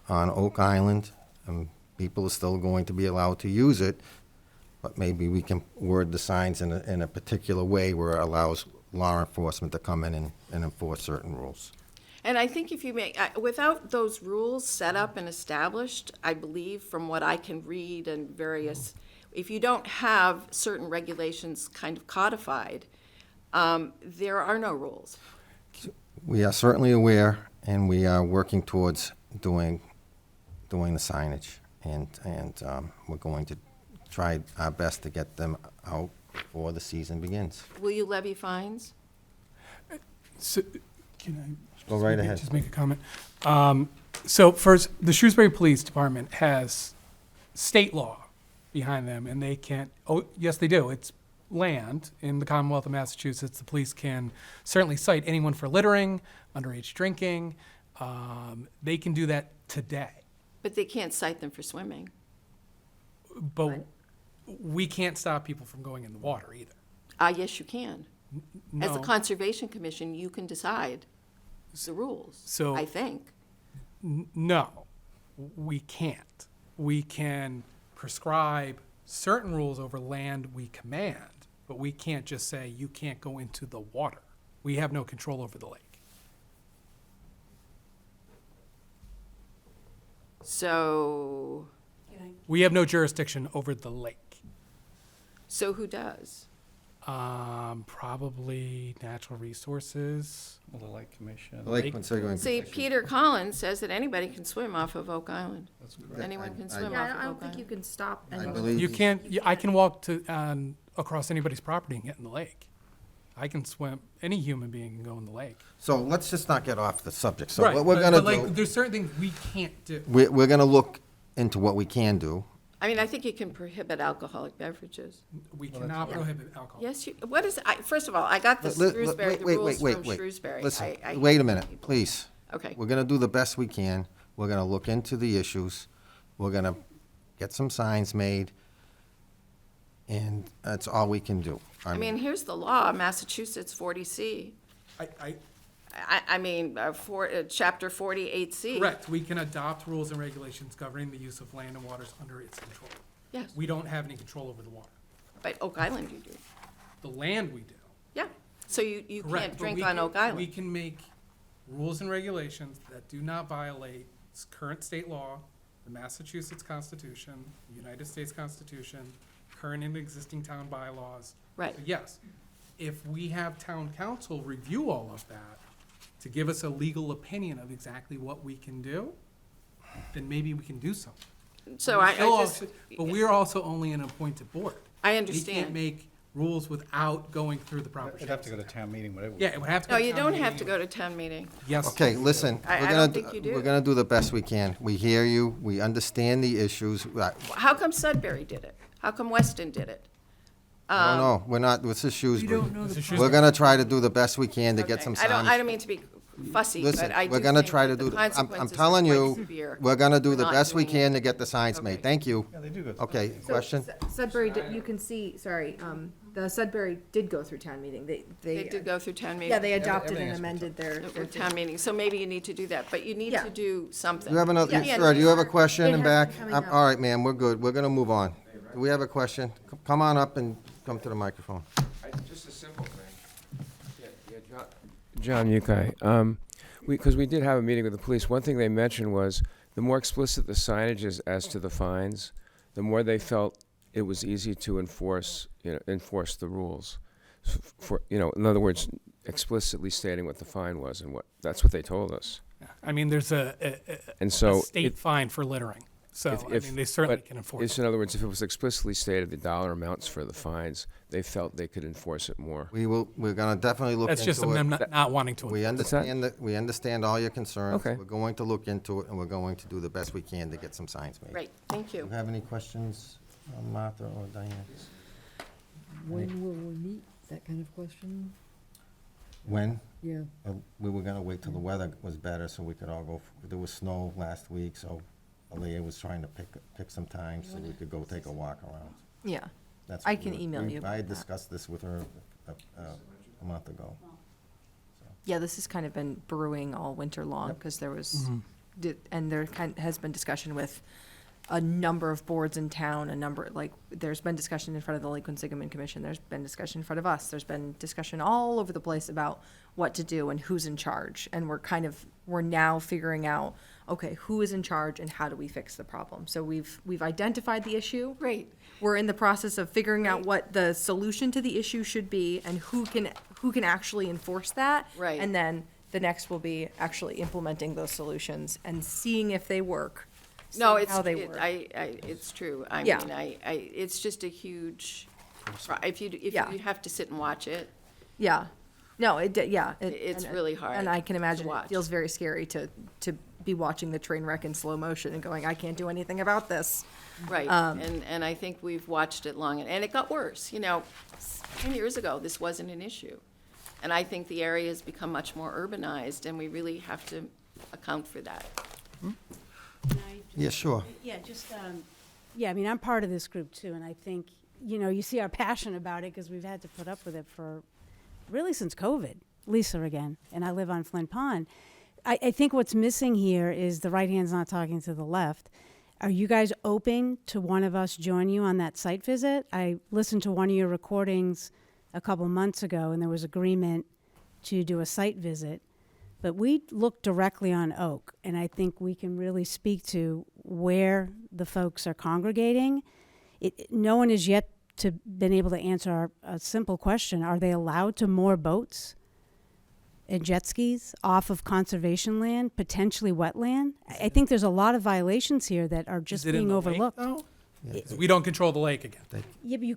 A: Oak Island, and people are still going to be allowed to use it, but maybe we can word the signs in a particular way where it allows law enforcement to come in and enforce certain rules.
R: And I think if you make, without those rules set up and established, I believe from what I can read and various, if you don't have certain regulations kind of codified, there are no rules.
A: We are certainly aware, and we are working towards doing the signage, and we're going to try our best to get them out before the season begins.
R: Will you levy fines?
J: So, can I
A: Go right ahead.
J: just make a comment? So first, the Shrewsbury Police Department has state law behind them, and they can't, oh, yes, they do. It's land in the Commonwealth of Massachusetts. The police can certainly cite anyone for littering, underage drinking. They can do that today.
R: But they can't cite them for swimming.
J: But we can't stop people from going in the water either.
R: Yes, you can.
J: No.
R: As a Conservation Commission, you can decide the rules,
J: So-
R: I think.
J: No, we can't. We can prescribe certain rules over land we command, but we can't just say you can't go into the water. We have no control over the lake.
R: So,
J: We have no jurisdiction over the lake.
R: so who does?
J: Probably natural resources.
Q: Well, the Lake Commission.
A: The Lake Conservation
R: See,
A: Commission.
R: Peter Collins says that anybody can swim off of Oak Island.
Q: That's correct.
R: Anyone can
A: I-
R: swim
C: Yeah,
R: off
C: I
R: of
C: don't
R: Oak
C: think you
R: Island.
C: can stop
A: I
C: anyone.
A: believe
J: You can't, I can walk across anybody's property and get in the lake. I can swim, any human being can go in the lake.
A: So let's just not get off the subject. So what we're gonna do,
J: There's certain things we can't do.
A: we're gonna look into what we can do.
R: I mean, I think you can prohibit alcoholic beverages.
J: We cannot prohibit alcohol.
R: Yes, you, what is, first of all, I got the Shrewsbury, the rules from Shrewsbury.
A: Listen,
R: I-
A: wait a minute, please.
R: Okay.
A: We're gonna do the best we can. We're gonna look into the issues. We're gonna get some signs made. and that's all we can do.
R: I mean, here's the law, Massachusetts 40C. I mean, Chapter 48C.
J: Correct, we can adopt rules and regulations governing the use of land and waters under its control.
R: Yes.
J: We don't have any control over the water.
R: But Oak Island you do.
J: The land we do.
R: Yeah, so you
J: Correct,
R: can't
J: but
R: drink
J: we
R: on
J: can-
R: Oak Island.
J: We can make rules and regulations that do not violate current state law, the Massachusetts Constitution, the United States Constitution, current and existing town bylaws.
R: Right.
J: So yes, if we have town council review all of that to give us a legal opinion of exactly what we can do, then maybe we can do something.
R: So
J: We
R: I
J: still
R: just-
J: also- But we're also only an appointed board.
R: I
J: We
R: understand.
J: can't make rules without going through the proper
Q: It'd have to
J: channels.
Q: go to town meeting, whatever.
J: Yeah, it would have to go
R: No,
J: to
R: you
J: town
R: don't have
J: meeting.
R: to go to town meeting.
J: Yes.
A: Okay, listen,
R: I
A: we're
R: don't
A: gonna,
R: think you do.
A: we're gonna do the best we can. We hear you, we understand the issues.
R: How come Sudbury did it? How come Weston did it?
A: I don't know, we're not, this is Shrewsbury.
F: don't know the
J: This is
A: We're
J: Shrewsbury.
A: gonna try to do the best we can to get
R: Okay.
A: some
R: I
A: signs.
R: don't mean to be fussy,
A: Listen,
R: but I do
A: we're gonna
R: think
A: try
R: that
A: to do,
R: the
A: I'm
R: consequences are
A: telling
R: quite
A: you,
R: severe
A: we're gonna do
R: for
A: the
R: not
A: best we
R: doing
A: can
R: it.
A: to get the signs made. Thank you.
Q: Yeah, they do go.
A: Okay, question?
C: Sudbury, you can see, sorry, the Sudbury did go through town meeting.
R: They did go through town meeting.
C: Yeah, they adopted
Q: everything
C: and
Q: has to be
C: amended
R: Their town meeting, so maybe you need to do that, but you need
C: Yeah.
R: to do something.
A: You have another,
C: Yeah.
A: sir, do you have a question
C: It
A: in
C: has
A: back?
C: been coming up.
A: All right, ma'am, we're good. We're gonna move on. Do we have a question? Come on up and come to the microphone.
L: Just a simple thing. John Mukai, because we did have a meeting with the police, one thing they mentioned was the more explicit the signage is as to the fines, the more they felt it was easy to enforce the rules. For, in other words, explicitly stating what the fine was and that's what they told us.
J: I mean, there's a
L: And so
J: state
L: it-
J: fine for littering. So, I mean, they certainly
L: but
J: can enforce
L: it's,
J: it.
L: in other words, if it was explicitly stated the dollar amounts for the fines, they felt they could enforce it more.
A: We're gonna definitely look into it.
J: That's just them not wanting to.
A: We
J: enforce
A: understand we understand all your concerns.
L: Okay.
A: We're going to look into it, and we're going to do the best we can to get some signs made.
R: Great, thank
A: Do
R: you.
A: you have any questions, Martha or Diane?
F: When will we meet? That kind of question?
A: When?
F: Yeah.
A: We were gonna wait till the weather was better, so we could all go, there was snow last week, so Aaliyah was trying to pick some time so we could go take a walk around.
C: Yeah.
A: That's
C: I
A: what we
C: can
A: were-
C: email
A: we-
C: you
A: I
C: about
A: had
C: that.
A: discussed this with her a month ago.
C: Yeah, this has kind of been brewing all winter long, because there was, and there has been discussion with a number of boards in town, there's been discussion in front of the Lake Quinsigamon Commission, there's been discussion in front of us, there's been discussion all over the place about what to do and who's in charge, and we're now figuring out, okay, who is in charge and how do we fix the problem? So we've identified the issue.
R: Great.
C: We're in the process of figuring out what the solution to the issue should be and who can actually enforce that.
R: Right.
C: And then the next will be actually implementing those solutions and seeing if they work.
R: No,
C: seeing
R: it's,
C: how they work.
R: it's true. I
C: Yeah.
R: mean, it's just a huge, if you
C: Yeah.
R: have to sit and watch it,
C: Yeah. No, yeah.
R: It's really hard
C: And I can
R: to
C: imagine it
R: watch.
C: feels very scary to be watching the train wreck in slow motion and going, I can't do anything about this.
R: right, and I think we've watched it long, and it got worse, 10 years ago, this wasn't an issue. And I think the area has become much more urbanized, and we really have to account for that.
A: Yeah, sure.
V: Yeah, I mean, I'm part of this group too, and I think, you see our passion about it because we've had to put up with it for really since COVID. Lisa again, and I live on Flint Pond. I think what's missing here is the right hand's not talking to the left. Are you guys open to one of us join you on that site visit? I listened to one of your recordings a couple months ago, and there was agreement to do a site visit. But we look directly on Oak, and I think we can really speak to where the folks are congregating. No one has yet been able to answer a simple question. Are they allowed to moor boats and jet skis off of conservation land, potentially wetland? I think there's a lot of violations here that are just
J: Is it in
V: being
J: the lake,
V: overlooked.
J: though? We don't control the lake again.
V: Yeah,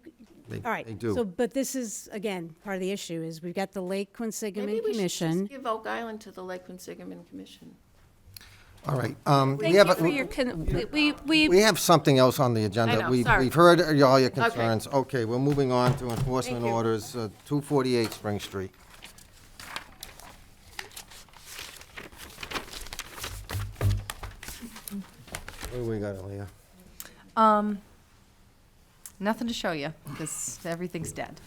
V: but all right.
A: they do.
V: So, but this is, again, part of the issue is we've got the Lake Quinsigamon
R: Maybe we should
V: Commission.
R: just give Oak Island to the Lake Quinsigamon Commission.
A: All right.
B: Thank you for your,
A: We have something else on the
R: I
A: agenda.
R: know,
A: We've
R: sorry.
A: we've heard all your
R: Okay.
A: concerns. Okay, we're moving on to enforcement
R: Thank you.
A: orders, 248 Spring Street. What do we got, Aaliyah?
C: Nothing to show you, because everything's dead.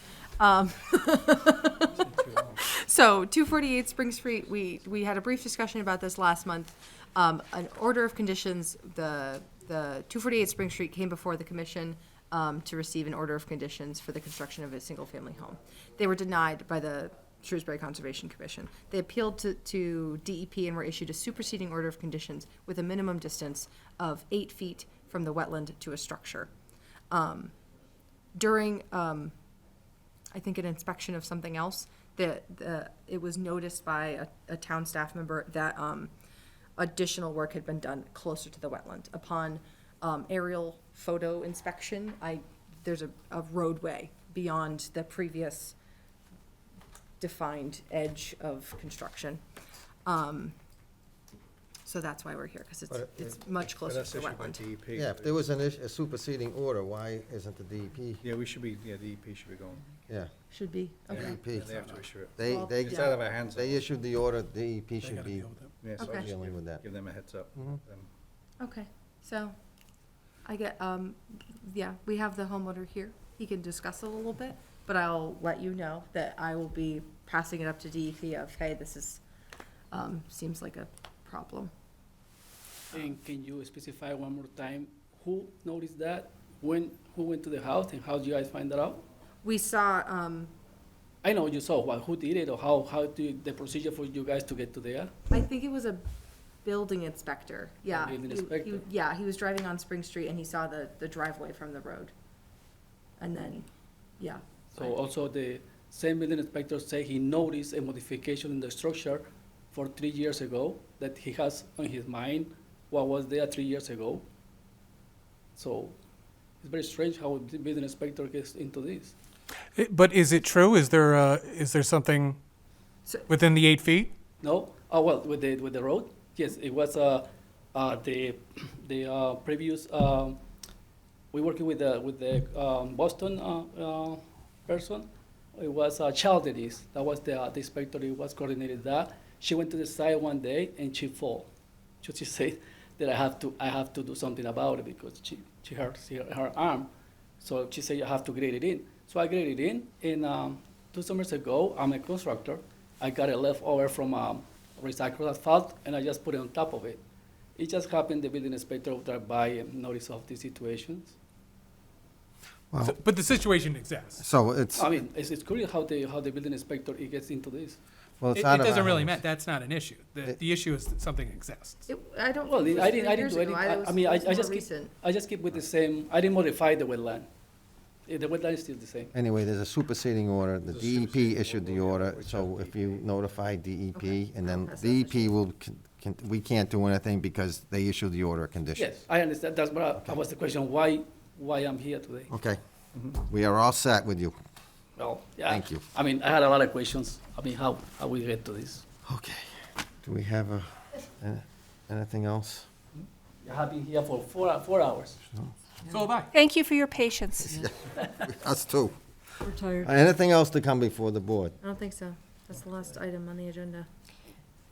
C: So 248 Spring Street, we had a brief discussion about this last month. An order of conditions, the 248 Spring Street came before the commission to receive an order of conditions for the construction of a single-family home. They were denied by the Shrewsbury Conservation Commission. They appealed to DEP and were issued a superseding order of conditions with a minimum distance of 8 feet from the wetland to a structure. During, I think, an inspection of something else, it was noticed by a town staff member that additional work had been done closer to the wetland. Upon aerial photo inspection, there's a roadway beyond the previous defined edge of construction. So that's why we're here, because it's much closer to the wetland.
A: Yeah, if there was a superseding order, why isn't the DEP?
Q: Yeah, we should be, DEP should be going.
A: Yeah.
C: Should be, okay.
A: DEP.
Q: They have to issue it.
A: They,
C: Well,
A: they,
C: It's out
Q: of our hands.
A: they issued the order, DEP should be
Q: Yeah, so
C: Okay.
Q: just
A: dealing with that.
Q: give them a heads up.
A: Mhm.
C: Okay, so I get, yeah, we have the homeowner here. He can discuss it a little bit, but I'll let you know that I will be passing it up to DEP of, hey, this is, seems like a problem.
D: And can you specify one more time who noticed that? Who went to the house and how did you guys find that out?
C: We saw,
D: I know you saw, who did it or how the procedure for you guys to get to there?
C: I think it was a building inspector, yeah.
D: building
C: He-
D: inspector.
C: Yeah, he was driving on Spring Street and he saw the driveway from the road. And then, yeah.
D: So also the same building inspector said he noticed a modification in the structure for 3 years ago that he has on his mind what was there 3 years ago. So it's very strange how the building inspector gets into this.
J: But is it true? Is there something
C: So-
J: within the 8 feet?
D: No, oh well, with the road, yes, it was the previous we working with the Boston person. It was Child Denise. That was the inspector. Who was coordinated that. She went to the site one day and she fall. So she said that I have to do something about it because she hurt her arm. So she said I have to grade it in. So I graded it in, and 2 summers ago, I'm a constructor. I got it left over from recycled asphalt, and I just put it on top of it. It just happened the building inspector drive by and noticed of these situations.
A: Well,
J: But the situation exists.
A: so it's,
D: I mean, it's curious how the building inspector he gets into this.
A: well, it's
J: It
A: out of our
J: doesn't really
A: hands.
J: matter, that's not an issue. The issue is that something exists.
C: I don't
D: Well,
C: think it
D: I
C: was
D: didn't
C: 3
D: do
C: years ago.
D: anything.
C: It
D: I mean,
C: was
D: I
C: more
D: just
C: recent.
D: I just keep with the same. I didn't modify the wetland. The wetland is still the same.
A: Anyway, there's a superseding order. The DEP issued the order, so if you notify DEP, and then
C: Pass that on.
A: DEP will, we can't do anything because they issued the order of conditions.
D: Yes, I understand. That's what I was the question. Why I'm here today?
A: Okay. We are all set with you.
D: Well, yeah.
A: Thank you.
D: I mean, I had a lot of questions. I mean, how we get to this?
A: Okay. Do we have anything else?
D: I have been here for 4 hours.
J: So have I.
B: Thank you for your patience.
A: Us too.
F: We're tired.
A: Anything else to come before the board?
C: I don't think so. That's the last item on the agenda.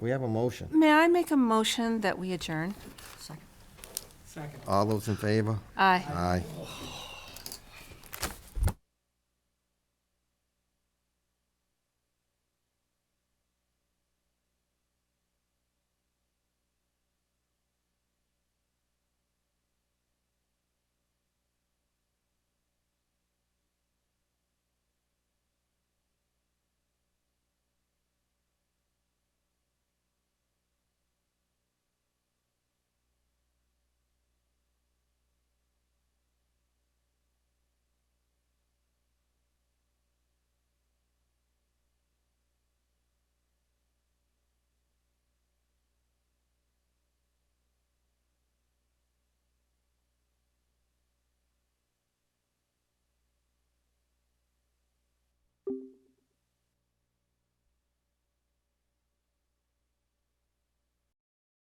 A: We have a motion.
B: May I make a motion that we adjourn?
J: Second.
A: All those in favor?
B: Aye.
A: Aye.